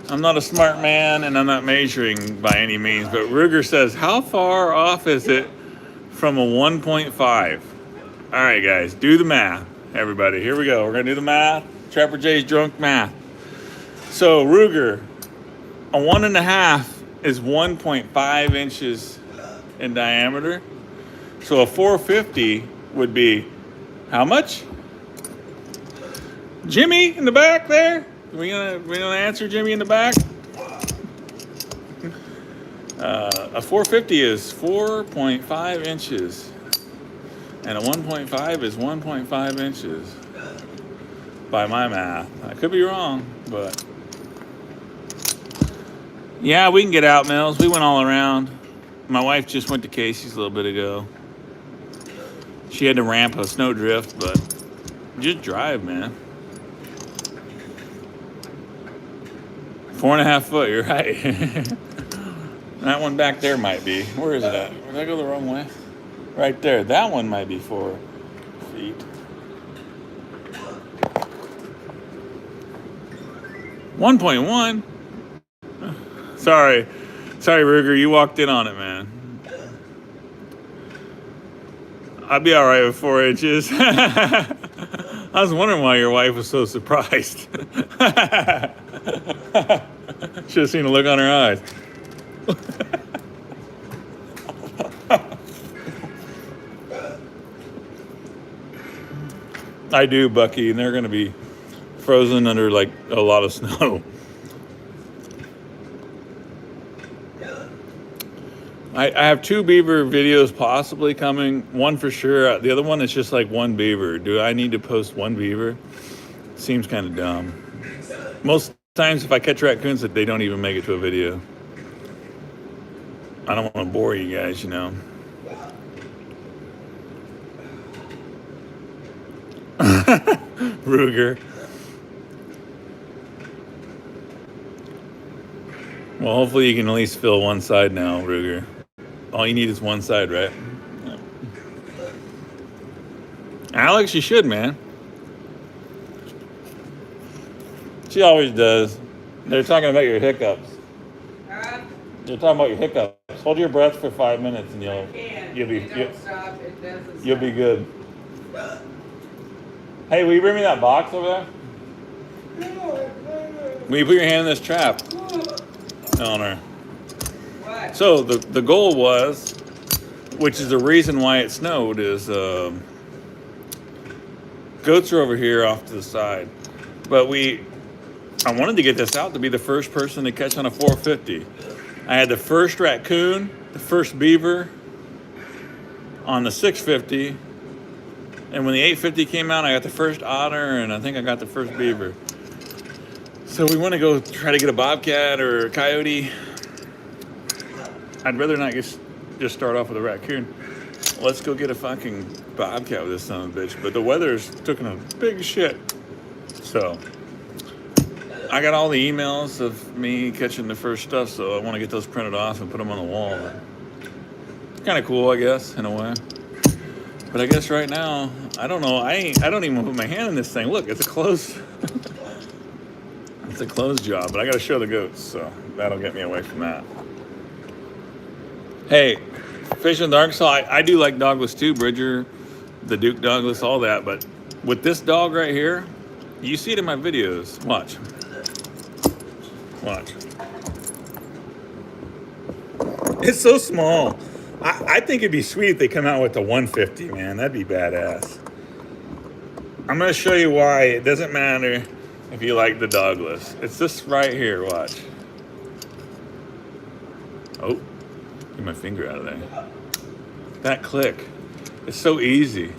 I'm not a smart man and I'm not measuring by any means, but Ruger says, how far off is it from a 1.5? All right, guys, do the math, everybody. Here we go. We're going to do the math. Trapper Jay's drunk math. So, Ruger, a 1.5 is 1.5 inches in diameter. So, a 450 would be how much? Jimmy in the back there? We gonna answer Jimmy in the back? A 450 is 4.5 inches. And a 1.5 is 1.5 inches. By my math. I could be wrong, but... Yeah, we can get out, Mills. We went all around. My wife just went to Casey's a little bit ago. She had to ramp a snowdrift, but just drive, man. 4.5 foot, you're right. That one back there might be. Where is it at? Did I go the wrong way? Right there. That one might be 4 feet. $1.1. Sorry, Ruger. You walked in on it, man. I'd be all right with 4 inches. I was wondering why your wife was so surprised. Should have seen the look on her eyes. I do, Bucky, and they're going to be frozen under like a lot of snow. I have 2 beaver videos possibly coming. One for sure. The other one is just like one beaver. Do I need to post one beaver? Seems kind of dumb. Most times if I catch raccoons, they don't even make it to a video. I don't want to bore you guys, you know. Ruger. Well, hopefully you can at least fill one side now, Ruger. All you need is one side, right? Yeah. Alex, you should, man. She always does. They're talking about your hiccups. They're talking about your hiccups. Hold your breath for 5 minutes and you'll be good. Hey, will you bring me that box over there? Will you put your hand in this trap? Eleanor. What? So the goal was, which is the reason why it snowed, is goats are over here off to the side. But I wanted to get this out to be the first person to catch on a 450. I had the first raccoon, the first beaver on the 650. And when the 850 came out, I got the first otter, and I think I got the first beaver. So we want to go try to get a bobcat or a coyote. I'd rather not just start off with a raccoon. Let's go get a fucking bobcat with this son of a bitch. But the weather's taking a big shit. So I got all the emails of me catching the first stuff, so I want to get those printed off and put them on the wall. It's kind of cool, I guess, in a way. But I guess right now, I don't know. I don't even put my hand in this thing. Look, it's a closed. It's a closed job, but I got to show the goats, so that'll get me away from that. Hey, Fish in the Arkansas, I do like dogless too, Bridger, the Duke Douglas, all that. But with this dog right here, you see it in my videos. Watch. It's so small. I think it'd be sweet if they come out with the 150, man. That'd be badass. I'm going to show you why it doesn't matter if you like the dogless. It's this right here, watch. Oh, get my finger out of there. That click. It's so easy.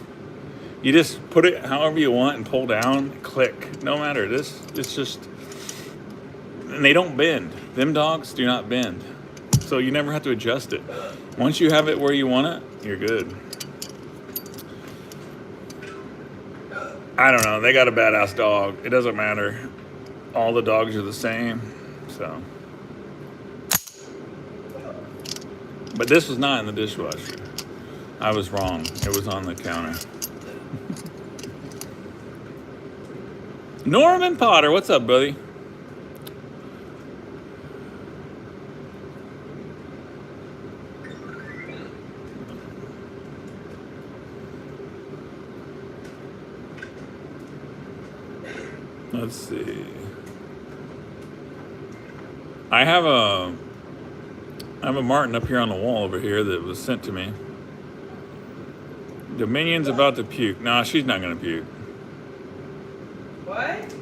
You just put it however you want and pull down, click. No matter. It's just, and they don't bend. Them dogs do not bend. So you never have to adjust it. Once you have it where you want it, you're good. I don't know. They got a badass dog. It doesn't matter. All the dogs are the same. So. But this was not in the dishwasher. I was wrong. It was on the counter. Norman Potter, what's up, buddy? Let's see. I have a Martin up here on the wall over here that was sent to me. Dominion's about to puke. Nah, she's not gonna puke. What?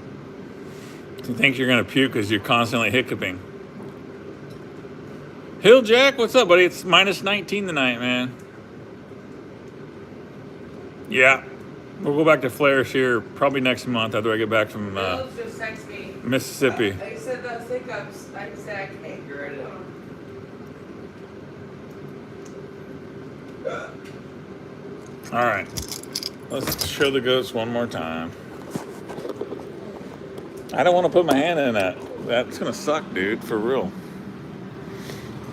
She thinks you're gonna puke because you're constantly hiccuping. Hill Jack, what's up, buddy? It's minus 19 tonight, man. Yeah. We'll go back to Flares here probably next month after I get back from Just text me. Mississippi. They said those hiccups. I said I can't get rid of them. All right. Let's show the goats one more time. I don't want to put my hand in that. That's going to suck, dude, for real.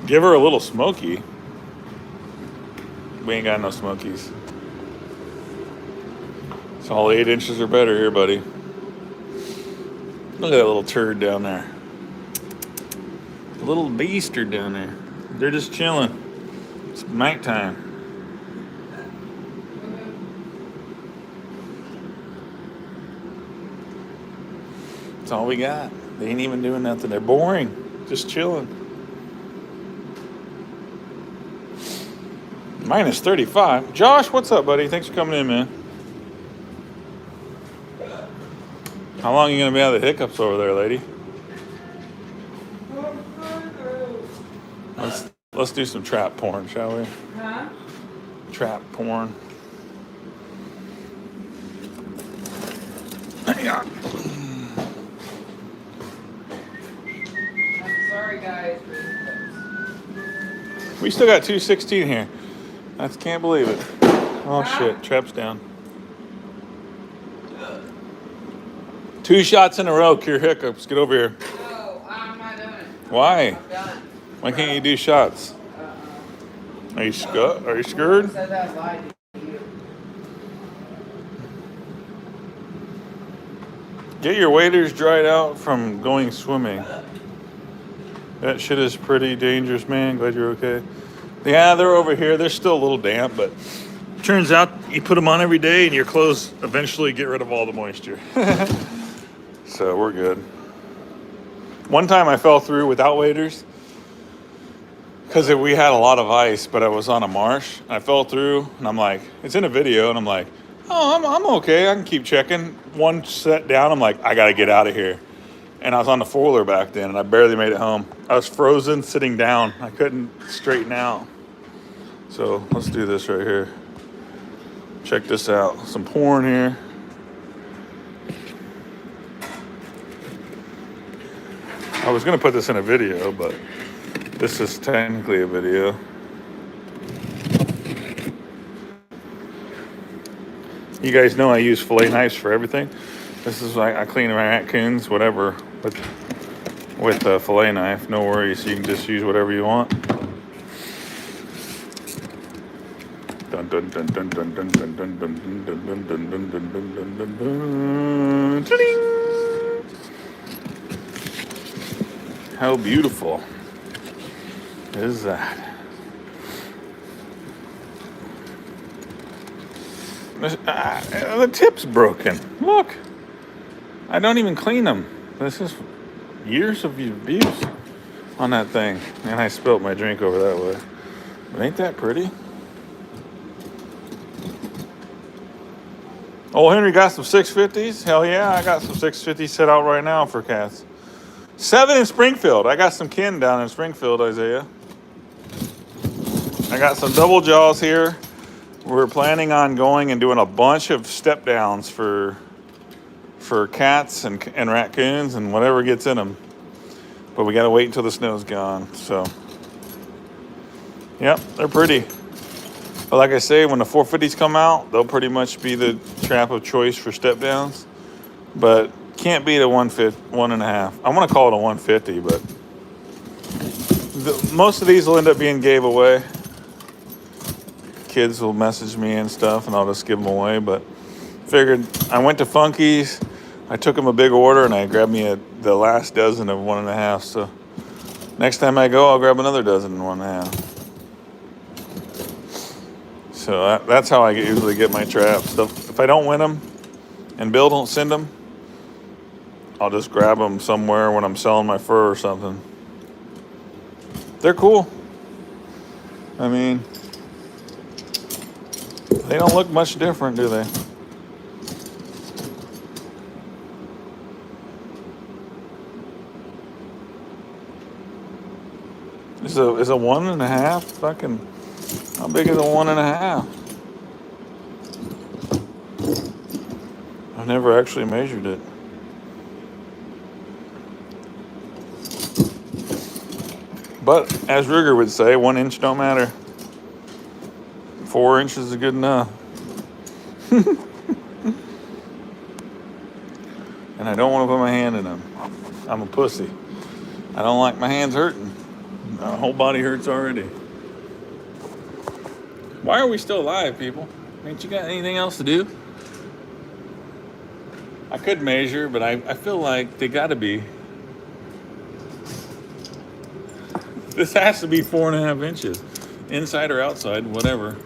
Give her a little smoky. We ain't got no smokies. It's all 8 inches or better here, buddy. Look at that little turd down there. A little beaster down there. They're just chilling. It's nighttime. That's all we got. They ain't even doing nothing. They're boring. Just chilling. Minus 35. Josh, what's up, buddy? Thanks for coming in, man. How long are you going to be out of the hiccups over there, lady? Let's do some trap porn, shall we? Huh? Trap porn. Hang on. I'm sorry, guys. We still got 216 here. I can't believe it. Oh shit, trap's down. 2 shots in a row, cure hiccups. Get over here. No, I'm not doing it. Why? I'm done. Why can't you do shots? Are you scared? Are you scared? Said that lie to you. Get your waders dried out from going swimming. That shit is pretty dangerous, man. Glad you're okay. Yeah, they're over here. They're still a little damp, but turns out you put them on every day and your clothes eventually get rid of all the moisture. So we're good. One time I fell through without waders because we had a lot of ice, but I was on a marsh. I fell through and I'm like, it's in a video, and I'm like, oh, I'm okay. I can keep checking. One set down, I'm like, I got to get out of here. And I was on the foiler back then, and I barely made it home. I was frozen sitting down. I couldn't straighten out. So let's do this right here. Check this out. Some porn here. I was going to put this in a video, but this is technically a video. You guys know I use fillet knives for everything. This is like I clean my raccoons, whatever, with a fillet knife. No worries, you can just use whatever you want. Dun dun dun dun dun dun dun dun dun dun dun dun dun dun dun dun dun dun. How beautiful is that? The tip's broken. Look, I don't even clean them. This is years of abuse on that thing. And I spilt my drink over that way. But ain't that pretty? Old Henry got some 650s. Hell yeah, I got some 650s set out right now for cats. 7 in Springfield. I got some kin down in Springfield, Isaiah. I got some double jaws here. We're planning on going and doing a bunch of step downs for cats and raccoons and whatever gets in them. But we got to wait until the snow's gone. So, yep, they're pretty. But like I say, when the 450s come out, they'll pretty much be the trap of choice for step downs. But can't beat a 1.5. I want to call it a 150, but most of these will end up being gave away. Kids will message me and stuff, and I'll just give them away. But figured I went to Funky's. I took them a big order, and I grabbed me the last dozen of 1.5. So next time I go, I'll grab another dozen in 1.5. So that's how I usually get my traps. If I don't win them and Bill don't send them, I'll just grab them somewhere when I'm selling my fur or something. They're cool. I mean, they don't look much different, do they? Is a 1.5 fucking? How big is a 1.5? I've never actually measured it. But as Ruger would say, 1 inch don't matter. 4 inches is good enough. And I don't want to put my hand in them. I'm a pussy. I don't like my hands hurting. My whole body hurts already. Why are we still alive, people? Ain't you got anything else to do? I could measure, but I feel like they gotta be. This has to be 4.5 inches. Inside or outside, whatever.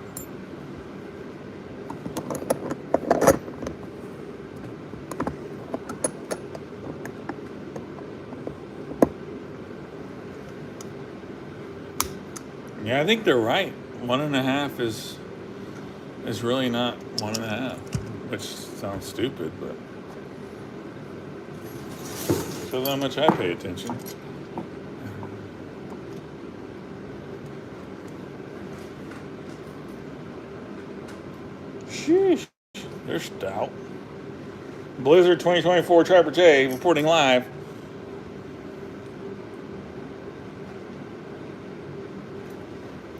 Yeah, I think they're right. 1.5 is really not 1.5, which sounds stupid, but shows how much I pay attention. Sheesh, they're stout. Blizzard 2024 Trapper J reporting live.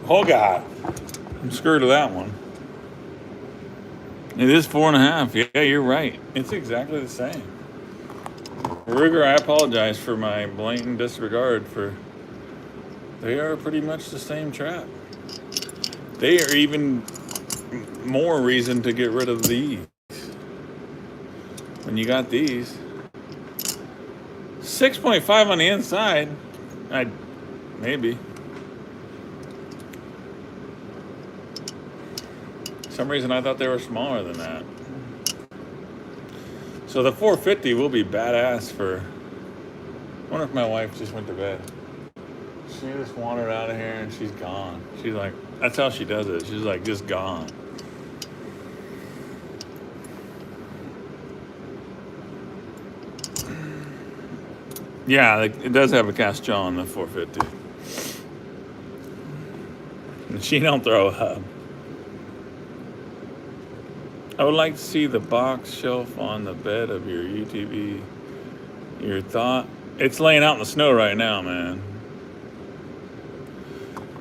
Oh God, I'm scared of that one. It is 4.5. Yeah, you're right. It's exactly the same. Rigger, I apologize for my blatant disregard for. They are pretty much the same trap. They are even more reason to get rid of these. When you got these. 6.5 on the inside. Maybe. For some reason I thought they were smaller than that. So the 450 will be badass for. I wonder if my wife just went to bed. She just wandered out of here and she's gone. She's like, that's how she does it. She's like, just gone. Yeah, it does have a cast jaw on the 450. And she don't throw up. I would like to see the box shelf on the bed of your UTV. Your thought? It's laying out in the snow right now, man.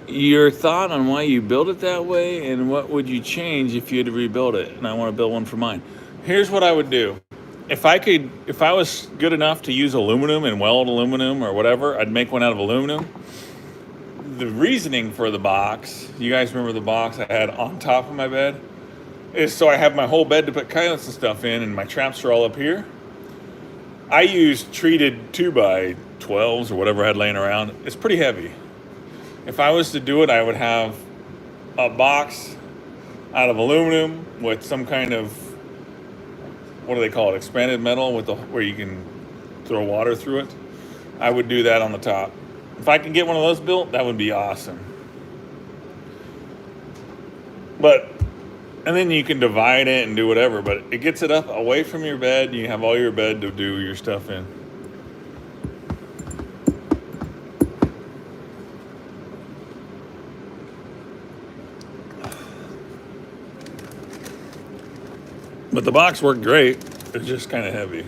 Your thought on why you built it that way and what would you change if you had to rebuild it? And I want to build one for mine. Here's what I would do. If I was good enough to use aluminum and weld aluminum or whatever, I'd make one out of aluminum. The reasoning for the box, you guys remember the box I had on top of my bed? Is so I have my whole bed to put coyotes and stuff in, and my traps are all up here. I used treated 2x12s or whatever I had laying around. It's pretty heavy. If I was to do it, I would have a box out of aluminum with some kind of, what do they call it, expanded metal with where you can throw water through it. I would do that on the top. If I can get one of those built, that would be awesome. And then you can divide it and do whatever, but it gets it up away from your bed. You have all your bed to do your stuff in. But the box worked great. It's just kind of heavy.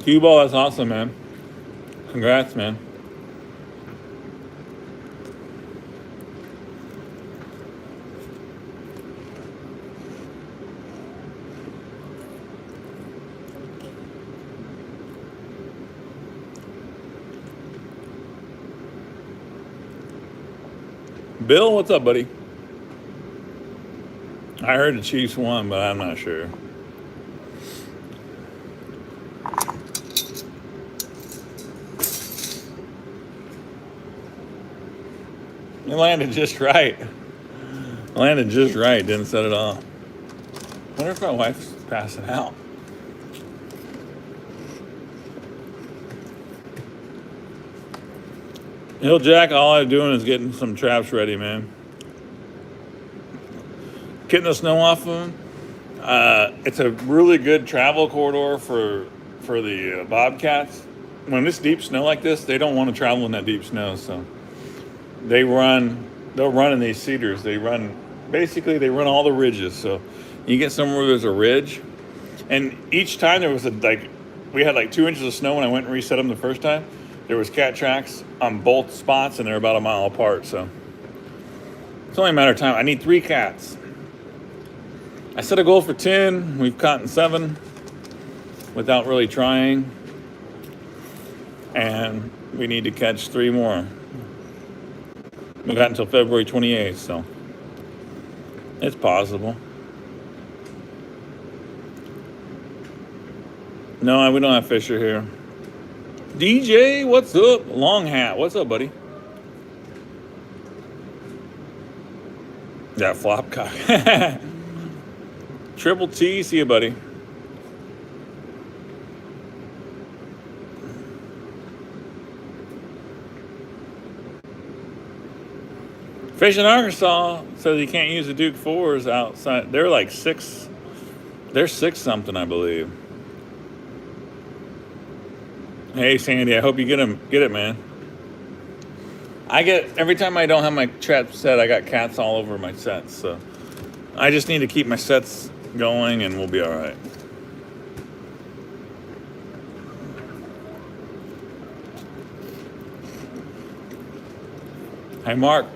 Cue ball, that's awesome, man. Congrats, man. Bill, what's up, buddy? I heard the Chiefs won, but I'm not sure. It landed just right. Landed just right, didn't set it off. I wonder if my wife's passing out. Hill Jack, all I'm doing is getting some traps ready, man. Getting the snow off of them. It's a really good travel corridor for the bobcats. When it's deep snow like this, they don't want to travel in that deep snow, so they'll run in these cedars. They run all the ridges. So you get somewhere where there's a ridge, and each time there was we had 2 inches of snow when I went and reset them the first time. There was cat tracks on both spots, and they're about a mile apart, so it's only a matter of time. I need 3 cats. I set a goal for 10. We've caught 7 without really trying, and we need to catch 3 more. We got until February 28th, so it's possible. No, we don't have Fisher here. DJ, what's up? Long hat, what's up, buddy? Yeah, flop cock. Triple T, see you, buddy. Fish in Arkansas says you can't use the Duke 4s outside. They're like 6. They're 6 something, I believe. Hey, Sandy, I hope you get it, man. Every time I don't have my trap set, I got cats all over my sets. So I just need to keep my sets going and we'll be all right. Hey, Mark,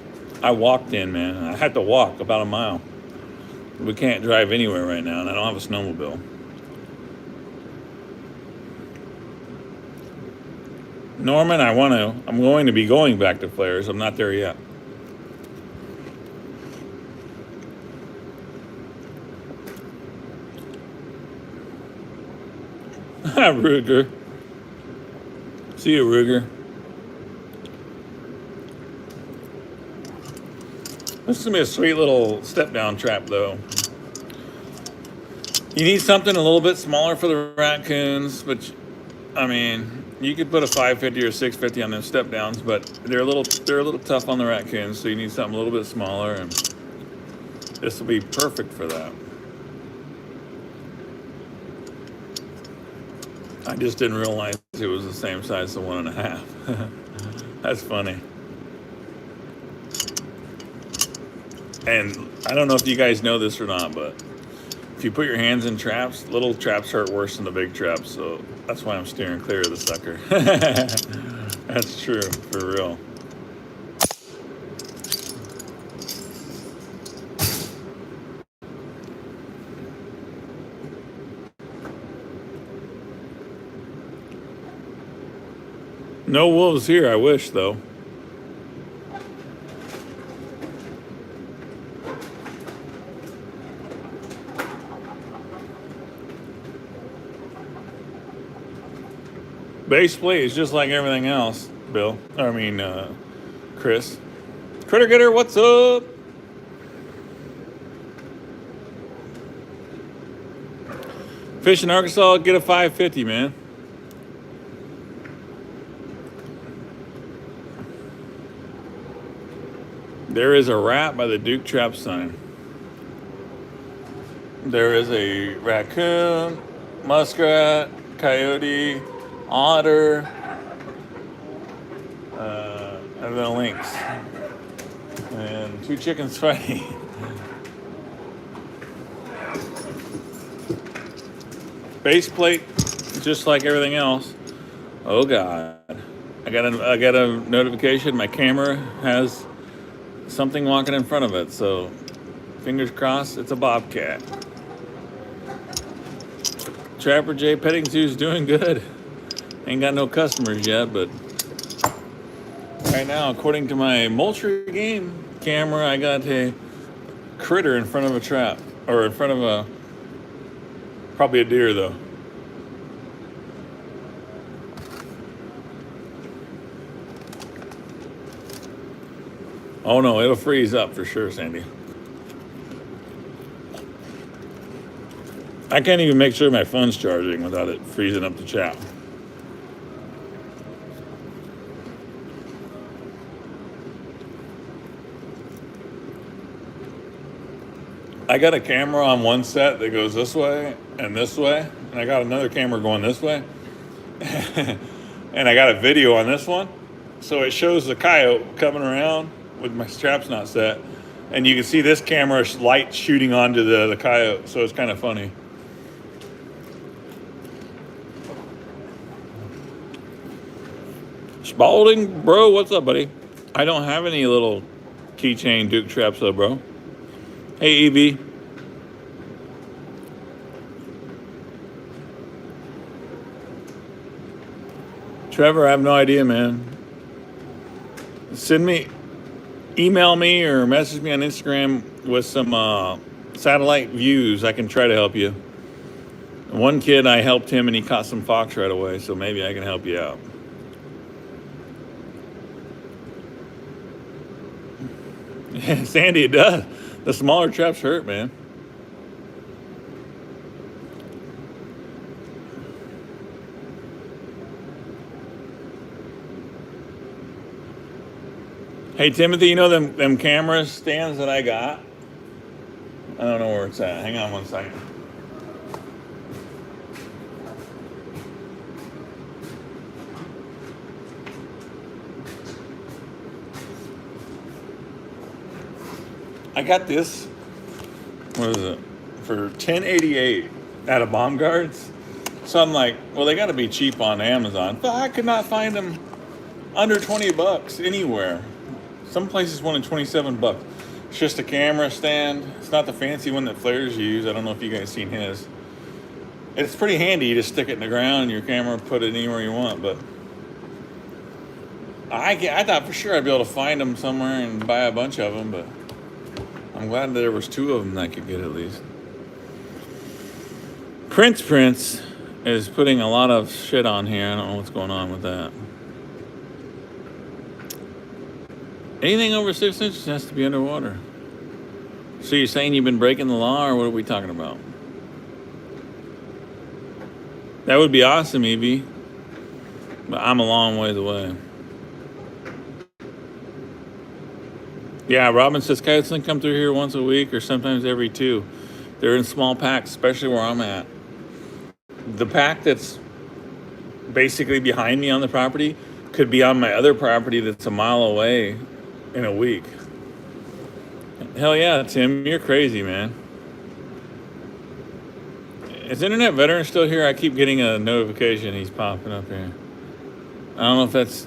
I walked in, man. I had to walk about a mile. We can't drive anywhere right now, and I don't have a snowmobile. Norman, I'm going to be going back to Flares. I'm not there yet. Ruger. See you, Ruger. This is going to be a sweet little step-down trap, though. You need something a little bit smaller for the raccoons, but, I mean, you could put a 550 or 650 on them step-downs, but they're a little tough on the raccoons, so you need something a little bit smaller, and this will be perfect for that. I just didn't realize it was the same size as 1.5. That's funny. And I don't know if you guys know this or not, but if you put your hands in traps, little traps hurt worse than the big traps. So that's why I'm steering clear of the sucker. That's true, for real. No wolves here, I wish, though. Base plate is just like everything else, Bill. Chris. Critter Getter, what's up? Fish in Arkansas, get a 550, man. There is a rat by the Duke Trap sign. There is a raccoon, muskrat, coyote, otter, and then a lynx. And 2 chickens fighting. Base plate, just like everything else. Oh God. I got a notification. My camera has something walking in front of it, so fingers crossed it's a bobcat. Trapper J Petting Zoo's doing good. Ain't got no customers yet, but right now, according to my Moultrie game camera, I got a critter in front of a trap, or in front of probably a deer though. Oh no, it'll freeze up for sure, Sandy. I can't even make sure my phone's charging without it freezing up the chat. I got a camera on one set that goes this way, and I got another camera going this way. And I got a video on this one. So it shows the coyote coming around with my straps not set. And you can see this camera's light shooting onto the coyote, so it's kind of funny. Spalding, bro, what's up, buddy? I don't have any little keychain Duke traps though, bro. Hey, Evie. Trevor, I have no idea, man. Email me or message me on Instagram with some satellite views. I can try to help you. One kid, I helped him and he caught some fox right away, so maybe I can help you out. Sandy, it does. The smaller traps hurt, man. Hey, Timothy, you know them camera stands that I got? I don't know where it's at. Hang on one second. I got this, what is it, for $10.88 at a Bomb Guards. So I'm like, well, they got to be cheap on Amazon. But I could not find them under $20 anywhere. Some places wanted $27. It's just a camera stand. It's not the fancy one that flares use. I don't know if you guys seen his. It's pretty handy. You just stick it in the ground and your camera, put it anywhere you want. But I thought for sure I'd be able to find them somewhere and buy a bunch of them, but I'm glad there was 2 of them that I could get at least. Prince is putting a lot of shit on here. I don't know what's going on with that. Anything over 6 inches has to be underwater. So you're saying you've been breaking the law, or what are we talking about? That would be awesome, Evie. But I'm a long ways away. Yeah, Robin says coyotes can come through here once a week or sometimes every 2. They're in small packs, especially where I'm at. The pack that's basically behind me on the property could be on my other property that's a mile away in a week. Hell yeah, Tim, you're crazy, man. Is Internet Veteran still here? I keep getting a notification he's popping up here. I don't know if that's...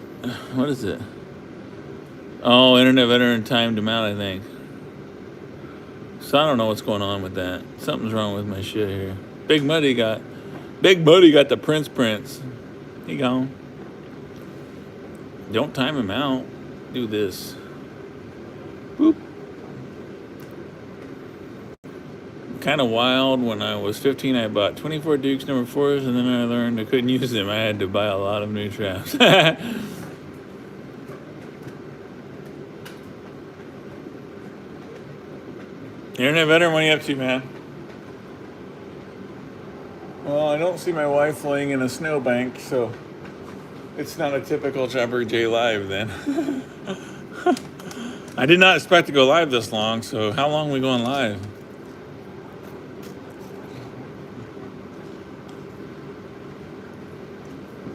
What is it? Oh, Internet Veteran timed him out, I think. So I don't know what's going on with that. Something's wrong with my shit here. Big Muddy got the Prince. He gone. Don't time him out. Do this. Boop. Kind of wild. When I was 15, I bought 24 Dukes number 4s, and then I learned I couldn't use them. I had to buy a lot of new traps. Internet Veteran, what are you up to, man? Well, I don't see my wife laying in a snowbank, so it's not a typical Chopper J live then. I did not expect to go live this long, so how long are we going live?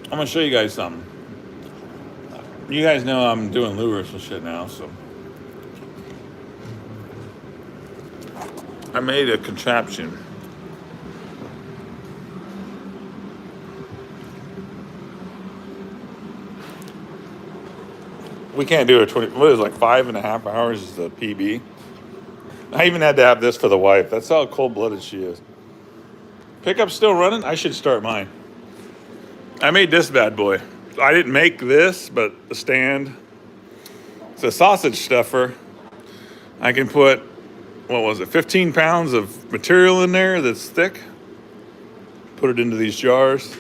I'm gonna show you guys something. You guys know I'm doing lures and shit now, so I made a contraption. We can't do it 20, what is it, like 5.5 hours is the PB. I even had to have this for the wife. That's how cold-blooded she is. Pickup's still running? I should start mine. I made this bad boy. I didn't make this, but the stand. It's a sausage stuffer. I can put, 15 pounds of material in there that's thick. Put it into these jars.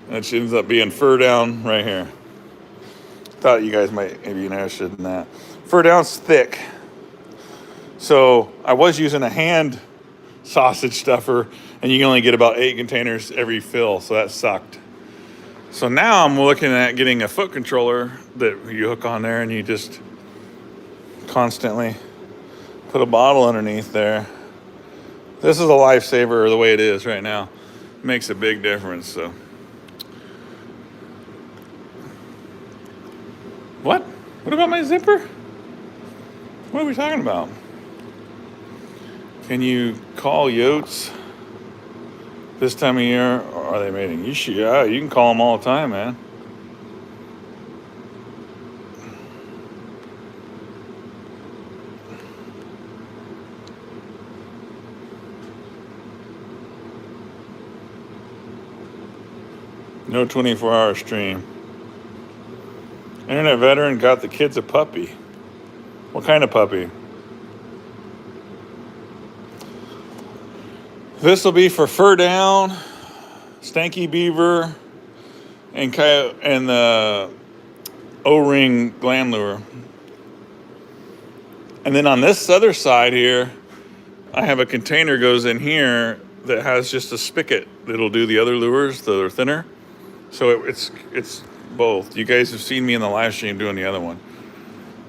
And it ends up being fur down right here. Thought you guys might be interested in that. Fur down's thick. So I was using a hand sausage stuffer, and you can only get about 8 containers every fill, so that sucked. So now I'm looking at getting a foot controller that you hook on there, and you just constantly put a bottle underneath there. This is a lifesaver the way it is right now. It makes a big difference. So what about my zipper? What are we talking about? Can you call yotes this time of year, or are they mating? You should, yeah, you can call them all the time, man. No 24-hour stream. Internet Veteran got the kids a puppy. What kind of puppy? This will be for fur down, stanky beaver, and coyote, and the O-ring gland lure. And then on this other side here, I have a container goes in here that has just a spigot that'll do the other lures that are thinner. So it's both. You guys have seen me in the live stream doing the other one.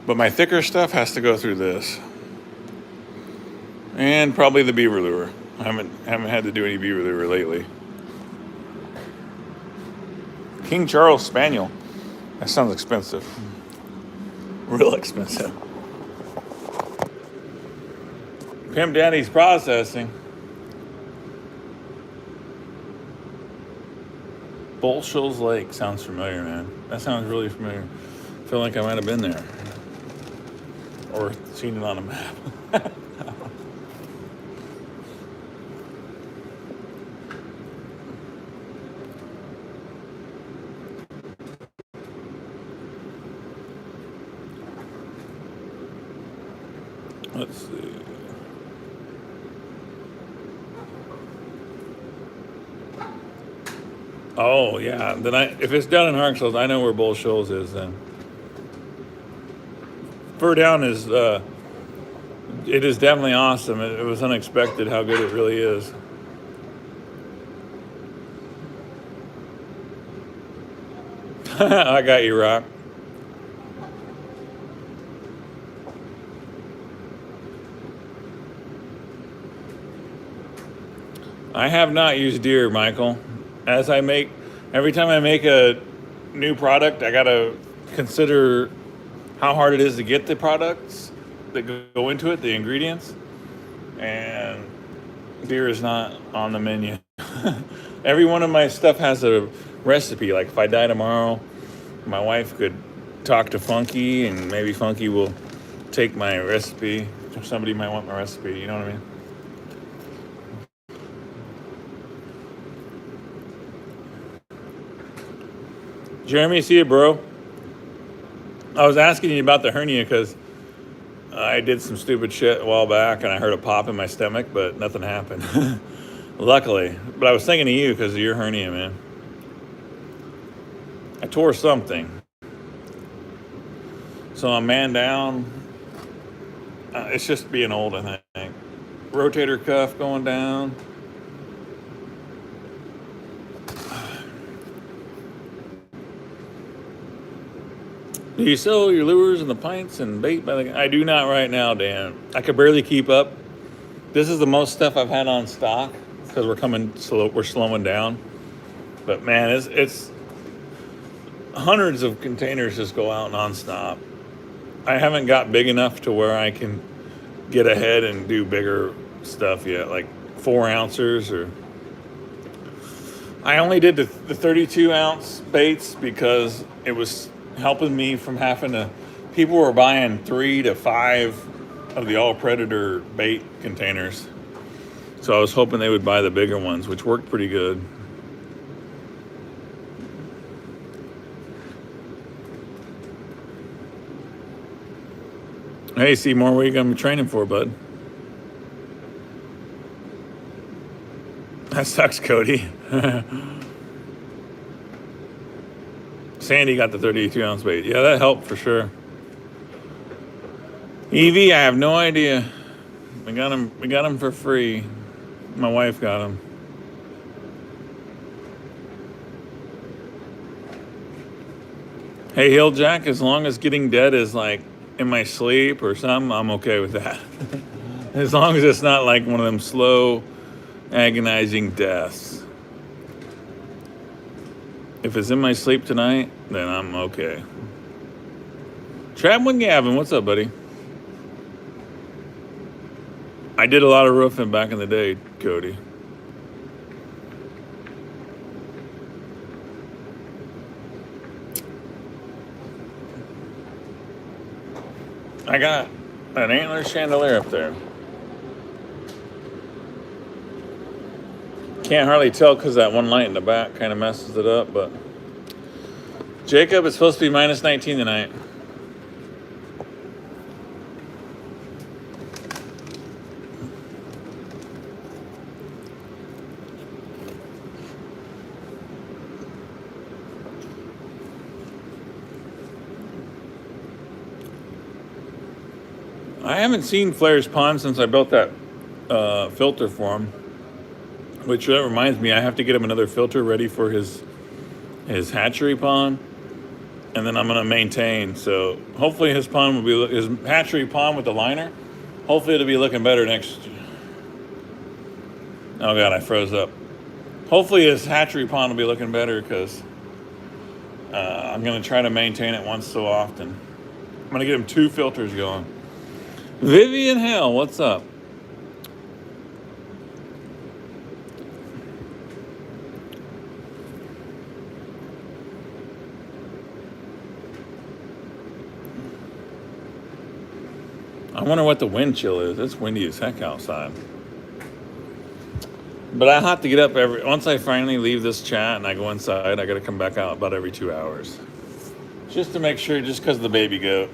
But my thicker stuff has to go through this. And probably the beaver lure. I haven't had to do any beaver lure lately. King Charles Spaniel. That sounds expensive. Real expensive. Pimp Daddy's processing. Bolshev's Lake sounds familiar, man. That sounds really familiar. I feel like I might have been there. or seen it on a map. Let's see. Oh yeah, then if it's down in Hark Shoals, I know where Bull Shoals is. Then Fur Down is it is definitely awesome. It was unexpected how good it really is. I got you, Rock. I have not used deer, Michael. Every time I make a new product, I gotta consider how hard it is to get the products that go into it, the ingredients, and deer is not on the menu. Every one of my stuff has a recipe. Like if I die tomorrow, my wife could talk to Funky, and maybe Funky will take my recipe. Somebody might want my recipe. You know what I mean? Jeremy, see you, bro. I was asking you about the hernia because I did some stupid shit a while back and I heard a pop in my stomach, but nothing happened. Luckily. But I was thinking of you because of your hernia, man. I tore something. So I'm man down. It's just being old, I think. Rotator cuff going down. Do you sell your lures and the pints and bait by the? I do not right now, Dan. I could barely keep up. This is the most stuff I've had on stock because we're coming slow. We're slowing down. But man, it's hundreds of containers just go out nonstop. I haven't got big enough to where I can get ahead and do bigger stuff yet, like 4 ounces or. I only did the 32 ounce baits because it was helping me from having to. People were buying 3 to 5 of the All Predator bait containers, so I was hoping they would buy the bigger ones, which worked pretty good. Hey Seymour, what are you gonna be training for, bud? That sucks, Cody. Sandy got the 32 ounce bait. Yeah, that helped for sure. Evie, I have no idea. We got him for free. My wife got him. Hey, Hill Jack, as long as getting dead is like in my sleep or something, I'm okay with that. As long as it's not like one of them slow, agonizing deaths. If it's in my sleep tonight, then I'm okay. Travlin Gavin, what's up, buddy? I did a lot of roofing back in the day, Cody. I got an antler chandelier up there. Can't hardly tell because that one light in the back kind of messes it up, but Jacob, it's supposed to be minus 19 tonight. I haven't seen Flair's Pond since I built that filter for him. Which that reminds me, I have to get him another filter ready for his hatchery pond, and then I'm gonna maintain. So hopefully his pond will be his hatchery pond with the liner. Hopefully it'll be looking better next. Oh God, I froze up. Hopefully his hatchery pond will be looking better because I'm gonna try to maintain it once so often. I'm gonna get him 2 filters going. Vivian Hell, what's up? I wonder what the wind chill is. It's windy as heck outside. But I have to get up once I finally leave this chat and I go inside, I got to come back out about every 2 hours. Just to make sure, just because of the baby goat.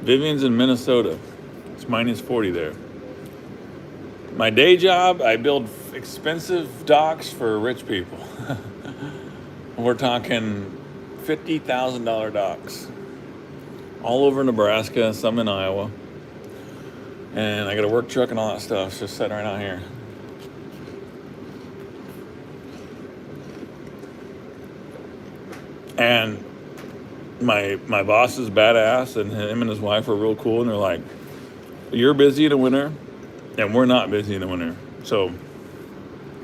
Vivian's in Minnesota. It's minus 40 there. My day job, I build expensive docks for rich people. We're talking $50,000 docks. All over Nebraska, some in Iowa. And I got a work truck and all that stuff. It's just sitting right out here. And my boss is badass, and him and his wife are real cool. And they're like, "You're busy in the winter, and we're not busy in the winter. So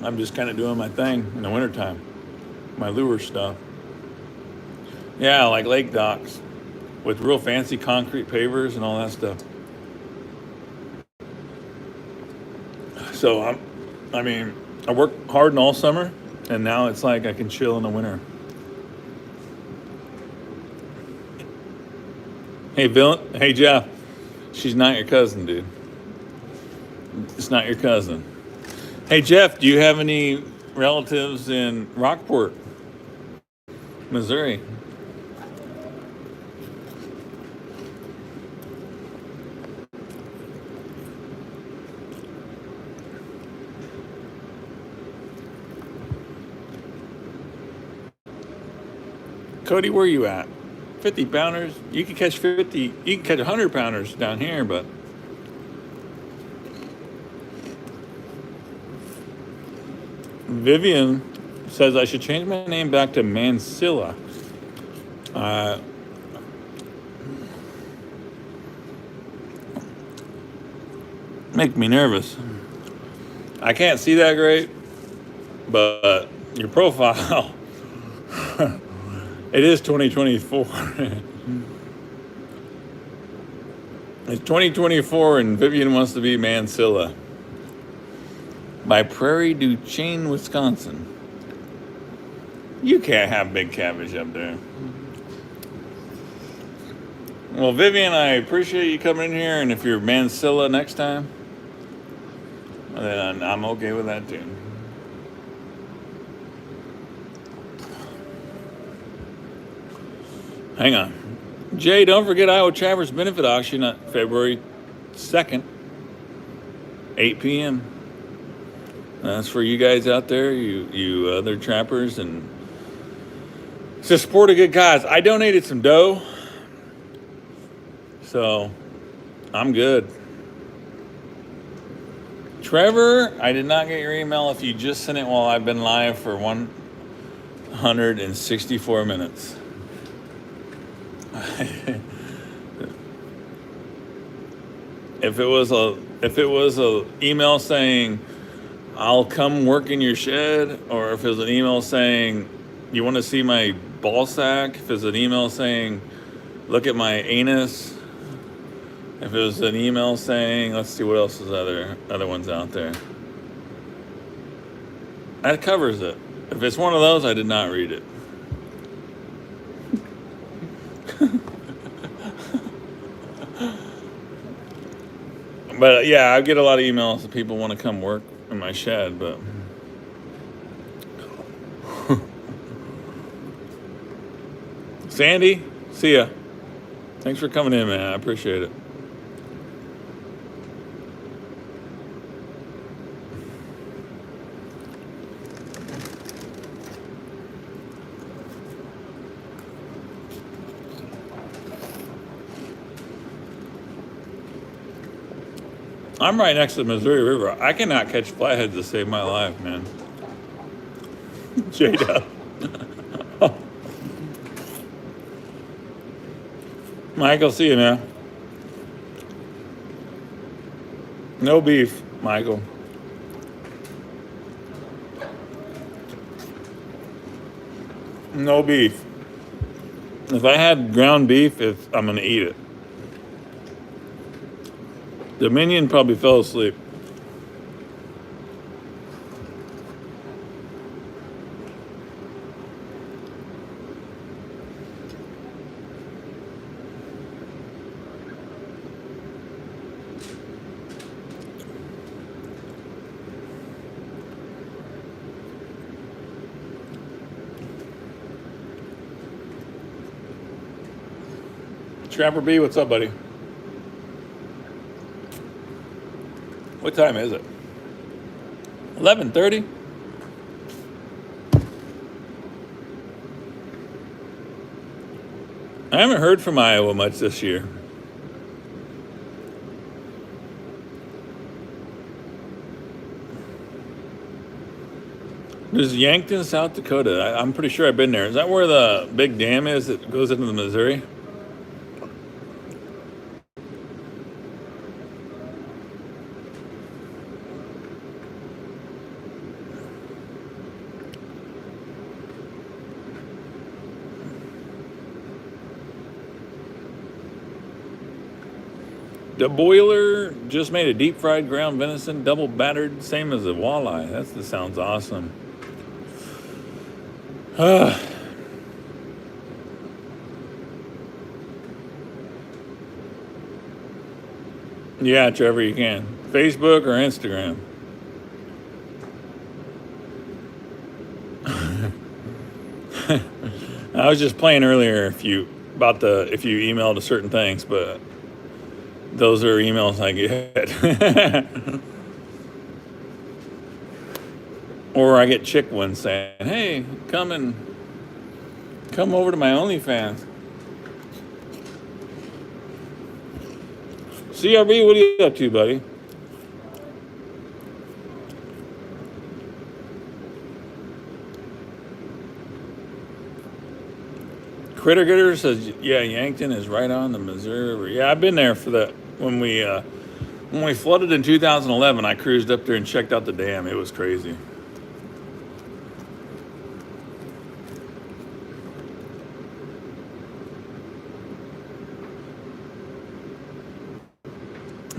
I'm just kind of doing my thing in the wintertime, my lure stuff." Yeah, like lake docks with real fancy concrete pavers and all that stuff. So I work hard in all summer, and now it's like I can chill in the winter. Hey Jeff, she's not your cousin, dude. It's not your cousin. Hey Jeff, do you have any relatives in Rockport, Missouri? Cody, where you at? 50 pounders? You can catch 50, you can catch 100 pounders down here, but Vivian says I should change my name back to Mansilla. Make me nervous. I can't see that great, but your profile, it is 2024. It's 2024 and Vivian wants to be Mansilla. By Prairie du Chien, Wisconsin. You can't have big cabbage up there. Well, Vivian, I appreciate you coming in here, and if you're Mansilla next time, then I'm okay with that too. Hang on. Jay, don't forget Iowa Trappers Benefit Auction on February 2nd, 8 p.m. That's for you guys out there, you other trappers, and to support a good cause. I donated some dough, so I'm good. Trevor, I did not get your email if you just sent it while I've been live for 164 minutes. If it was a email saying I'll come work in your shed, or if it was an email saying you want to see my ball sack, if it was an email saying look at my anus, if it was an email saying, let's see what else is other ones out there, that covers it. If it's one of those, I did not read it. But yeah, I get a lot of emails that people want to come work in my shed, but Sandy, see ya. Thanks for coming in, man. I appreciate it. I'm right next to the Missouri River. I cannot catch flatheads to save my life, man. Jada. Michael, see you, man. No beef, Michael. No beef. If I had ground beef, I'm going to eat it. Dominion probably fell asleep. Scrapper B, what's up, buddy? What time is it? 11:30. I haven't heard from Iowa much this year. There's Yankton, South Dakota. I'm pretty sure I've been there. Is that where the big dam is that goes into the Missouri? The boiler just made a deep fried ground venison, double battered, same as a walleye. That sounds awesome. Yeah, Trevor, you can. Facebook or Instagram. I was just playing earlier if you email to certain things, but those are emails I get. Or I get chick ones saying, hey, come over to my OnlyFans. CRB, what are you up to, buddy? Critter Getter says, yeah, Yankton is right on the Missouri River. Yeah, I've been there for that. When we flooded in 2011, I cruised up there and checked out the dam. It was crazy.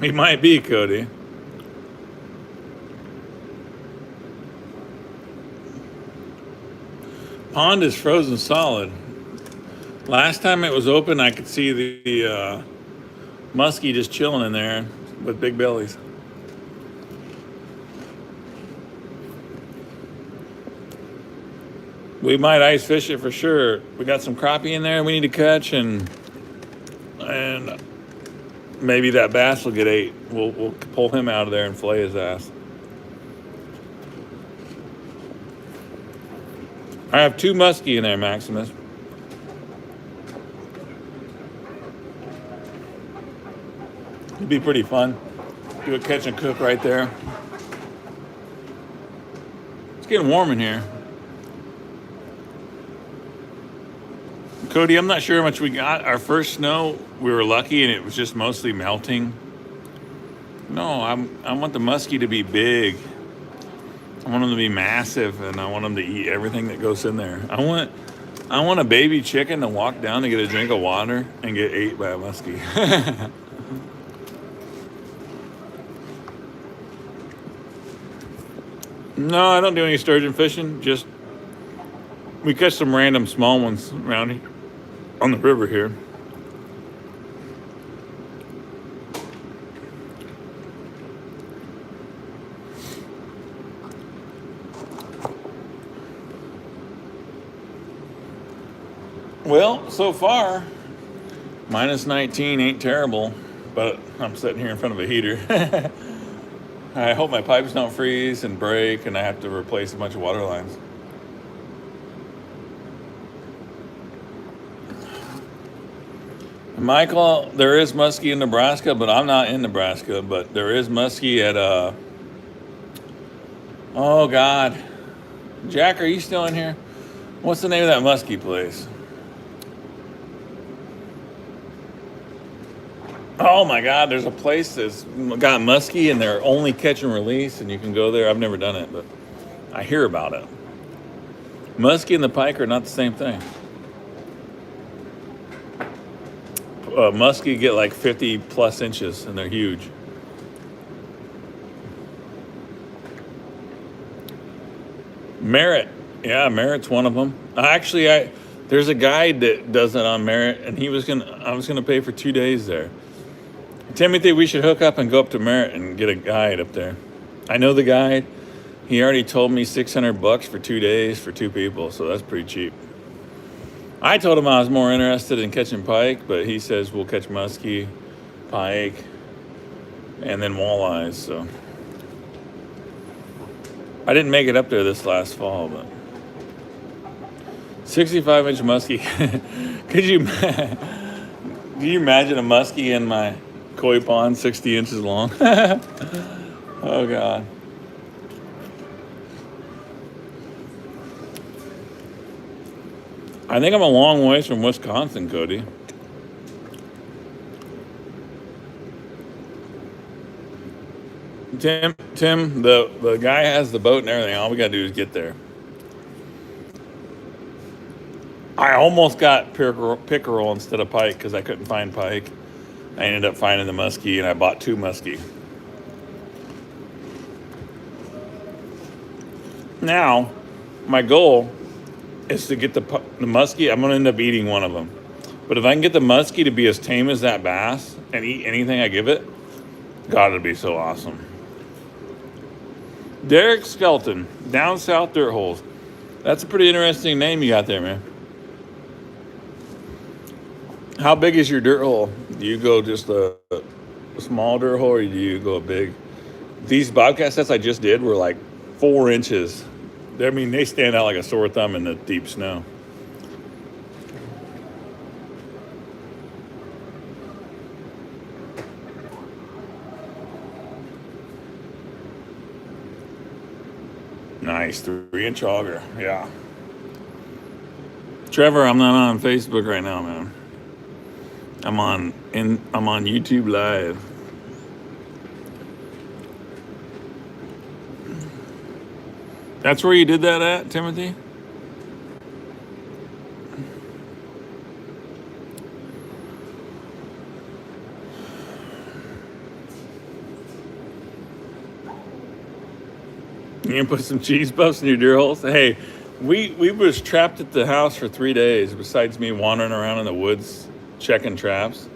He might be, Cody. Pond is frozen solid. Last time it was open, I could see the muskie just chilling in there with big bellies. We might ice fish it for sure. We got some crappie in there we need to catch, and maybe that bass will get ate. We'll pull him out of there and fillet his ass. I have 2 muskie in there, Maximus. It'd be pretty fun. Do a catch and cook right there. It's getting warm in here. Cody, I'm not sure how much we got. Our first snow, we were lucky and it was just mostly melting. No, I want the muskie to be big. I want them to be massive, and I want them to eat everything that goes in there. I want a baby chicken to walk down to get a drink of water and get ate by a muskie. No, I don't do any sturgeon fishing. Just we catch some random small ones around here on the river here. Well, so far, minus 19 ain't terrible, but I'm sitting here in front of a heater. I hope my pipes don't freeze and break and I have to replace a bunch of water lines. Michael, there is muskie in Nebraska, but I'm not in Nebraska, but there is muskie at, oh God. Jack, are you still in here? What's the name of that muskie place? Oh my God, there's a place that's got muskie and they're only catch and release, and you can go there. I've never done it, but I hear about it. Muskie and the pike are not the same thing. Muskie get like 50 plus inches and they're huge. Merritt, yeah, Merritt's one of them. There's a guide that does it on Merritt, and I was gonna pay for 2 days there. Timothy, we should hook up and go up to Merritt and get a guide up there. I know the guide. He already told me $600 for 2 days for 2 people, so that's pretty cheap. I told him I was more interested in catching pike, but he says we'll catch muskie, pike, and then walleyes. So I didn't make it up there this last fall, but 65-inch muskie. Could you? Do you imagine a muskie in my koi pond 60 inches long? Oh God. I think I'm a long ways from Wisconsin, Cody. Tim, the guy has the boat and everything. All we gotta do is get there. I almost got pickerel instead of pike because I couldn't find pike. I ended up finding the muskie, and I bought 2 muskie. Now, my goal is to get the muskie. I'm going to end up eating one of them. But if I can get the muskie to be as tame as that bass and eat anything I give it, God, it'd be so awesome. Derek Skelton, Down South Dirt Holes. That's a pretty interesting name you got there, man. How big is your dirt hole? Do you go just a small dirt hole, or do you go a big? These bobcat sets I just did were like 4 inches. I mean, they stand out like a sore thumb in the deep snow. Nice, 3-inch auger, yeah. Trevor, I'm not on Facebook right now, man. I'm on YouTube Live. That's where you did that at, Timothy? You gonna put some cheese puffs in your deer holes? Hey, we was trapped at the house for 3 days, besides me wandering around in the woods checking traps.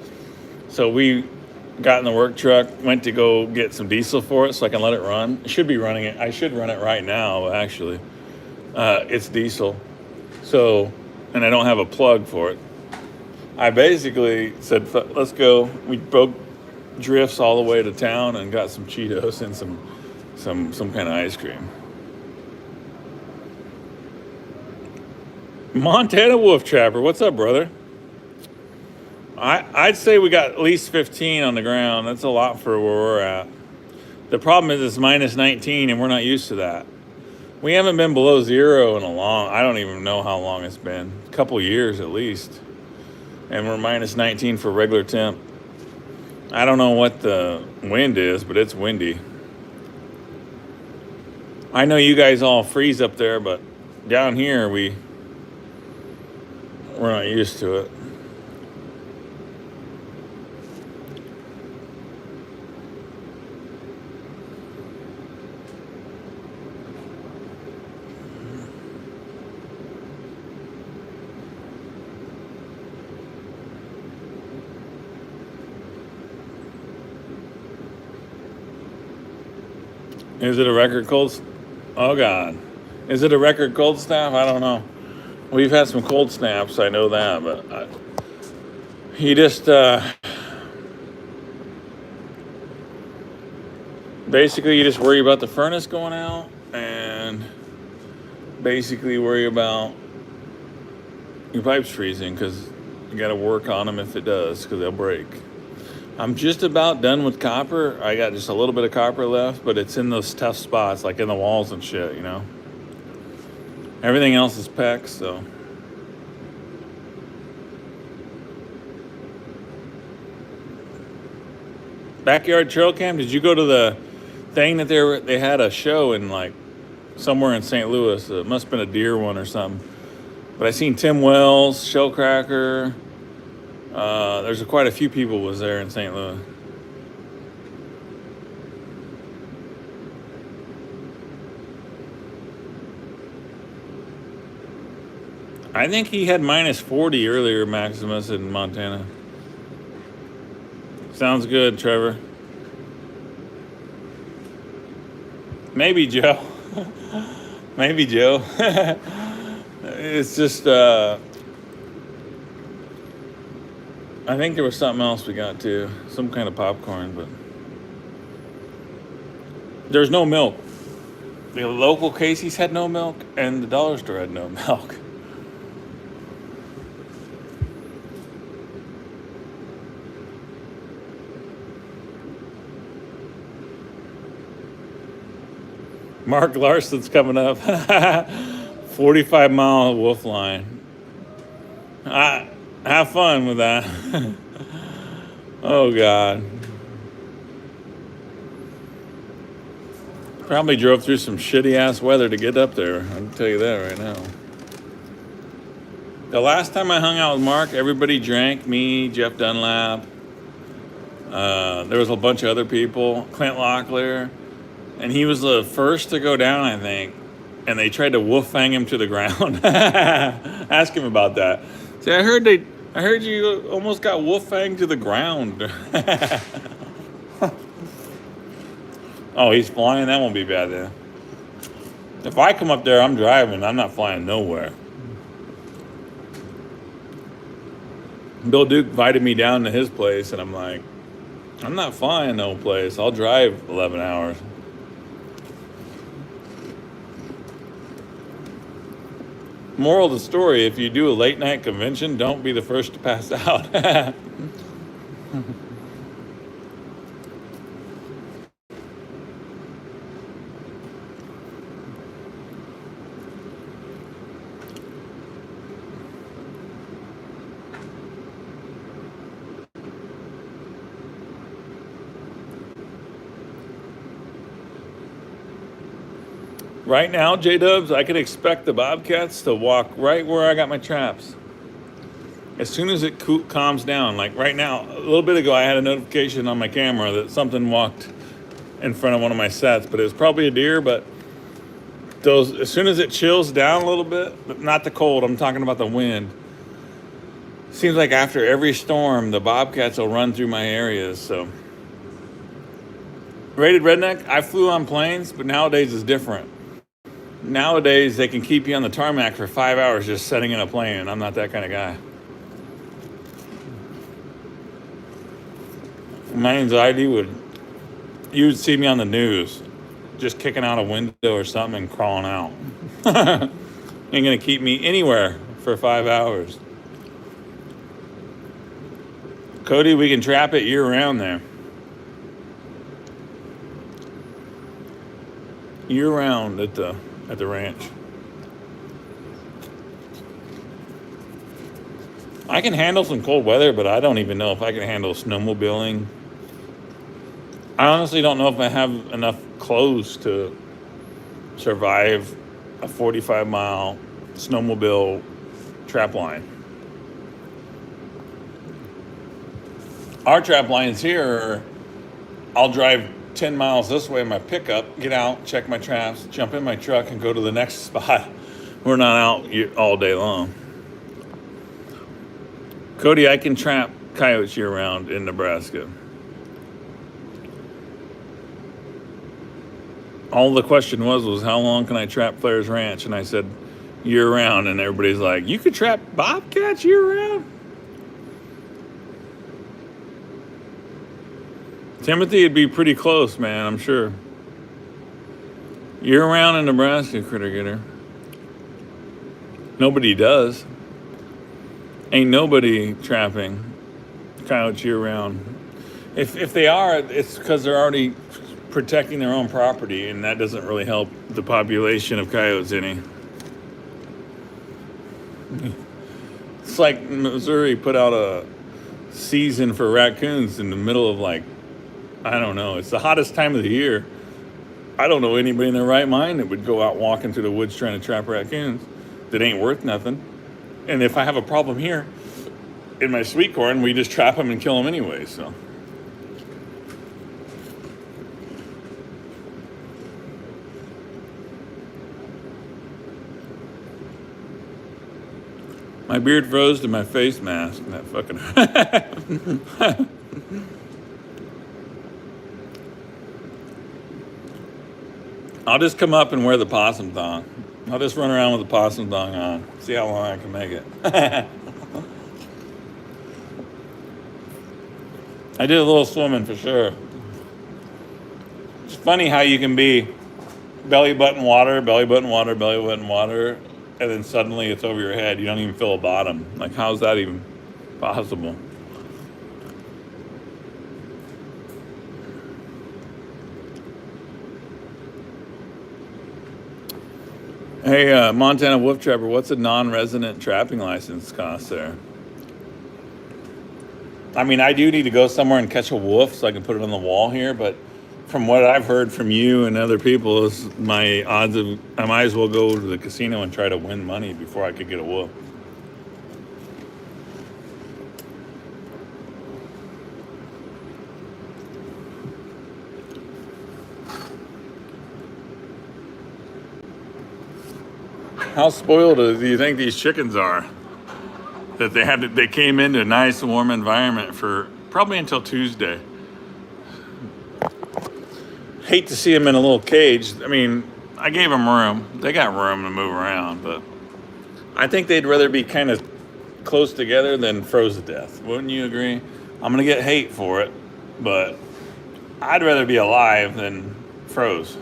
So we got in the work truck, went to go get some diesel for it so I can let it run. I should be running it. I should run it right now, actually. It's diesel. So, and I don't have a plug for it. I basically said, let's go. We broke drifts all the way to town and got some Cheetos and some kind of ice cream. Montana Wolf Trapper, what's up, brother? I'd say we got at least 15 on the ground. That's a lot for where we're at. The problem is it's minus 19 and we're not used to that. We haven't been below 0 in I don't even know how long it's been. A couple years at least. And we're minus 19 for regular temp. I don't know what the wind is, but it's windy. I know you guys all freeze up there, but down here we're not used to it. Is it a record cold? Oh, God. Is it a record cold snap? I don't know. We've had some cold snaps, I know that, but he just basically you just worry about the furnace going out and basically worry about your pipes freezing because you got to work on them if it does because they'll break. I'm just about done with copper. I got just a little bit of copper left, but it's in those tough spots, like in the walls and shit, you know. Everything else is PEX, so. Backyard Trail Cam, did you go to the thing that they had a show in like somewhere in St. Louis? It must have been a deer one or something. But I seen Tim Wells, Shellcracker. There's quite a few people was there in St. Louis. I think he had minus 40 earlier, Maximus, in Montana. Sounds good, Trevor. Maybe Joe. Maybe Joe. It's just, I think there was something else we got too. Some kind of popcorn, but there's no milk. The local Casey's had no milk, and the dollar store had no milk. Mark Larson's coming up. 45-mile wolf line. Have fun with that. Oh, God. Probably drove through some shitty-ass weather to get up there. I can tell you that right now. The last time I hung out with Mark, everybody drank. Me, Jeff Dunlap. There was a bunch of other people. Clint Locklear. And he was the first to go down, I think. And they tried to wolf fang him to the ground. Ask him about that. See, I heard you almost got wolf fanged to the ground. Oh, he's flying? That won't be bad then. If I come up there, I'm driving. I'm not flying nowhere. Bill Duke invited me down to his place, and I'm like, I'm not flying no place. I'll drive 11 hours. Moral of the story, if you do a late night convention, don't be the first to pass out. Right now, J-Dubs, I can expect the bobcats to walk right where I got my traps. As soon as it calms down, like right now, a little bit ago, I had a notification on my camera that something walked in front of one of my sets, but it was probably a deer. But as soon as it chills down a little bit, but not the cold, I'm talking about the wind. Seems like after every storm, the bobcats will run through my areas. So, Rated Redneck, I flew on planes, but nowadays it's different. Nowadays, they can keep you on the tarmac for 5 hours just sitting in a plane. I'm not that kind of guy. My anxiety you would see me on the news, just kicking out a window or something and crawling out. Ain't gonna keep me anywhere for 5 hours. Cody, we can trap it year round there. Year round at the ranch. I can handle some cold weather, but I don't even know if I can handle snowmobiling. I honestly don't know if I have enough clothes to survive a 45-mile snowmobile trap line. Our trap lines here, I'll drive 10 miles this way in my pickup, get out, check my traps, jump in my truck, and go to the next spot. We're not out all day long. Cody, I can trap coyotes year round in Nebraska. All the question was how long can I trap Flair's Ranch? And I said year round, and everybody's like, you could trap bobcats year round? Timothy would be pretty close, man, I'm sure. Year round in Nebraska, critter getter. Nobody does. Ain't nobody trapping coyotes year round. If they are, it's because they're already protecting their own property, and that doesn't really help the population of coyotes any. It's like Missouri put out a season for raccoons in the middle of I don't know. It's the hottest time of the year. I don't know anybody in their right mind that would go out walking through the woods trying to trap raccoons that ain't worth nothing. And if I have a problem here in my sweet corn, we just trap them and kill them anyway, so. My beard froze to my face mask. That fucking... I'll just come up and wear the possum thong. I'll just run around with the possum thong on. See how long I can make it. I did a little swimming for sure. It's funny how you can be belly button water, belly button water, belly button water, and then suddenly it's over your head. You don't even feel a bottom. Like, how's that even possible? Hey, Montana Wolf Trapper, what's a non-resident trapping license cost there? I mean, I do need to go somewhere and catch a wolf so I can put it on the wall here, but from what I've heard from you and other people, is my odds of I might as well go to the casino and try to win money before I could get a wolf. How spoiled do you think these chickens are? That they came into a nice warm environment for probably until Tuesday. Hate to see them in a little cage. I mean, I gave them room. They got room to move around, but I think they'd rather be kind of close together than froze to death. Wouldn't you agree? I'm gonna get hate for it, but I'd rather be alive than froze.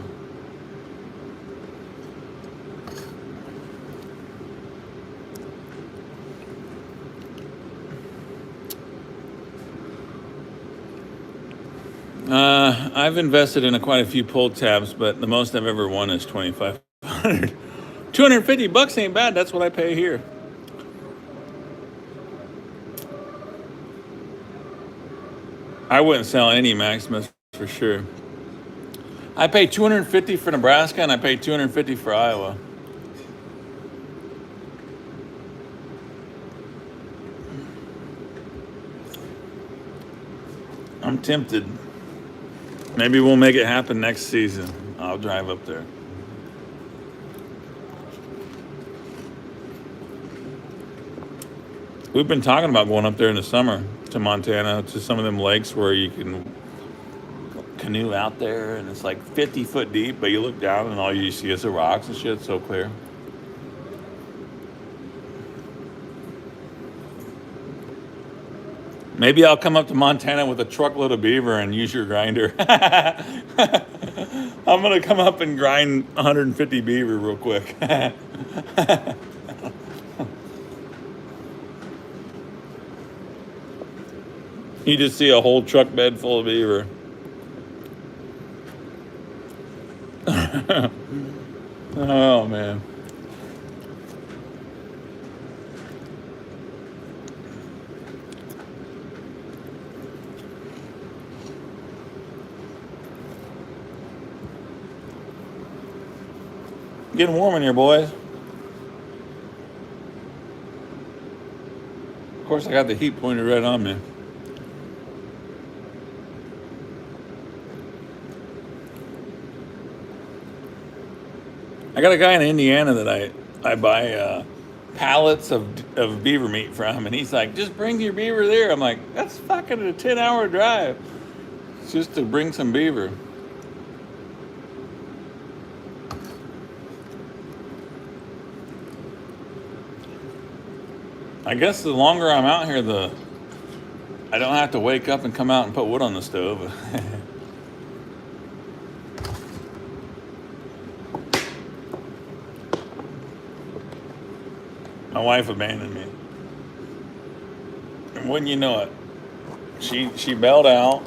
I've invested in quite a few pull tabs, but the most I've ever won is $2,500. $250 ain't bad. That's what I pay here. I wouldn't sell any Maximus for sure. I paid $250 for Nebraska, and I paid $250 for Iowa. I'm tempted. Maybe we'll make it happen next season. I'll drive up there. We've been talking about going up there in the summer to Montana, to some of them lakes where you can canoe out there, and it's like 50 foot deep, but you look down and all you see is the rocks and shit. It's so clear. Maybe I'll come up to Montana with a truckload of beaver and use your grinder. I'm going to come up and grind 150 beaver real quick. You just see a whole truck bed full of beaver. Oh, man. Getting warm in here, boys. Of course, I got the heat pointed right on me. I got a guy in Indiana that I buy pallets of beaver meat from, and he's like, just bring your beaver there. I'm like, that's fucking a 10-hour drive just to bring some beaver. I guess the longer I'm out here, I don't have to wake up and come out and put wood on the stove. My wife abandoned me. And wouldn't you know it, she bailed out.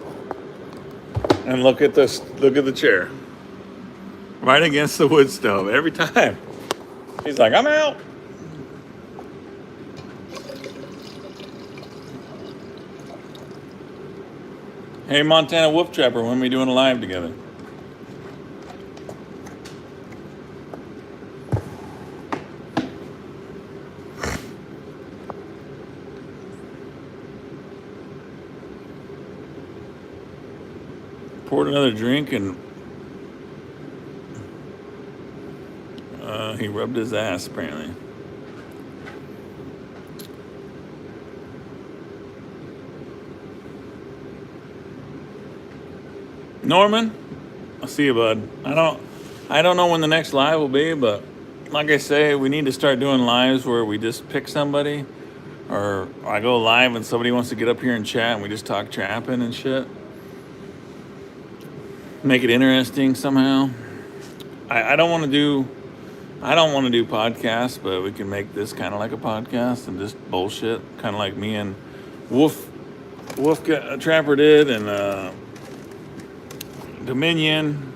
And look at this, look at the chair. Right against the wood stove every time. She's like, I'm out. Hey, Montana Wolf Trapper, when are we doing a live together? Poured another drink and he rubbed his ass, apparently. Norman, I'll see you, bud. I don't know when the next live will be, but like I say, we need to start doing lives where we just pick somebody or I go live and somebody wants to get up here and chat and we just talk trapping and shit. Make it interesting somehow. I don't want to do podcasts, but we can make this kind of like a podcast and just bullshit, kind of like me and Wolf Trapper did, and Dominion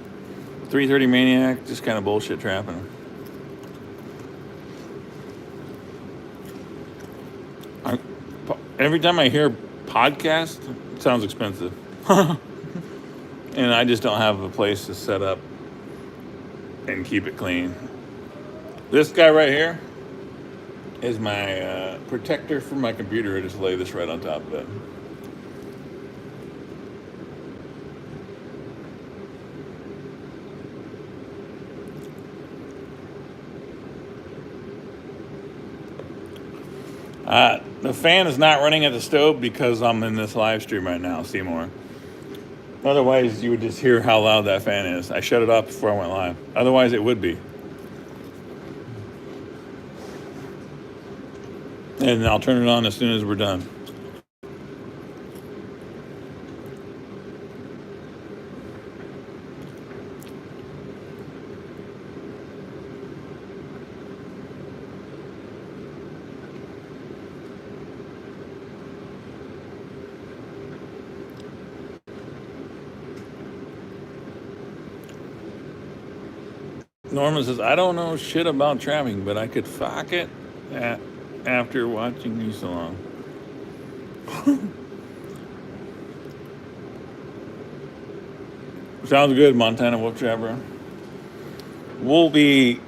330 Maniac, just kind of bullshit trapping. Every time I hear podcast, it sounds expensive. And I just don't have a place to set up and keep it clean. This guy right here is my protector for my computer. I just lay this right on top of it. The fan is not running at the stove because I'm in this live stream right now, Seymour. Otherwise, you would just hear how loud that fan is. I shut it off before I went live. Otherwise, it would be. And I'll turn it on as soon as we're done. Norman says, I don't know shit about trapping, but I could fuck it after watching you so long. Sounds good, Montana Wolf Trapper. We'll be,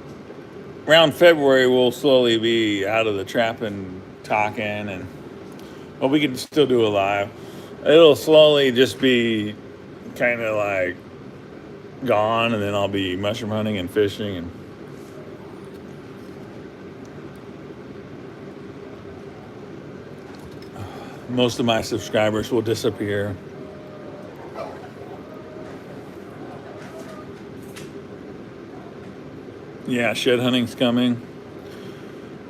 around February, we'll slowly be out of the trapping, talking, but we can still do a live. It'll slowly just be kind of like gone, and then I'll be mushroom hunting and fishing, and most of my subscribers will disappear. Yeah, shed hunting's coming.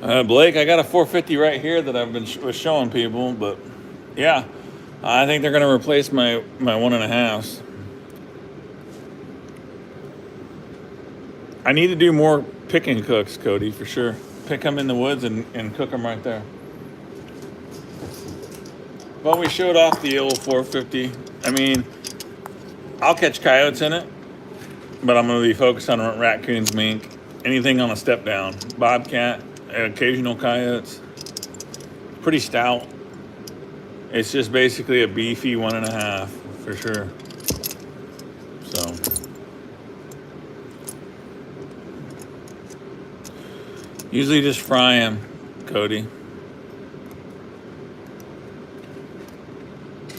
Blake, I got a 450 right here that I've been was showing people, but yeah, I think they're going to replace my 1.5s. I need to do more pick and cooks, Cody, for sure. Pick them in the woods and cook them right there. Well, we showed off the old 450. I mean, I'll catch coyotes in it, but I'm going to be focused on raccoons, mink, anything on a step down. Bobcat, occasional coyotes. Pretty stout. It's just basically a beefy 1.5 for sure. So usually just fry them, Cody.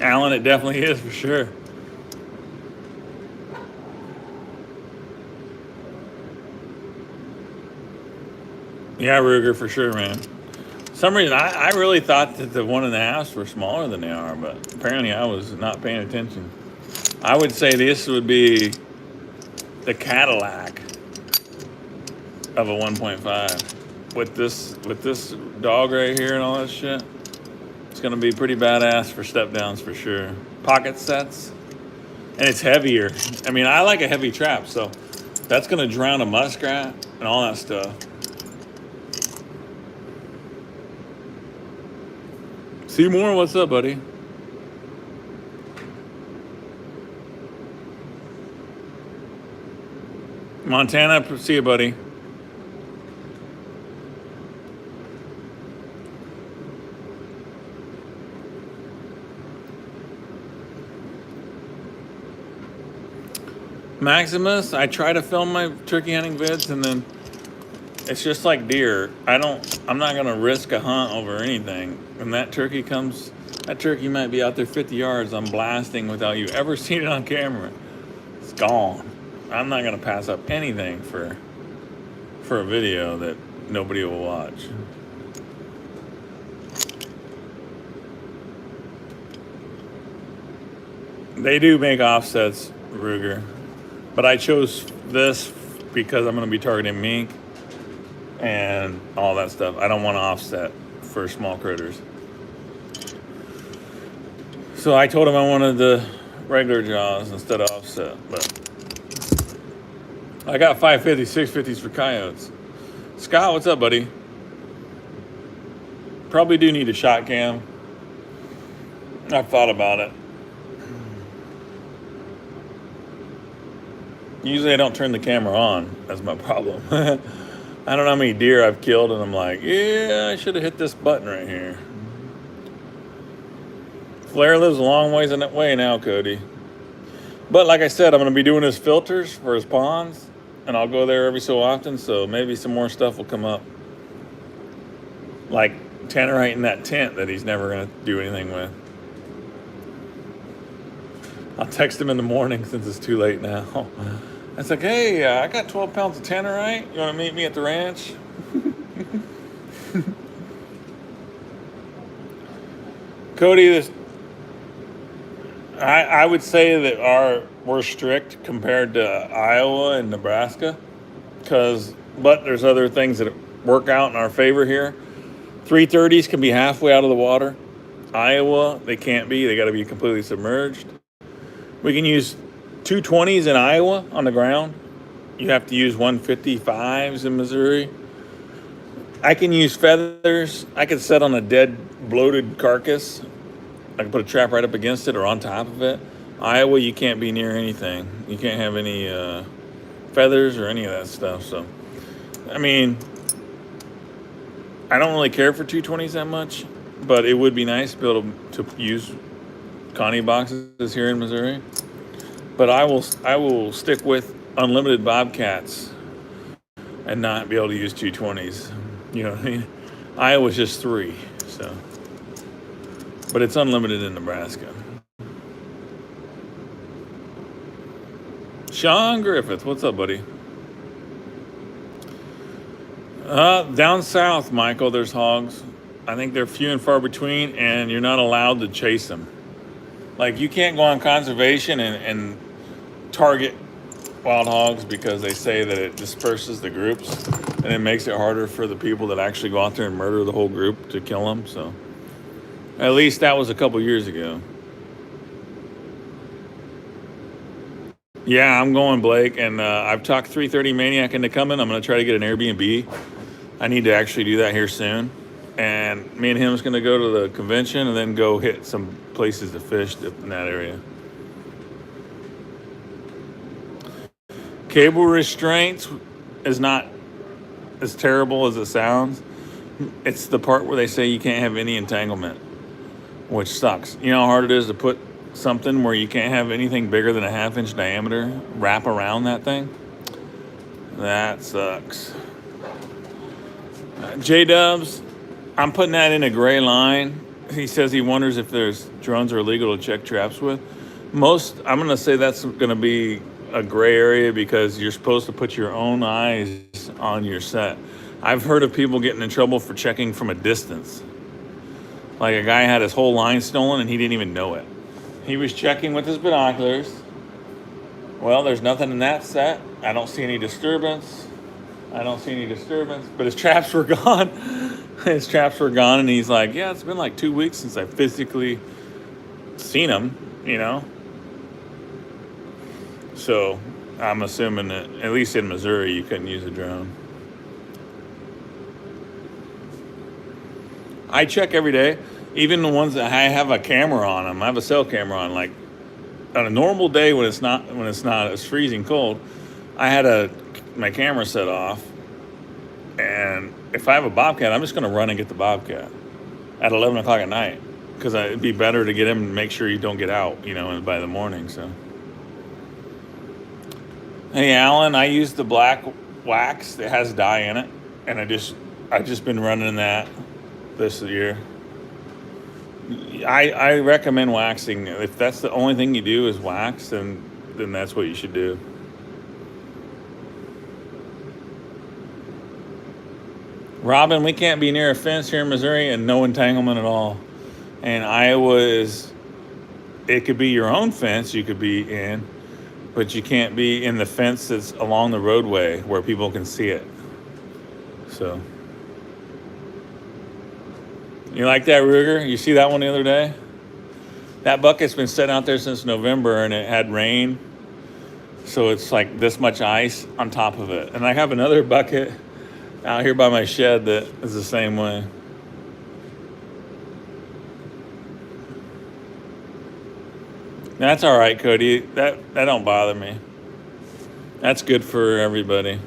Alan, it definitely is for sure. Yeah, Ruger, for sure, man. For some reason, I really thought that the 1.5s were smaller than they are, but apparently I was not paying attention. I would say this would be the Cadillac of a 1.5. With this dog right here and all that shit, it's gonna be pretty badass for step downs for sure. Pocket sets, and it's heavier. I mean, I like a heavy trap, so that's gonna drown a muskrat and all that stuff. Seymour, what's up, buddy? Montana, see you, buddy. Maximus, I try to film my turkey hunting vids, and then it's just like deer. I'm not gonna risk a hunt over anything. When that turkey comes, that turkey might be out there 50 yards. I'm blasting without you ever seeing it on camera. It's gone. I'm not gonna pass up anything for a video that nobody will watch. They do make offsets, Ruger. But I chose this because I'm going to be targeting mink and all that stuff. I don't want to offset for small critters. So I told him I wanted the regular jaws instead of offset, but I got 550, 650s for coyotes. Scott, what's up, buddy? Probably do need a shot cam. I've thought about it. Usually I don't turn the camera on. That's my problem. I don't know how many deer I've killed, and I'm like, yeah, I should have hit this button right here. Flair lives a long ways in that way now, Cody. But like I said, I'm going to be doing his filters for his ponds, and I'll go there every so often, so maybe some more stuff will come up. Like tannerite in that tent that he's never going to do anything with. I'll text him in the morning since it's too late now. It's like, hey, I got 12 pounds of tannerite. You want to meet me at the ranch? Cody, I would say that we're strict compared to Iowa and Nebraska, but there's other things that work out in our favor here. 330s can be halfway out of the water. Iowa, they can't be. They got to be completely submerged. We can use 220s in Iowa on the ground. You have to use 155s in Missouri. I can use feathers. I can set on a dead, bloated carcass. I can put a trap right up against it or on top of it. Iowa, you can't be near anything. You can't have any feathers or any of that stuff. So, I mean, I don't really care for 220s that much, but it would be nice to be able to use Connie boxes here in Missouri. But I will stick with unlimited bobcats and not be able to use 220s. You know what I mean? Iowa's just 3, so. But it's unlimited in Nebraska. Sean Griffith, what's up, buddy? Down south, Michael, there's hogs. I think they're few and far between, and you're not allowed to chase them. Like, you can't go on conservation and target wild hogs because they say that it disperses the groups and it makes it harder for the people that actually go out there and murder the whole group to kill them. So at least that was a couple years ago. Yeah, I'm going, Blake, and I've talked 330 Maniac into coming. I'm going to try to get an Airbnb. I need to actually do that here soon. And me and him is going to go to the convention and then go hit some places to fish in that area. Cable restraints is not as terrible as it sounds. It's the part where they say you can't have any entanglement, which sucks. You know how hard it is to put something where you can't have anything bigger than a 1/2-inch diameter wrap around that thing? That sucks. J-Dubs, I'm putting that in a gray line. He says he wonders if there's drones are illegal to check traps with. I'm going to say that's going to be a gray area because you're supposed to put your own eyes on your set. I've heard of people getting in trouble for checking from a distance. Like a guy had his whole line stolen and he didn't even know it. He was checking with his binoculars. Well, there's nothing in that set. I don't see any disturbance. But his traps were gone. And he's like, yeah, it's been like 2 weeks since I physically seen them, you know? So I'm assuming that, at least in Missouri, you couldn't use a drone. I check every day, even the ones that I have a camera on them. I have a cell camera on. Like on a normal day when it's not as freezing cold, I had my camera set off, and if I have a bobcat, I'm just going to run and get the bobcat at 11 o'clock at night because it'd be better to get him and make sure you don't get out, you know, by the morning. So, hey, Alan, I use the black wax that has dye in it, and I've just been running that this year. I recommend waxing. If that's the only thing you do is wax, then that's what you should do. Robin, we can't be near a fence here in Missouri and no entanglement at all. And Iowa it could be your own fence you could be in, but you can't be in the fence that's along the roadway where people can see it. So. You like that, Ruger? You see that one the other day? That bucket's been sitting out there since November, and it had rain. So it's like this much ice on top of it. And I have another bucket out here by my shed that is the same way. That's all right, Cody. That don't bother me. That's good for everybody.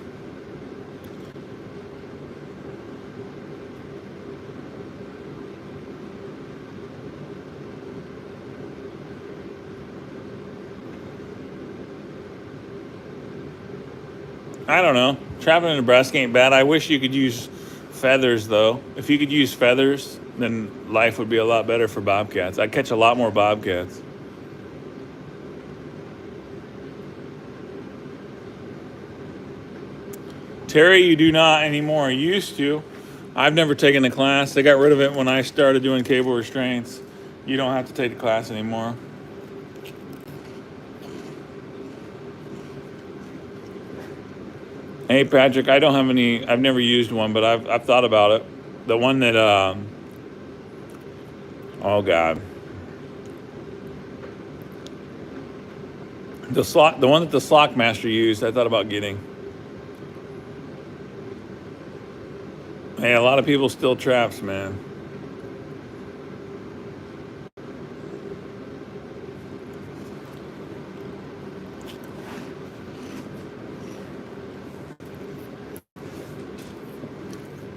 I don't know. Traveling in Nebraska ain't bad. I wish you could use feathers, though. If you could use feathers, then life would be a lot better for bobcats. I'd catch a lot more bobcats. Terry, you do not anymore. You used to. I've never taken the class. They got rid of it when I started doing cable restraints. You don't have to take the class anymore. Hey, Patrick, I don't have any. I've never used one, but I've thought about it. The one that, oh God, the one that the Slock Master used. I thought about getting. Hey, a lot of people still traps, man.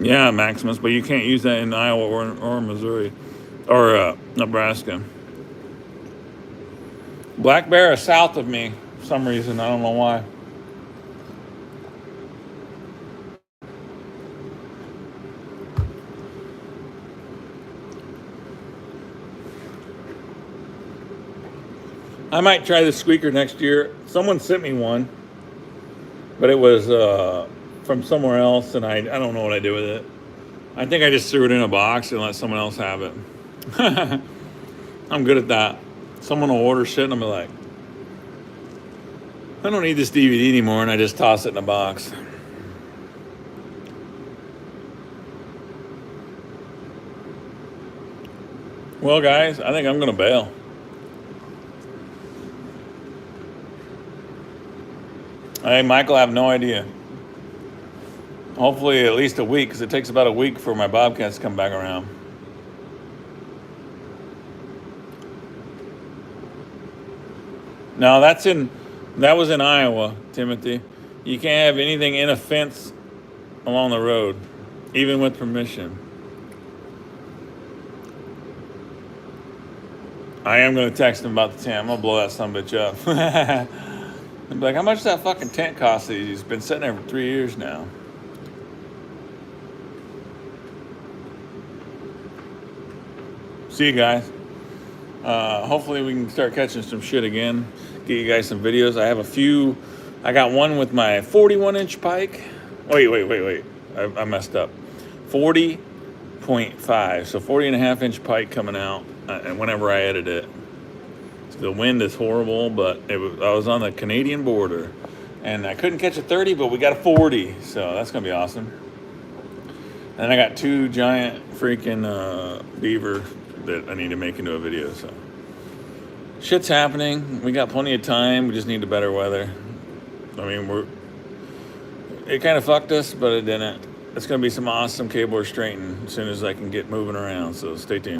Yeah, Maximus, but you can't use that in Iowa or Missouri or Nebraska. Black bear is south of me for some reason. I don't know why. I might try the squeaker next year. Someone sent me one, but it was from somewhere else, and I don't know what I did with it. I think I just threw it in a box and let someone else have it. I'm good at that. Someone will order shit, and I'm like, I don't need this DVD anymore, and I just toss it in a box. Well, guys, I think I'm going to bail. Hey, Michael, I have no idea. Hopefully at least a week, because it takes about a week for my bobcats to come back around. No, that was in Iowa, Timothy. You can't have anything in a fence along the road, even with permission. I am going to text him about the tent. I'm going to blow that son of a bitch up. I'm like, how much does that fucking tent cost? He's been sitting there for 3 years now. See you guys. Hopefully we can start catching some shit again. Get you guys some videos. I have a few. I got one with my 41-inch pike. Wait. I messed up. 40.5. So 40.5-inch pike coming out. And whenever I edit it. The wind is horrible, but I was on the Canadian border. And I couldn't catch a 30, but we got a 40. So that's going to be awesome. And I got 2 giant freaking beaver that I need to make into a video. So shit's happening. We got plenty of time. We just need the better weather. I mean, it kind of fucked us, but it didn't. It's going to be some awesome cable restraining as soon as I can get moving around. So stay tuned.